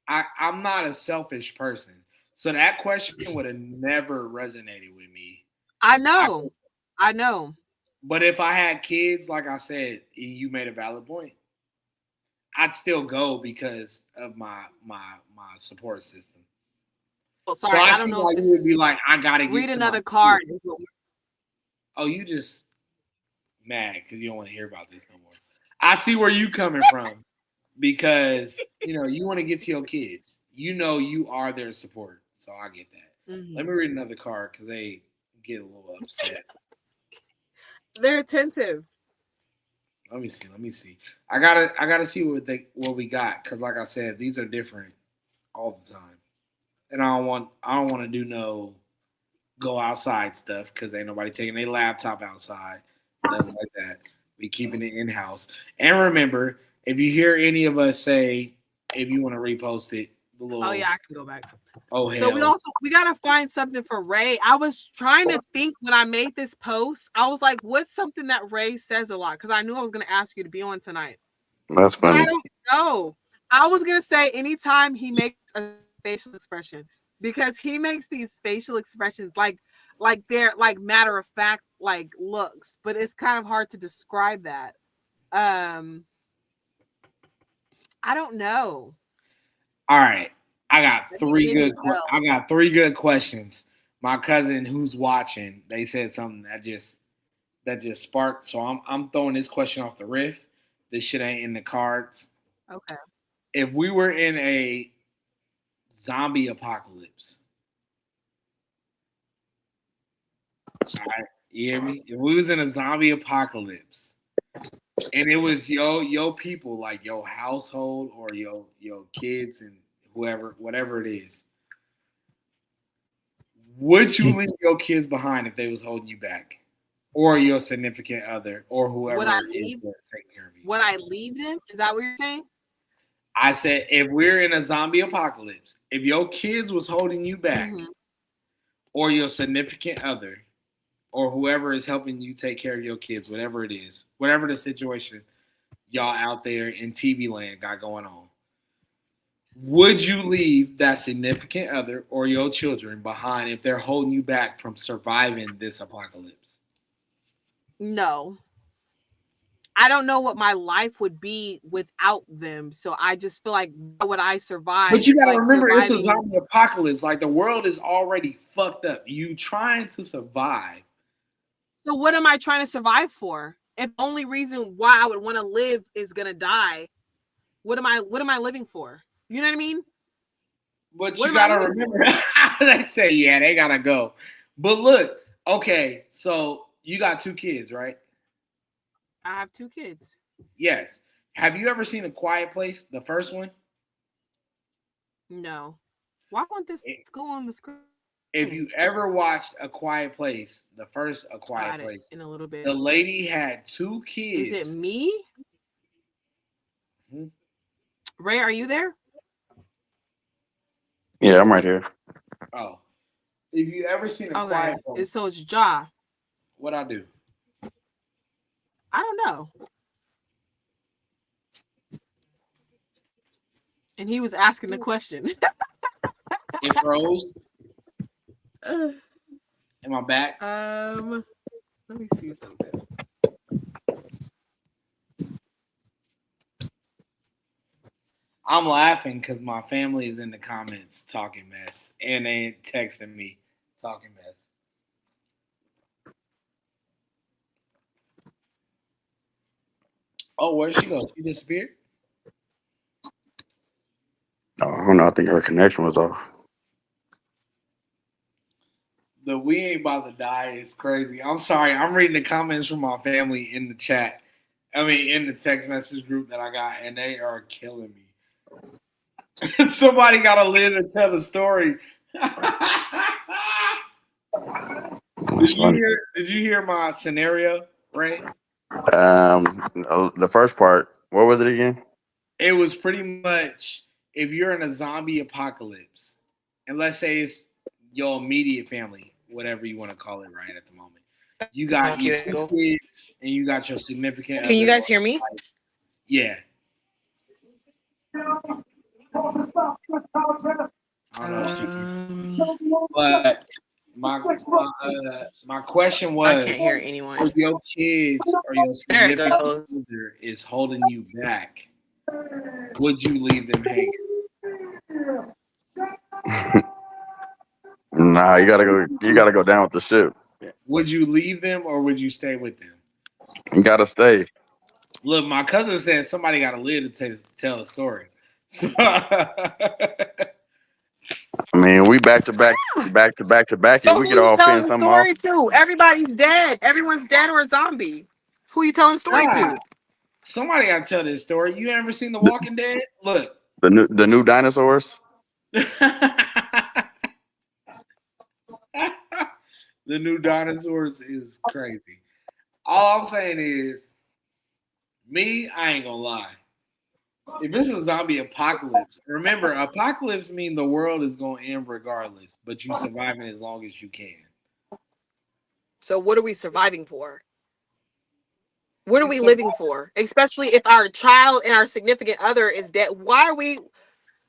I'm not a selfish person, so that question would have never resonated with me. I know. But if I had kids, like I said, you made a valid point. I'd still go because of my support system. Oh, sorry, so I don't know. You would be like, I gotta read another card. Oh, you just mad because you don't want to hear about this no more. I see where you coming from because you want to get to your kids. You are their support, so I get that. Mm-hmm. Let me read another card because they get a little upset. They're attentive. Let me see. Let me see. I gotta see what we got because, like I said, these are different all the time, and I don't want to do no go outside stuff because ain't nobody taking their laptop outside, nothing like that. We keeping it in house. And remember, if you hear any of us say, if you want to repost it, the little Oh yeah, I can go back. oh So hell, we gotta find something for Ray. I was trying to think when I made this post. I was like, what's something that Ray says a lot? Because I knew I was gonna ask you to be on tonight. That's But I funny. don't know. I was gonna say anytime he makes a facial expression because he makes these facial expressions like they're like matter of fact like looks, but it's kind of hard to describe that. Um, I don't know. all right. I got Let me three give good. you hell. I got three good questions. My cousin who's watching, they said something that just sparked. So I'm throwing this question off the riff. This shit ain't in the cards. Okay. If we were in a zombie apocalypse, all right, you hear me? If we was in a zombie apocalypse and it was yo people like your household or your kids and whoever whatever it is, would you leave your kids behind if they was holding you back, or your significant other, or Would whoever I it is leave? that take care of you? Would I leave them? Is that what you're saying? I said if we're in a zombie apocalypse, if your kids was holding you back, Mm-hmm. or your significant other, or whoever is helping you take care of your kids, whatever it is, whatever the situation y'all out there in TV land got going on, would you leave that significant other or your children behind if they're holding you back from surviving this apocalypse? No. I don't know what my life would be without them. So I just feel like how would I survive? But you gotta Like remember, it's a surviving. zombie apocalypse. Like the world is already fucked up. You trying to survive. So what am I trying to survive for? If the only reason why I would want to live is gonna die, what am I living for? You know what I mean? But What you am I gotta living for? remember, they say, yeah, they gotta go. But look, okay, so you got two kids, right? I have two kids. Yes. Have you ever seen A Quiet Place, the first one? No. Why won't this go on the screen? If you ever watched A Quiet Place, the first A Quiet Got it Place, in a little bit. the lady had two Is kids. it me? Hmm? Ray, are you there? Yeah, I'm right here. Oh. If you ever seen A Okay. Quiet Place, So it's Ja. what I do? I don't know. And he was asking the question. It froze. Am I back? Let me see something. I'm laughing because my family is in the comments talking mess, and they texting me talking mess. Oh, where'd she go? She disappeared? I don't know. I think her connection was off. The we ain't about to die is crazy. I'm sorry. I'm reading the comments from my family in the chat. I mean, in the text message group that I got, and they are killing me. Somebody got to live to tell the story. That's funny. Did you hear my scenario, Ray? The first part. What was it again? It was pretty much if you're in a zombie apocalypse, and let's say it's your immediate family, whatever you want to call it, right at the moment. You got your two kids, and you got your significant. Can you other. guys hear me? Yeah. I don't know if she can. But my question was, I can't hear anyone. if your kids or your There it significant goes. other is holding you back, would you leave them hanging? Nah, you gotta go. You gotta go down with the ship. Would you leave them or would you stay with them? You gotta stay. Look, my cousin said somebody got to live to tell a story. So, I mean, we back to back, back to back to back, and So we who could you all telling fend the something off. story to? Everybody's dead. Everyone's dead or a zombie. Who you telling the story to? Somebody got to tell this story. You ever seen The Walking Dead? Look. The new dinosaurs. The new dinosaurs is crazy. All I'm saying is, me, I ain't gonna lie. If it's a zombie apocalypse, remember, apocalypse means the world is gonna end regardless, but you surviving as long as you can. So what are we surviving for? What are we living for? Especially if our child and our significant other is dead. Why are we?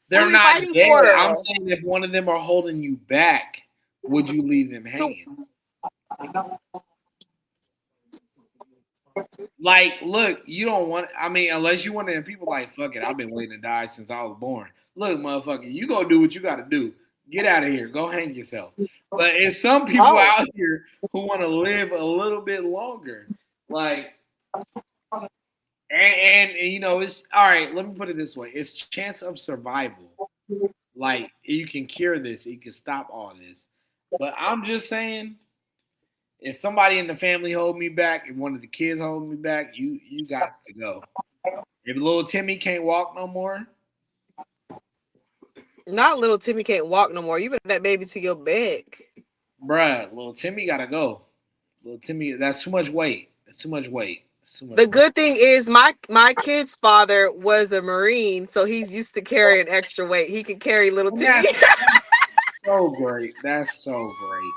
They're what are we not fighting dead. for? I'm saying if one of them are holding you back, would you leave them hanging? Like, look, you don't want. I mean, unless you want to. People like, fuck it. I've been waiting to die since I was born. Look, motherfucker, you go do what you got to do. Get out of here. Go hang yourself. But it's some people out here who want to live a little bit longer. Like, and you know, it's all right. Let me put it this way: it's chance of survival. Like, you can cure this. You can stop all this. But I'm just saying, if somebody in the family hold me back, if one of the kids hold me back, you got to go. If little Timmy can't walk no more, not little Timmy can't walk no more. You put that baby to your bed, bruh. Little Timmy gotta go. Little Timmy, that's too much weight. That's too much weight. The good thing is my kid's father was a Marine, so he's used to carrying extra weight. He can carry little Timmy. That's so great. That's so great.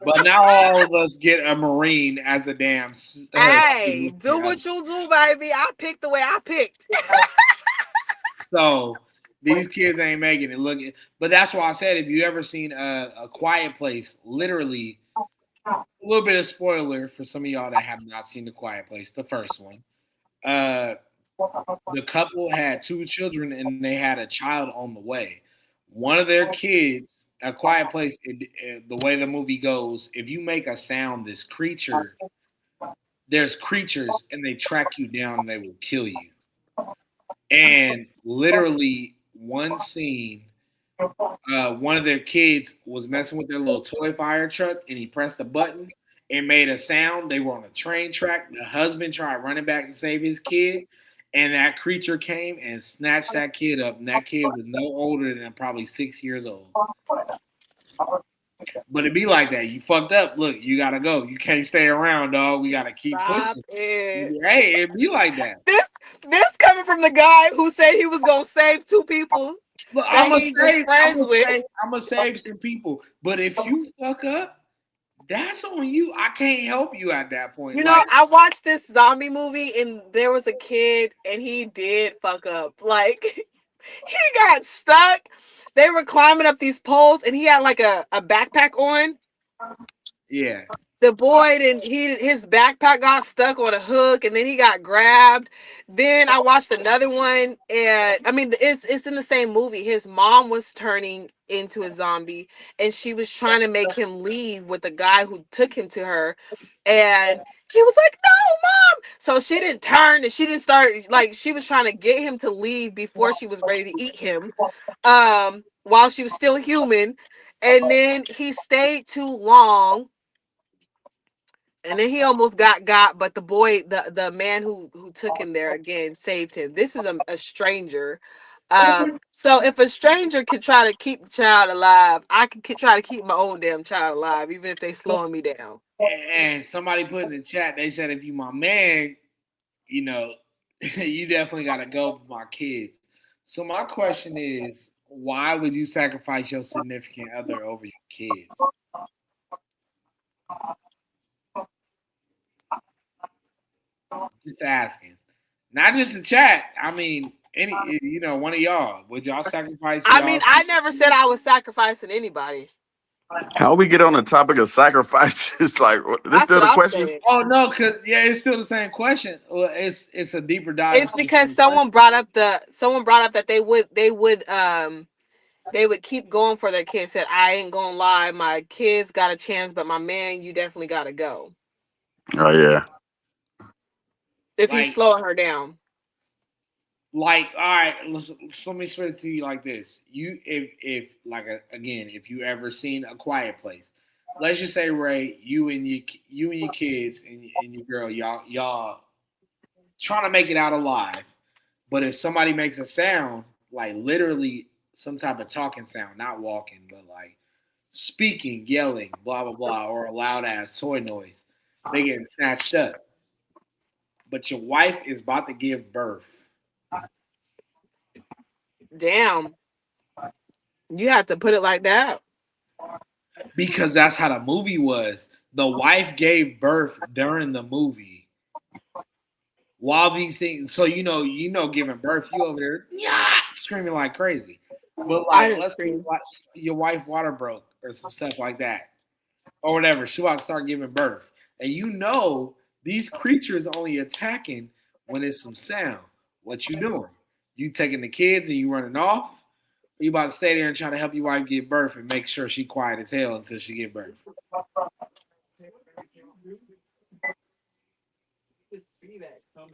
But now all of us get a Marine as a damn. Hey, do what you do, baby. I picked the way I picked. So these kids ain't making it. Look, but that's why I said, if you ever seen a Quiet Place, literally, a little bit of spoiler for some of y'all that have not seen The Quiet Place, the first one. The couple had 2 children and they had a child on the way. One of their kids, A Quiet Place, the way the movie goes, if you make a sound, there's creatures and they track you down and they will kill you. And literally one scene, one of their kids was messing with their little toy fire truck and he pressed a button. It made a sound. They were on a train track. The husband tried running back to save his kid. And that creature came and snatched that kid up. And that kid was no older than probably 6 years old. But it be like that. You fucked up. Look, you got to go. You can't stay around, dog. We got to keep pushing. Hey, it be like that. This coming from the guy who said he was going to save 2 people. Look, I'm going to save some people. But if you fuck up, that's on you. I can't help you at that point. You know, I watched this zombie movie and there was a kid and he did fuck up. Like, he got stuck. They were climbing up these poles and he had like a backpack on. Yeah. The boy, his backpack got stuck on a hook and then he got grabbed. Then I watched another one and I mean, it's in the same movie. His mom was turning into a zombie and she was trying to make him leave with the guy who took him to her. And he was like, no, mom. So she didn't turn and she didn't start, like, she was trying to get him to leave before she was ready to eat him, while she was still human. And then he stayed too long. And then he almost got, but the boy, the man who took him there again saved him. This is a stranger. So if a stranger can try to keep the child alive, I can try to keep my own damn child alive, even if they slowing me down. And somebody put in the chat, they said, if you my man, you know, you definitely got to go with my kids. So my question is, why would you sacrifice your significant other over your kids? Just asking. Not just the chat. I mean, one of y'all. Would y'all sacrifice? I mean, I never said I was sacrificing anybody. How we get on the topic of sacrifices? Like, this still the question? Oh no, because it's still the same question. Well, it's a deeper dive. It's because someone brought up that they would keep going for their kids. Said, I ain't gonna lie, my kids got a chance, but my man, you definitely gotta go. Oh yeah. If he's slowing her down. Like, all right, let me spit it to you like this. If you ever seen A Quiet Place, let's just say, Ray, you and your kids and your girl, y'all trying to make it out alive. But if somebody makes a sound, like literally some type of talking sound, not walking, but like speaking, yelling, blah blah blah, or a loud ass toy noise, they getting snatched up. But your wife is about to give birth. Damn. You have to put it like that. Because that's how the movie was. The wife gave birth during the movie. While these things, so giving birth, you over there, yeah, screaming like crazy. But I like, didn't let's say scream. your wife water broke or some stuff like that, or whatever. She about to start giving birth, and these creatures only attacking when it's some sound. What you doing? You taking the kids and you running off? Or you about to stay there and try to help your wife give birth and make sure she quiet as hell until she give birth?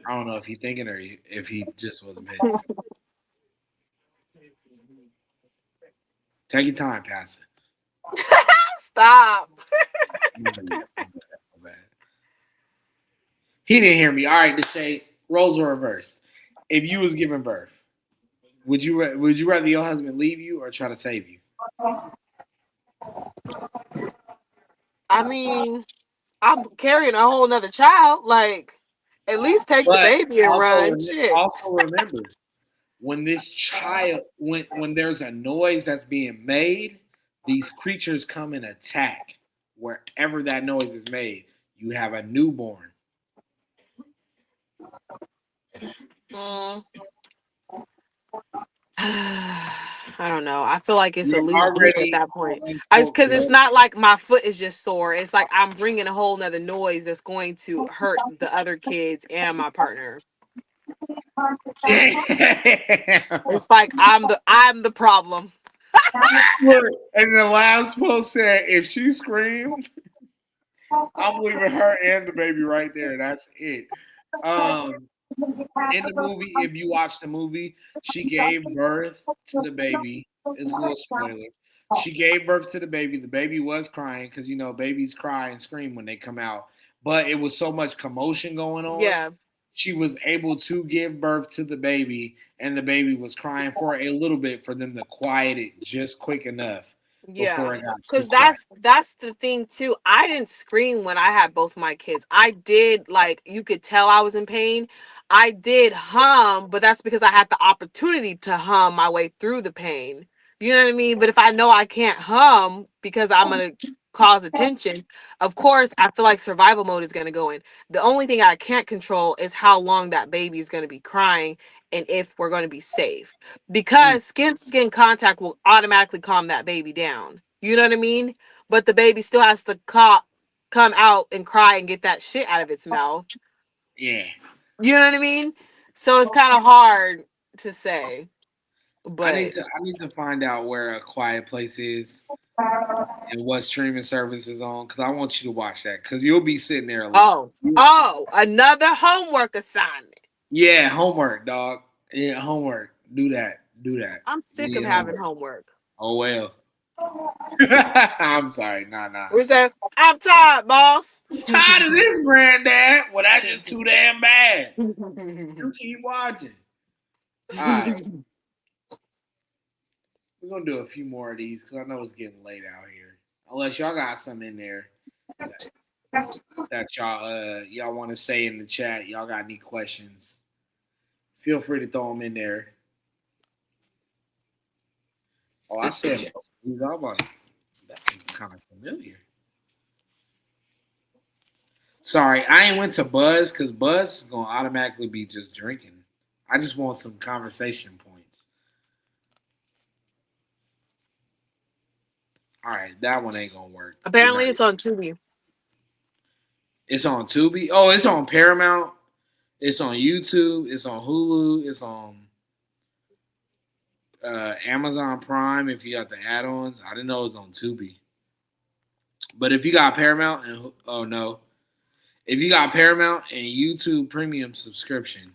I don't know if he thinking or if he just wasn't paying attention. Take your time, Pastor. Stop. He didn't hear me. All right, to say roles were reversed. If you was giving birth, would you rather your husband leave you or try to save you? I mean, I'm carrying a whole nother child. Like, at least take the But baby and run. Shit. also remember, when there's a noise that's being made, these creatures come and attack wherever that noise is made. You have a newborn. I don't know. I feel like it's a You're lose-lose at that point. Because it's not like my foot is just sore. It's like I'm bringing a whole nother noise that's going to hurt the other kids and my partner. It's like I'm the problem. And the last post said, if she screamed, I'm leaving her and the baby right there. That's it. In the movie, if you watch the movie, she gave birth to the baby. It's a little spoiler. She gave birth to the baby. The baby was crying because babies cry and scream when they come out. But it was so much commotion going on. Yeah. She was able to give birth to the baby, and the baby was crying for a little bit for them to quiet it just quick enough. Yeah, because that's the thing too. I didn't scream when I had both my kids. I did, like, you could tell I was in pain. I did hum, but that's because I had the opportunity to hum my way through the pain. You know what I mean? But if I know I can't hum because I'm gonna cause attention, of course I feel like survival mode is gonna go in. The only thing I can't control is how long that baby is gonna be crying and if we're going to be safe, because skin to skin contact will automatically calm that baby down. You know what I mean? But the baby still has to come out and cry and get that shit out of its mouth. Yeah. You know what I mean? So it's kind of hard to say. But I need to find out where A Quiet Place is and what streaming service is on, because I want you to watch that, because you'll be sitting there. Another homework assignment. Yeah, homework, dog. Yeah, homework. Do that. I'm sick of having homework. Oh well. I'm sorry. Nah. We said, I'm tired, boss. Tired of this, granddad. Well, that's just too damn bad. You keep watching. All right. We're gonna do a few more of these because I know it's getting late out here. Unless y'all got something in there that y'all want to say in the chat. Y'all got any questions? Feel free to throw them in there. Oh, I said these are like kind of familiar. Sorry, I ain't went to Buzz because Buzz is gonna automatically be just drinking. I just want some conversation points. All right, that one ain't gonna work. Apparently, it's on Tubi. It's on Tubi. Oh, it's on Paramount. It's on YouTube. It's on Hulu. It's on Amazon Prime if you got the add-ons. I didn't know it was on Tubi. But if you got Paramount if you got Paramount and YouTube Premium subscription.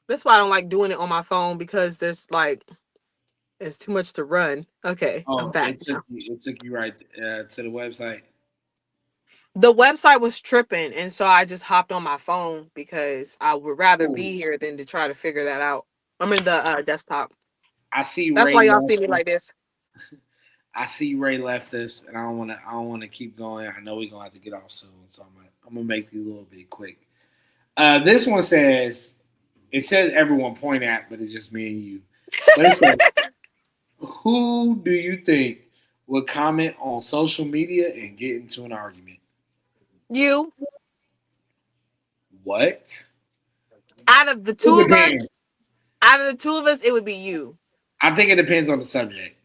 That's why I don't like doing it on my phone, because it's too much to run. Okay, I'm back. It took you right to the website. The website was tripping, and so I just hopped on my phone because I would rather Ooh, be here than to try to figure that out. I'm in the desktop. I see That's Ray why y'all left. see me like this. I see Ray left us, and I don't want to. I don't want to keep going. I know we're gonna have to get off soon, so I'm gonna make these a little bit quick. This one says it says everyone point at, but it's just me and you. But it says, who do you think would comment on social media and get into an argument? You, What? out of the It two of us, depends. it would be you. I think it depends on the subject.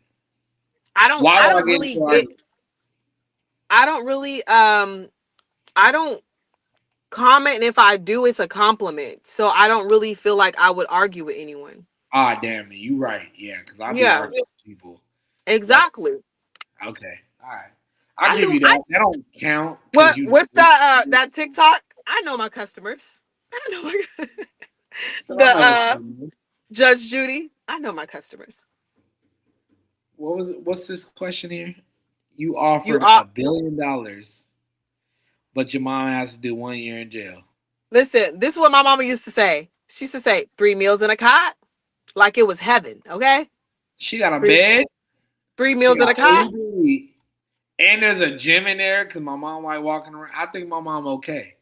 I don't. Why I do I don't get really into an get. argument? I don't really. I don't comment, and if I do, it's a compliment. So I don't really feel like I would argue with anyone. Ah, damn it, you right. Yeah, because I'll be Yeah, arguing with people. That's exactly. okay. All right, I I'll give knew. you I that. That don't count because what? you. What's that? That TikTok? I know my customers. I know my, I the know what's going on. Judge Judy. I know my customers. What was it? What's this question here? You You offered are. $1 billion, but your mom has to do 1 year in jail. Listen. This is what my mama used to say. She used to say 3 meals in a cot, like it was heaven. Okay, She got a three, bed. three She meals in got a cot. food to eat, and there's a gym in there because my mom like walking around. I think my mom okay.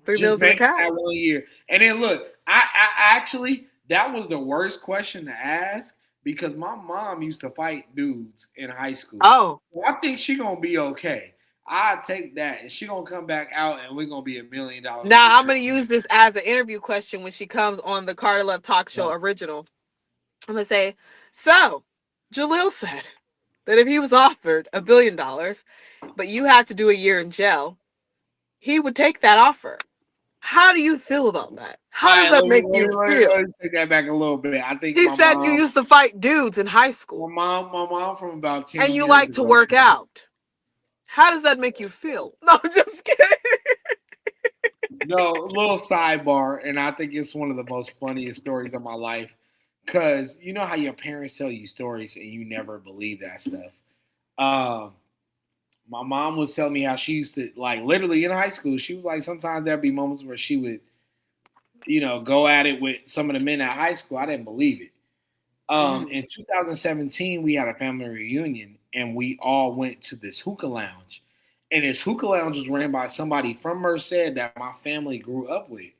Three Just meals in a make it cot. that 1 year. And then look, I actually that was the worst question to ask because my mom used to fight dudes in high school. Oh, So I think she gonna be okay. I take that, and she gonna come back out, and we're gonna be $1 million now I'm richer. gonna use this as an interview question when she comes on the Carter Love Talk Show original. I'm gonna say, so Jalil said that if he was offered $1 billion, but you had to do a year in jail, he would take that offer. How do you feel about that? All How does right, that make you feel? let me take that back a little bit. I think He said you used to fight dudes in high school my mom from about 10 and you years like to ago. work out. How does that make you feel? No, I'm just kidding. No, a little sidebar, and I think it's one of the most funniest stories of my life. Cause you know how your parents tell you stories and you never believe that stuff. Um, my mom was telling me how she used to like literally in high school. She was like sometimes there'd be moments where she would, go at it with some of the men at high school. I didn't believe it. In 2017, we had a family reunion and we all went to this hookah lounge. And this hookah lounge was ran by somebody from Merced that my family grew up with.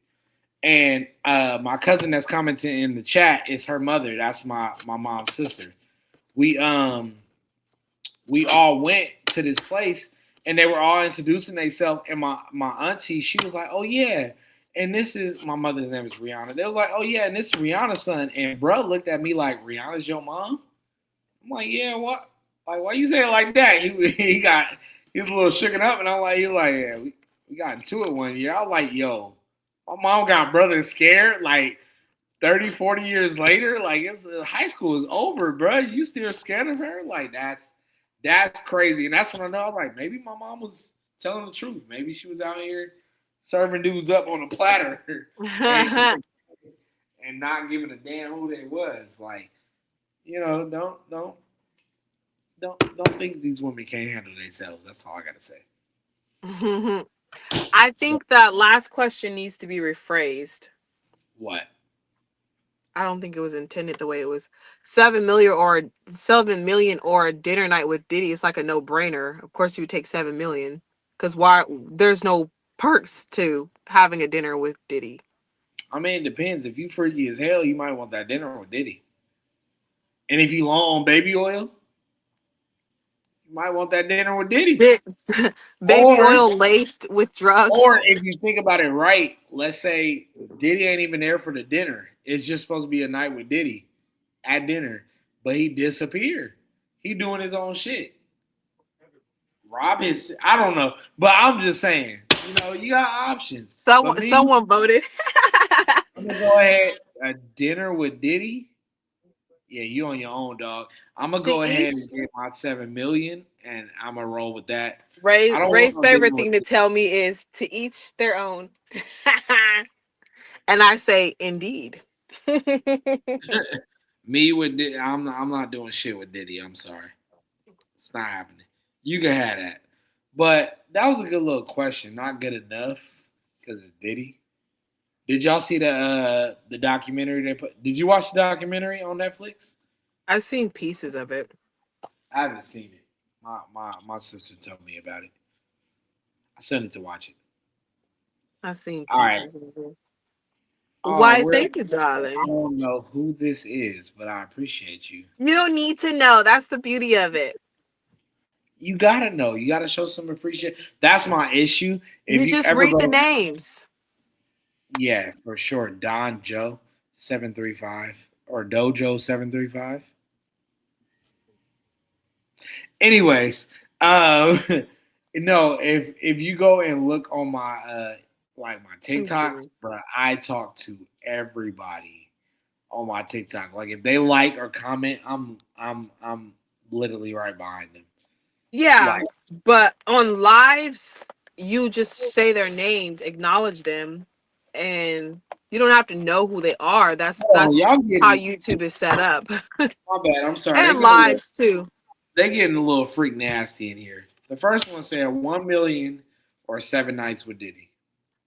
And my cousin that's commenting in the chat is her mother. That's my mom's sister. We we all went to this place and they were all introducing themselves. And my auntie, she was like, "Oh yeah." And this is my mother's name is Rihanna. They was like, "Oh yeah," and this is Rihanna's son. And bro looked at me like, "Rihanna's your mom?" I'm like, "Yeah, what? Like, why you say it like that?" He was a little shooken up, and yeah, we got into it 1 year. I was like, "Yo, my mom got brother scared." Like 30, 40 years later, like high school is over, bro. You still scared of her? Like that's crazy. And that's when I know I was like, maybe my mom was telling the truth. Maybe she was out here serving dudes up on a platter and and not giving a damn who they was. Like, don't think these women can't handle themselves. That's all I gotta say. I think that last question needs to be rephrased. What? I don't think it was intended the way it was. 7 million or a dinner night with Diddy. It's like a no brainer. Of course, you would take 7 million because why? There's no perks to having a dinner with Diddy. I mean, it depends. If you freaky as hell, you might want that dinner with Diddy. And if you long on baby oil, you might want that dinner with Diddy. Baby Or oil laced with drugs. Or if you think about it right, let's say Diddy ain't even there for the dinner. It's just supposed to be a night with Diddy at dinner, but he disappeared. He doing his own shit. Rob his. I don't know, but I'm just saying. You got options. Someone voted. I'm gonna go ahead. A dinner with Diddy. Yeah, you on your own, dog. I'm gonna go ahead and get my 7 million, and I'm gonna roll with that. Ray's favorite thing to tell me is to each their own. And I say, indeed. Me with Diddy, I'm not doing shit with Diddy. I'm sorry, it's not happening. You can have that, But that was a good little question. Not good enough because it's Diddy. Did y'all see the documentary they put? Did you watch the documentary on Netflix? I've seen pieces of it. I haven't seen it. My sister told me about it. I sent it to watch it. I've seen All right. pieces of it. Oh, Why? Thank you, I darling. don't know who this is, but I appreciate you. You don't need to know. That's the beauty of it. You gotta know. You gotta show some appreciation. That's my issue. If You you just ever read go, the names. yeah, for sure. Don Joe 735 or Dojo 735. Anyways, um, no, if you go and look on my like my TikToks, bro, I talk to everybody on my TikTok. Like if they like or comment, I'm literally right behind them. Yeah, Like, but on lives, you just say their names, acknowledge them, and you don't have to know who they are. That's oh, y'all how getting YouTube is set up, my bad. I'm sorry. and lives too. They getting a little freak nasty in here. The first one said 1 million or 7 nights with Diddy.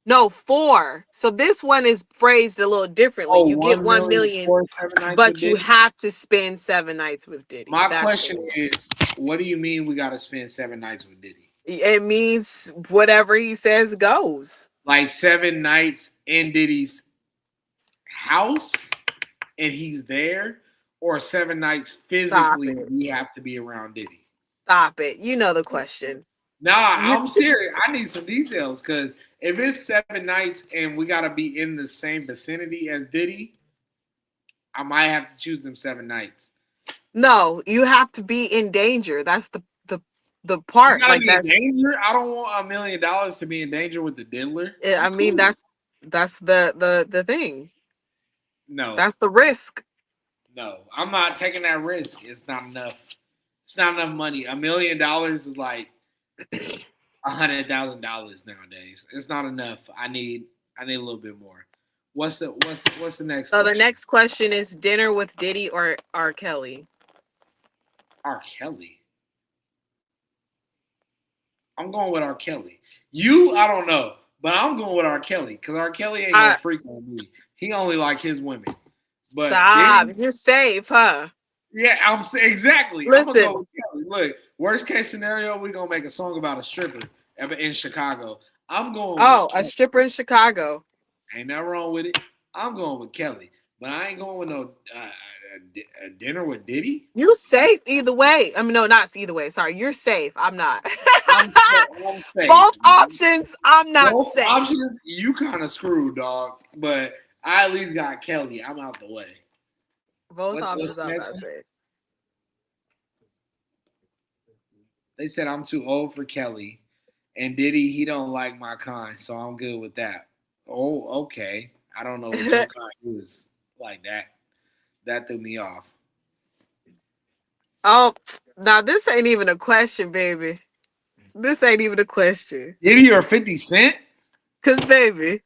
No, 4. So this one is phrased a little differently. Oh, You get 1 1 million million, for 7 nights with but you Diddy. have to spend 7 nights with Diddy. My That's question is, what do you mean we got to spend 7 nights with Diddy? it means whatever he says goes. Like 7 nights in Diddy's house and he's there, or 7 nights physically we have to be around Diddy? Stop it. You know the question. Nah, I'm serious. I need some details because if it's 7 nights and we got to be in the same vicinity as Diddy, I might have to choose them 7 nights. No, you have to be in danger. That's the You part. gotta Like be in that's. danger. I don't want $1 million to be in danger with the diddler. I mean, Cool. that's the thing. No, That's the risk. no, I'm not taking that risk. It's not enough. It's not enough money. $1 million is like $100,000 nowadays. It's not enough. I need a little bit more. What's the next? So the question? next question is dinner with Diddy or R. Kelly? R. Kelly. I'm going with R. Kelly. You, I don't know, but I'm going with R. Kelly because R. Kelly ain't gonna freak on me. He only like his women. But Stop. Diddy, You're safe, huh? yeah, I'm exactly. Listen. I'm gonna go with Kelly. Look, worst case scenario, we're gonna make a song about a stripper in Chicago. I'm going. Oh, with a Kelly. stripper in Chicago. Ain't nothing wrong with it. I'm going with Kelly, but I ain't going with no a dinner with Diddy. You safe either way. I mean, no, not either way. Sorry, you're safe. I'm not. I'm safe. Both options, I'm not Both safe. options, you kind of screwed, dog. But I at least got Kelly. I'm out the way. Both options, what's I'm next not one? safe. They said I'm too old for Kelly, and Diddy he don't like my kind, so I'm good with that. Oh, okay. I don't know what your kind is like that. That threw me off. Oh, now this ain't even a question, baby. This ain't even a question. Diddy or 50 Cent? Cause baby,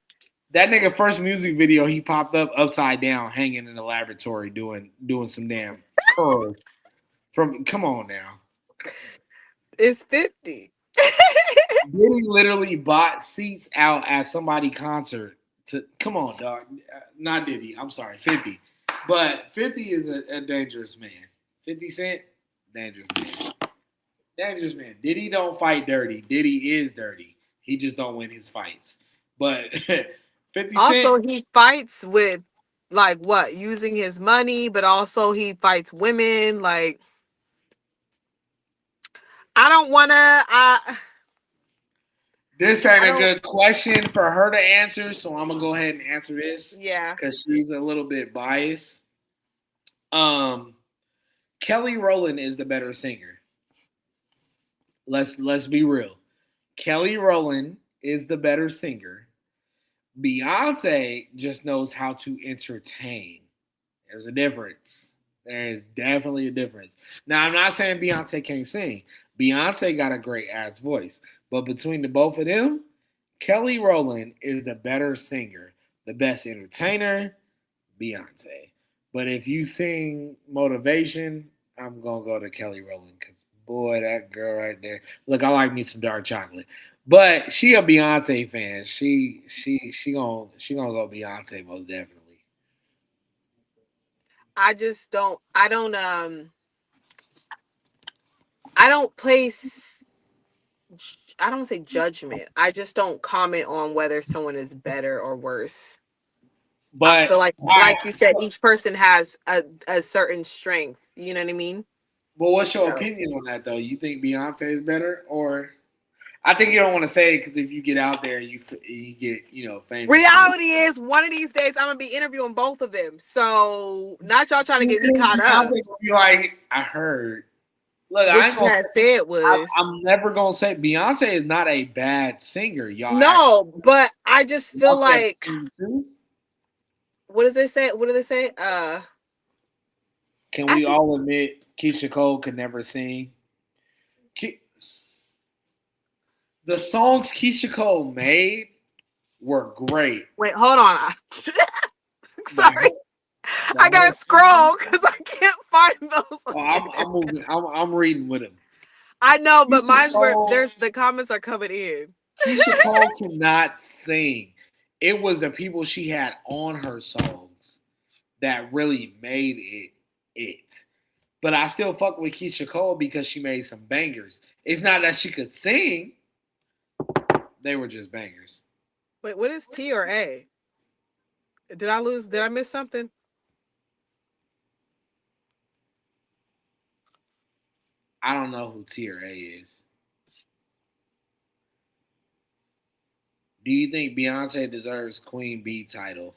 That nigga first music video he popped up upside down, hanging in the laboratory doing some damn curls. Come on now. it's 50. Diddy literally bought seats out at somebody's concert. Come on, dog. Not Diddy. I'm sorry, 50. But 50 is a dangerous man. 50 Cent, dangerous man. Dangerous man. Diddy don't fight dirty. Diddy is dirty. He just don't win his fights. But 50 Also, Cent. he fights with like what? Using his money, but also he fights women. Like, I don't wanna. This ain't a good question for her to answer, so I'm gonna go ahead and answer this. Yeah. Because she's a little bit biased. Kelly Rowland is the better singer. Let's be real. Kelly Rowland is the better singer. Beyonce just knows how to entertain. There's a difference. There is definitely a difference. Now, I'm not saying Beyonce can't sing. Beyonce got a great ass voice. But between the both of them, Kelly Rowland is the better singer, the best entertainer, Beyonce. But if you sing motivation, I'm going to go to Kelly Rowland because Boy, that girl right there. Look, I like me some dark chocolate. But she a Beyonce fan. She gonna go Beyonce most definitely. I just don't. I don't place. I don't say judgment. I just don't comment on whether someone is better or worse. I But feel like you said, each person has a certain strength. You know what I mean? what's your So opinion on that though? You think Beyonce is better, or I think you don't want to say it because if you get out there and you get famous, reality is, one of these days I'm gonna be interviewing both of them. So not y'all trying to get me caught up. Beyonce gonna be like, I heard. Look, I What ain't you gonna. had said was I'm never gonna say Beyonce is not a bad singer. Y'all actually no, but I just feel Beyonce like, sings too. what does they say? What do they say? Can I we just all admit Keisha Cole could never sing? The songs Keisha Cole made were great. wait. Hold on. The Sorry, whole, the I whole gotta scroll because I can't find those. oh, I'm moving. I'm reading with him. I know, but Keisha mine's where Cole, there's the comments are coming in. Keisha Cole cannot sing. It was the people she had on her songs that really made it. But I still fuck with Keisha Cole because she made some bangers. It's not that she could sing; they were just bangers. Wait, what is T or A? Did I lose? Did I miss something? I don't know who TRA is. Do you think Beyonce deserves Queen Bee title?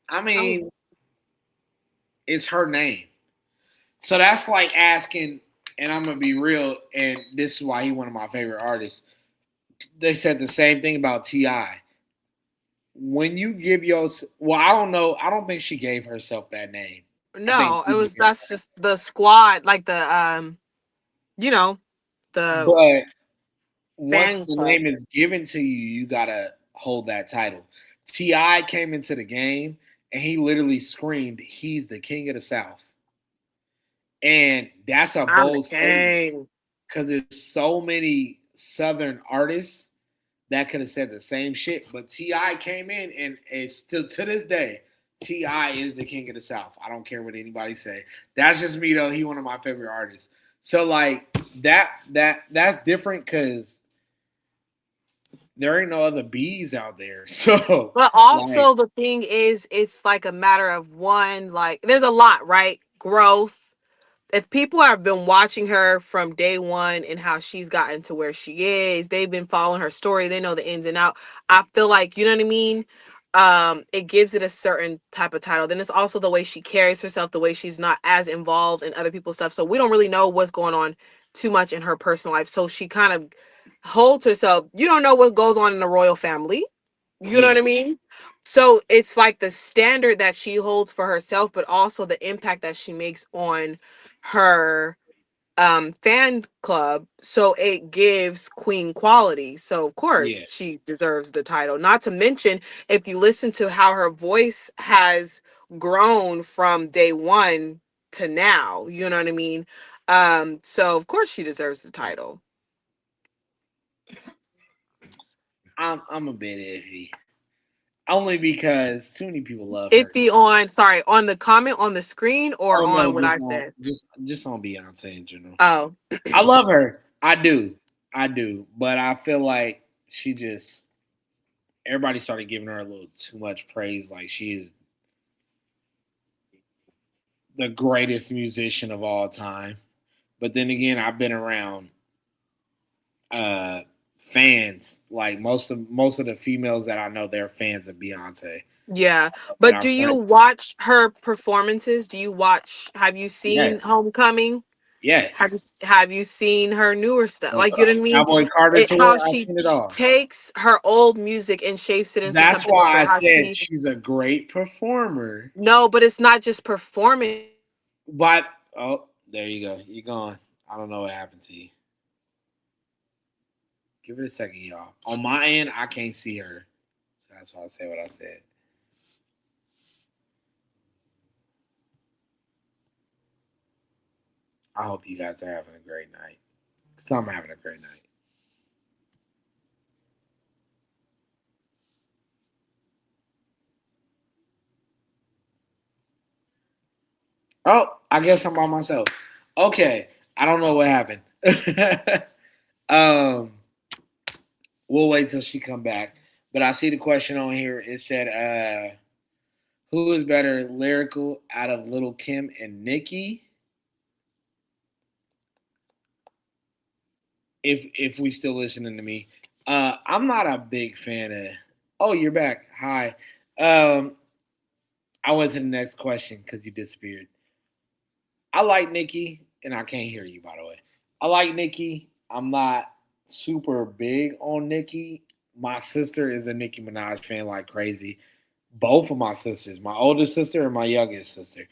I I was mean, it's her name. So that's like asking, and I'm gonna be real, and this is why he's one of my favorite artists. They said the same thing about Ti. When you give your, well, I don't know. I don't think she gave herself that name. I think no. It people was gave that's just the squad, like the you know, her. the But once fan the club. name is given to you, you gotta hold that title. Ti came into the game and he literally screamed, "He's the king of the South," and that's a I'm the bold statement king. because there's so many Southern artists that could have said the same shit, but Ti came in and it's still to this day. Ti is the king of the South. I don't care what anybody say. That's just me though. He one of my favorite artists. So like that's different because there ain't no other bees out there. So But like also the thing is, it's like a matter of one. Like, there's a lot, right? Growth. If people have been watching her from day one and how she's gotten to where she is, they've been following her story, they know the ins and out. I feel like, you know what I mean? It gives it a certain type of title. Then it's also the way she carries herself, the way she's not as involved in other people's stuff. So we don't really know what's going on too much in her personal life. So she kind of holds herself. You don't know what goes on in the royal family. You know yeah, what I mean? So it's like the standard that she holds for herself, but also the impact that she makes on her fan club, so it gives queen quality. So of yeah. course she deserves the title. Not to mention, if you listen to how her voice has grown from day one to now, you know what I mean? So of course she deserves the title. I'm a bit iffy. Only because too many people love her. Iffy on, sorry, on the comment on the screen or Oh no, on what I said? just on Beyonce in general. Oh, I love her. I do. But I feel like she just everybody started giving her a little too much praise. Like she is the greatest musician of all time. But then again, I've been around uh fans. Like most of the females that I know, they're fans of Beyonce. yeah. And But I'm do you friends. watch her performances? Have you seen Yes. Homecoming? Yes. Have you seen her newer stuff? Like, you know what I mean? Cowboy Carter It tour, how I've she seen it all. takes her old music and shapes it into That's something new, why I or how said she she's a great performer. no, but it's not just performing. But oh, there you go. You're gone. I don't know what happened to you. Give it a second, y'all. On my end, I can't see her. That's why I say what I said. I hope you guys are having a great night. So I'm having a great night. Oh, I guess I'm by myself. Okay, I don't know what happened. um, we'll wait till she come back. But I see the question on here. It said, "Who is better lyrical out of Little Kim and Nicki?" If we still listening to me, I'm not a big fan of. Oh, you're back. Hi. Um, I went to the next question because you disappeared. I like Nicki, and I can't hear you by the way. I like Nicki. I'm not super big on Nicki. My sister is a Nicki Minaj fan like crazy. Both of my sisters, my oldest sister and my youngest sister.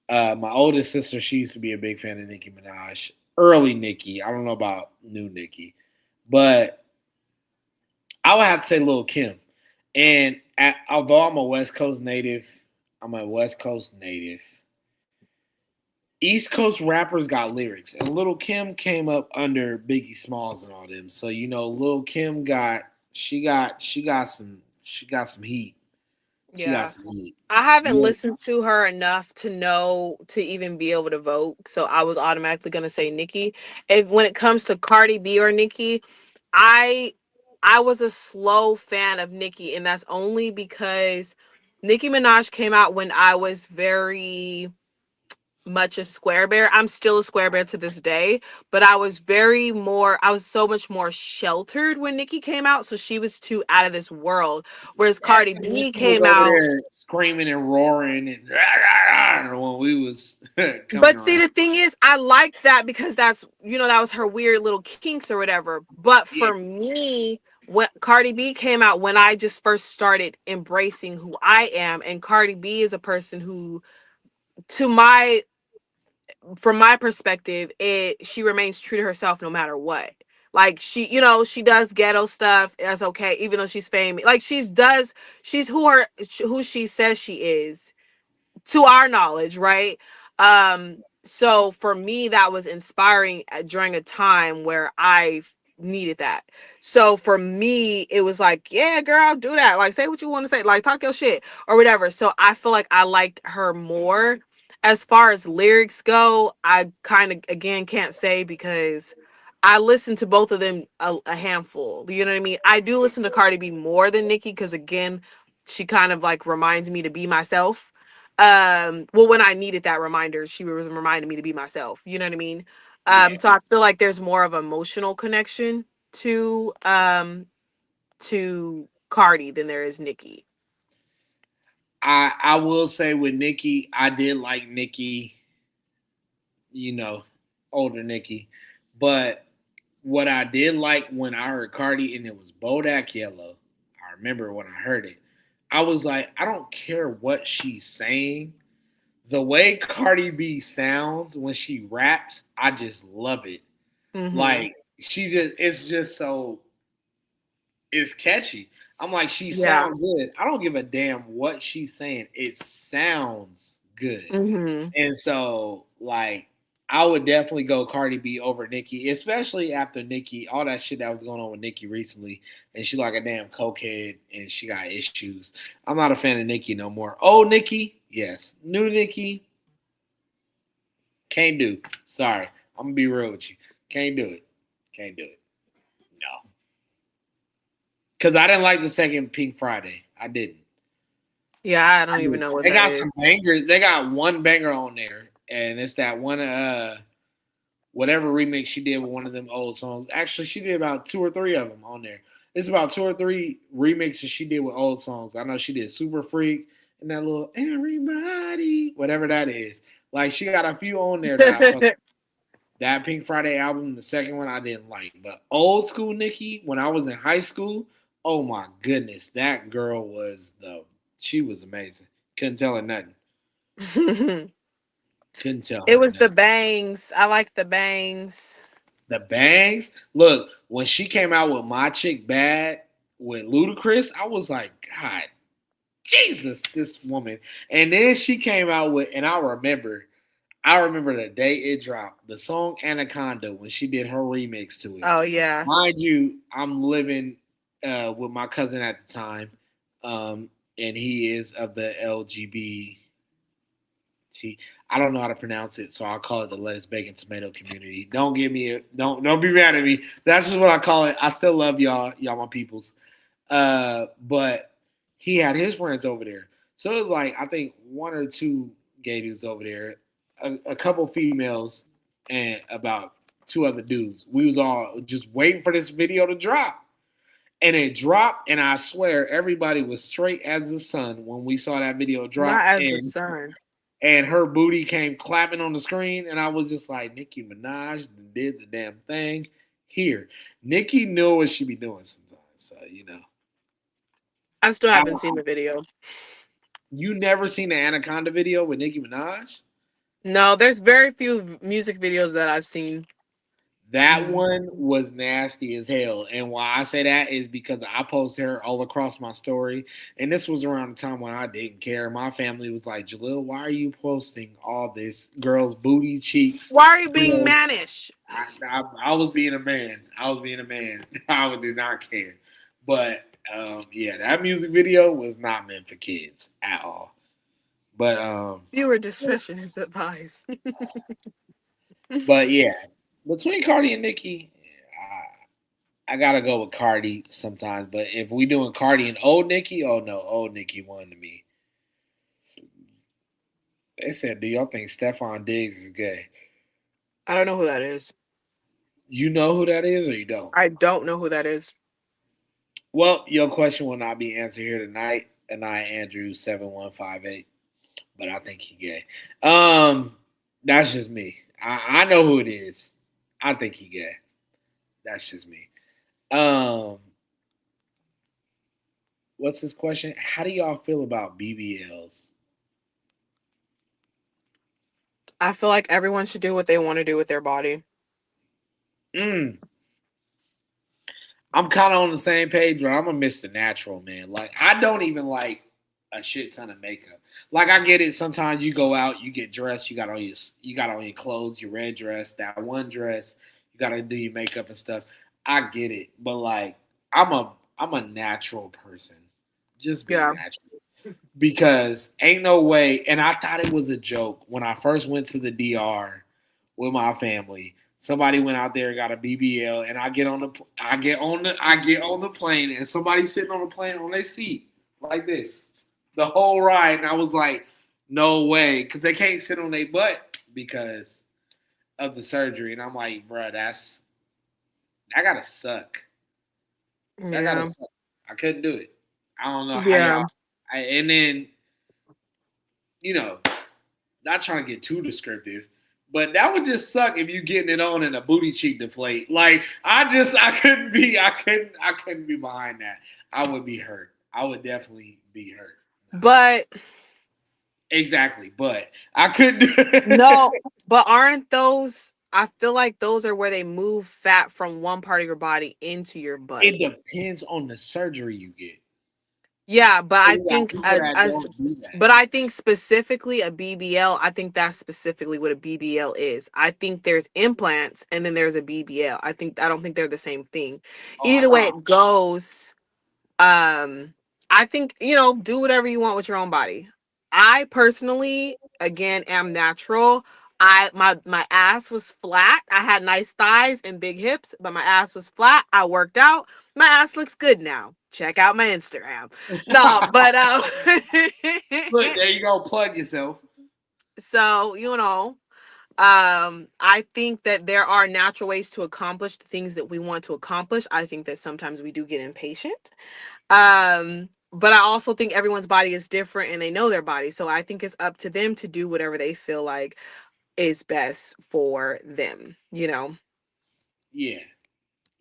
My oldest sister, she used to be a big fan of Nicki Minaj. Early Nicki. I don't know about new Nicki. But I would have to say Lil Kim. And although I'm a West Coast native, I'm a West Coast native. East Coast rappers got lyrics, and Lil Kim came up under Biggie Smalls and all them. So Lil Kim got some heat. She got Yeah. some heat. I haven't You listened to her enough to know to even be able to vote. So I was automatically gonna say Nicki. If when it comes to Cardi B or Nicki, I I was a slow fan of Nicki, and that's only because Nicki Minaj came out when I was very much a square bear. I'm still a square bear to this day, but I was so much more sheltered when Nicki came out, so she was too out of this world. Whereas Cardi and B she was came over out. there screaming and roaring and rah, rah, rah, when we was coming But see, around. the thing is, I liked that because that was her weird little kinks or whatever. But Yeah, for me, when Cardi B came out, when I just first started embracing who I am, and Cardi B is a person who, to my from my perspective, she remains true to herself no matter what. Like she does ghetto stuff. That's okay, even though she's famous. Like she's who she says she is, to our knowledge, right? So for me, that was inspiring during a time where I needed that. So for me, it was like, yeah, girl, do that. Like, say what you want to say, like, talk your shit or whatever. So I feel like I liked her more. As far as lyrics go, I kind of again can't say because I listen to both of them a handful. You know what I mean? I do listen to Cardi B more than Nicki because again, she kind of like reminds me to be myself. Well, when I needed that reminder, she was reminding me to be myself. You know what I mean? yeah. So I feel like there's more of emotional connection to Cardi than there is Nicki. I will say with Nikki, I did like Nikki, you know, older Nikki. But what I did like when I heard Cardi and it was Bodak Yellow, I remember when I heard it, I was like, I don't care what she's saying. The way Cardi B sounds when she raps, I just love it. Mm-hmm. Like it's just so it's catchy. I'm like, she Yeah. sounds good. I don't give a damn what she's saying. It sounds good. Mm-hmm. And so, like, I would definitely go Cardi B over Nicki, especially after Nicki, all that shit that was going on with Nicki recently. And she like a damn cokehead and she got issues. I'm not a fan of Nicki no more. Oh, Nicki, yes. New Nicki, can't do. Sorry. I'm going to be real with you. Can't do it. Can't do it. No. Because I didn't like the second Pink Friday. I didn't. Yeah, I I don't even didn't. know what They that got is. some bangers. They got one banger on there, and it's that one whatever remix she did with one of them old songs. Actually, she did about two or three of them on there. It's about two or three remixes she did with old songs. I know she did Super Freak and that little Everybody, whatever that is. Like she got a few on there that I fuck. That Pink Friday album, the second one I didn't like. But old school Nicki, when I was in high school, oh my goodness, that girl she was amazing. Couldn't tell her nothing. Couldn't tell It her was the nothing. bangs. I like the bangs. The bangs. Look, when she came out with My Chick Bad with Ludacris, I was like, God, Jesus, this woman. And then she came out with, and I remember, I remember the day it dropped. The song Anaconda when she did her remix to it. Oh yeah. Mind you, I'm living with my cousin at the time, and he is of the LGBT. I don't know how to pronounce it, so I'll call it the lettuce, bacon, tomato community. Don't give me don't be mad at me. That's just what I call it. I still love y'all my peoples. But he had his friends over there, so it was like I think one or two gay dudes over there, a couple females, and about two other dudes. We was all just waiting for this video to drop. And it dropped, and I swear everybody was straight as the sun when we saw that video Not drop. as the sun. And her booty came clapping on the screen, and I was just like, Nicki Minaj did the damn thing here. Nicki knew what she be doing sometimes, so you know. I still haven't seen the video. You never seen the Anaconda video with Nicki Minaj? No, there's very few music videos that I've seen. That one was nasty as hell. And why I say that is because I posted her all across my story. And this was around the time when I didn't care. My family was like, Jalil, why are you posting all this girls' booty cheeks? Why are you being mannish? I was being a man. I was being a man. I did not care. But yeah, that music video was not meant for kids at all. But Viewer discretion is advised. but yeah. Between Cardi and Nicki, I gotta go with Cardi sometimes. But if we doing Cardi and old Nicki, oh no, old Nicki won to me. They said, "Do y'all think Stephon Diggs is gay?" I don't know who that is. You know who that is, or you don't? I don't know who that is. Well, your question will not be answered here tonight. And I Andrew 7158, but I think he gay. That's just me. I know who it is. I think he gay. That's just me. What's this question? How do y'all feel about BBLs? I feel like everyone should do what they want to do with their body. I'm kind of on the same page, but I'm a Mr. Natural, man. Like, I don't even like a shit ton of makeup. Like, I get it. Sometimes you go out, you get dressed, you got on your clothes, your red dress, that one dress. You got to do your makeup and stuff. I get it, but like, I'm a natural person. Just be natural. Because ain't no way. And I thought it was a joke when I first went to the DR with my family. Somebody went out there and got a BBL, and I get on the plane, and somebody's sitting on the plane on their seat like this the whole ride, and I was like, no way, because they can't sit on their butt because of the surgery, and I'm like, bro, that gotta suck. That gotta suck. I couldn't do it. I don't know how y'all. And then, you know, not trying to get too descriptive. But that would just suck if you getting it on and a booty cheek deflate. Like I couldn't be behind that. I would be hurt. I would definitely be hurt. But exactly. But I couldn't do it. No, but aren't those? I feel like those are where they move fat from one part of your body into your butt. It depends on the surgery you get. Yeah, but I think but I think specifically a BBL, I think that's specifically what a BBL is. I think there's implants and then there's a BBL. I don't think they're the same thing. Either way it goes, I think, do whatever you want with your own body. I personally, again, am natural. My ass was flat. I had nice thighs and big hips, but my ass was flat. I worked out. My ass looks good now. Check out my Instagram. No, but look, there you go. Plug yourself. So, I think that there are natural ways to accomplish the things that we want to accomplish. I think that sometimes we do get impatient. But I also think everyone's body is different and they know their body. So I think it's up to them to do whatever they feel like is best for them, Yeah. Yeah,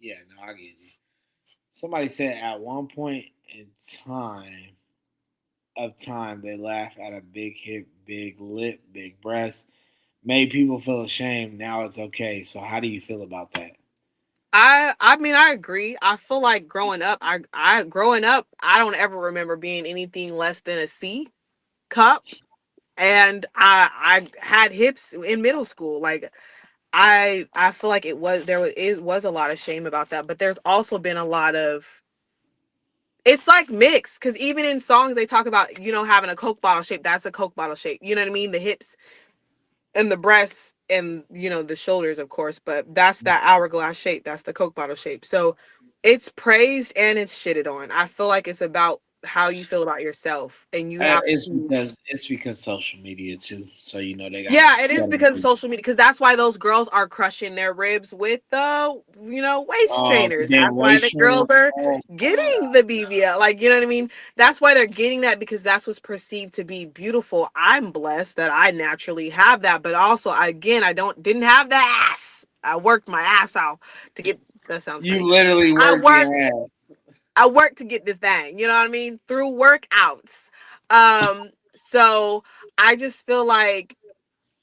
no, I get you. Somebody said at one point in time, they laugh at a big hip, big lip, big breast. Made people feel ashamed. Now it's okay. So how do you feel about that? I mean, I agree. I feel like growing up, I don't ever remember being anything less than a C cup. and I had hips in middle school. Like I feel like it was a lot of shame about that, but there's also been a lot of, it's like mixed, because even in songs they talk about, having a Coke bottle shape. That's a Coke bottle shape. You know what I mean? The hips and the breasts and the shoulders, of course, but that's that hourglass shape. That's the Coke bottle shape. So it's praised and it's shitted on. I feel like it's about how you feel about yourself, and you have It's to. because social media too. So they got Yeah, it is so because of social media. Because that's why those girls are crushing their ribs with the, waist trainers. damn That's why the waist trainer. girls are Oh my getting the BBL. Like, you know what I mean? That's why they're getting that, because that's what's perceived to be beautiful. I'm blessed that I naturally have that, but also, again, I didn't have the ass. I worked my ass out to get. That sounds You funny. literally I worked worked. your ass. I worked to get this thing. You know what I mean? Through workouts. So I just feel like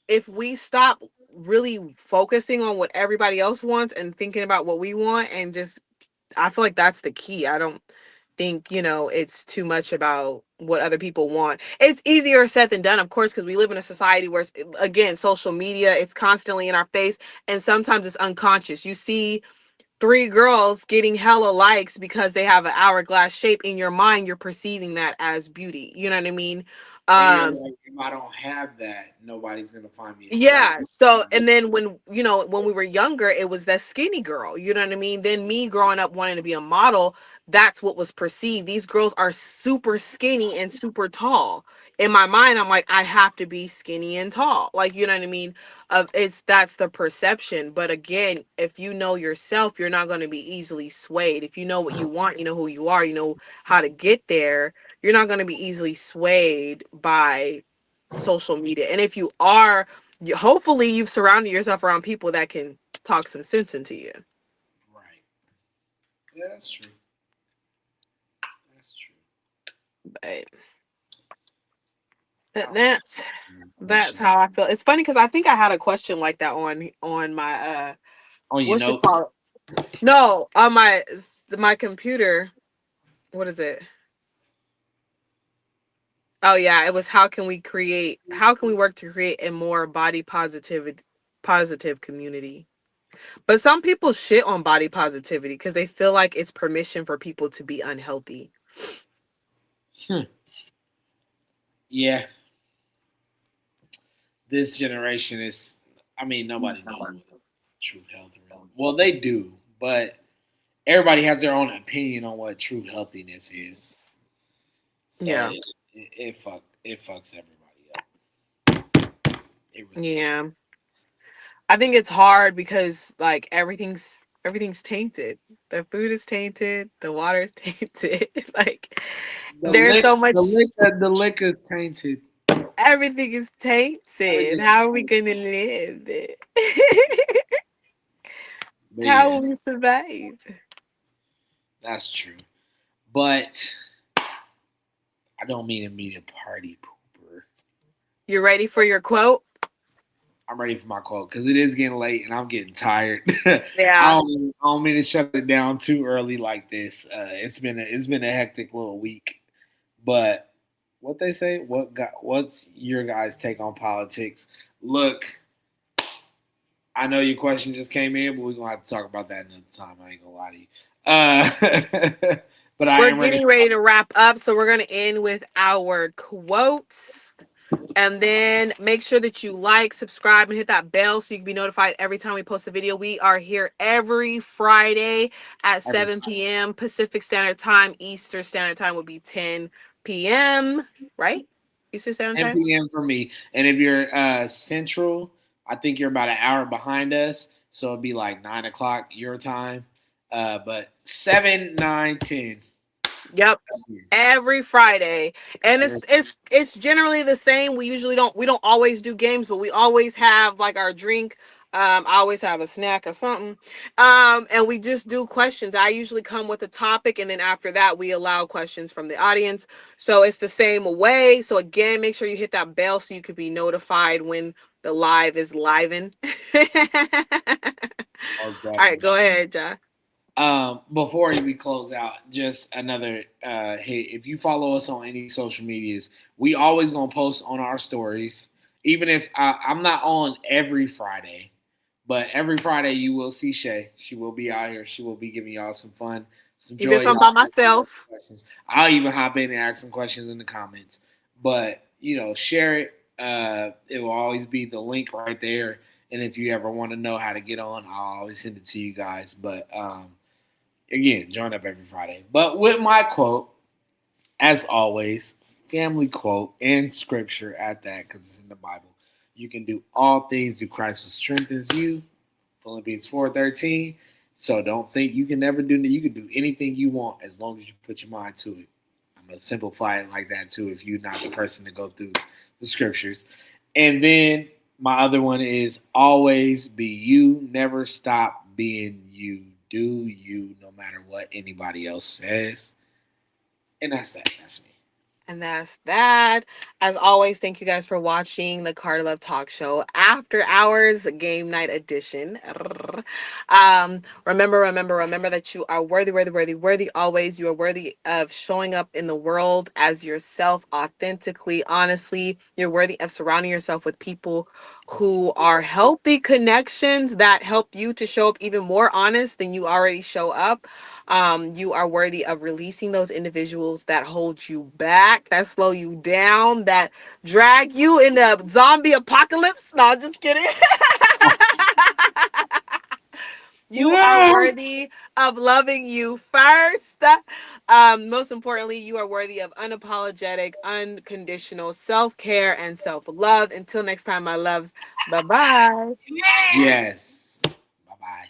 if we stop really focusing on what everybody else wants and thinking about what we want, and just, I feel like that's the key. I don't think, it's too much about what other people want. It's easier said than done, of course, because we live in a society where, again, social media, it's constantly in our face, and sometimes it's unconscious. You see three girls getting hella likes because they have an hourglass shape. In your mind, you're perceiving that as beauty. You know what I mean? And you're um like, if I don't have that, nobody's gonna find me Yeah. attractive. So, and then when we were younger, it was that skinny girl. You know what I mean? Then me growing up wanting to be a model, that's what was perceived. These girls are super skinny and super tall. In my mind, I'm like, I have to be skinny and tall. Like, you know what I mean? That's the perception. But again, if you know yourself, you're not going to be easily swayed. If you know what you want, you know who you are, you know how to get there, you're not going to be easily swayed by social media. And if you are, hopefully you've surrounded yourself around people that can talk some sense into you. Right. Yeah, that's true. That's true. But I don't know. that's We that's should how I feel. It's funny because I think I had a question like that on my on your what's it notes. called? No, on my computer. What is it? Oh yeah, it was how can we work to create a more body positive community. But some people shit on body positivity because they feel like it's permission for people to be unhealthy. Yeah, this generation is. I mean, nobody knows what true health really. Well, they do, but everybody has their own opinion on what true healthiness is. So Yeah. it fucks everybody up. It really does. Yeah. I think it's hard because like everything's tainted. The food is tainted, the water is tainted. Like there's so much, The liquor's tainted. everything is I tainted. just, How are we gonna live? but How yeah, will we survive? that's true. But I don't mean to be a party pooper. You ready for your quote? I'm ready for my quote because it is getting late and I'm getting tired. Yeah. I don't mean to shut it down too early like this. It's been a hectic little week. But what they say, what's your guys' take on politics? Look, I know your question just came in, but we're gonna have to talk about that another time. I ain't gonna lie to you. But I We're am ready. getting ready to wrap up, so we're gonna end with our quotes. And then make sure that you like, subscribe, and hit that bell so you can be notified every time we post a video. We are here every Friday at Every 7 p.m. Pacific Standard Time. Eastern Standard Time would be 10 p.m. Right? Eastern Standard 10 Time. p.m. for me, and if you're central, I think you're about an hour behind us, so it'd be like 9 o'clock your time. But 7, 9, 10. Yep. Every Friday. And Every it's generally the same. We don't always do games, but we always have like our drink. I always have a snack or something. And we just do questions. I usually come with a topic, and then after that we allow questions from the audience. So it's the same way. So again, make sure you hit that bell so you could be notified when the live is live. All Most right, definitely. go ahead, John. Before we close out, just another hit. If you follow us on any social medias, we always gonna post on our stories. Even if I'm not on every Friday, but every Friday you will see Shay. She will be out here. She will be giving y'all some fun, some Even joy. if I'm by myself. I'll even hop in and ask some questions in the comments. But share it. It will always be the link right there. And if you ever want to know how to get on, I'll always send it to you guys. But again, join up every Friday. But with my quote, as always, family quote and scripture at that, because it's in the Bible. You can do all things through Christ who strengthens you. Philippians 4:13. So don't think you can never do that. You can do anything you want as long as you put your mind to it. I'm gonna simplify it like that too if you're not the person to go through the scriptures. And then my other one is always be you, never stop being you. Do you no matter what anybody else says. And that's that. That's me. And that's that. As always, thank you guys for watching the Carter Love Talk Show After Hours Game Night Edition. Remember that you are worthy always. You are worthy of showing up in the world as yourself authentically, honestly. You're worthy of surrounding yourself with people who are healthy connections that help you to show up even more honest than you already show up. You are worthy of releasing those individuals that hold you back, that slow you down, that drag you in the zombie apocalypse. No, just kidding. You are worthy of loving you first. Most importantly, you are worthy of unapologetic, unconditional self-care and self-love. Until next time, my loves. Bye-bye. Yes. Bye bye.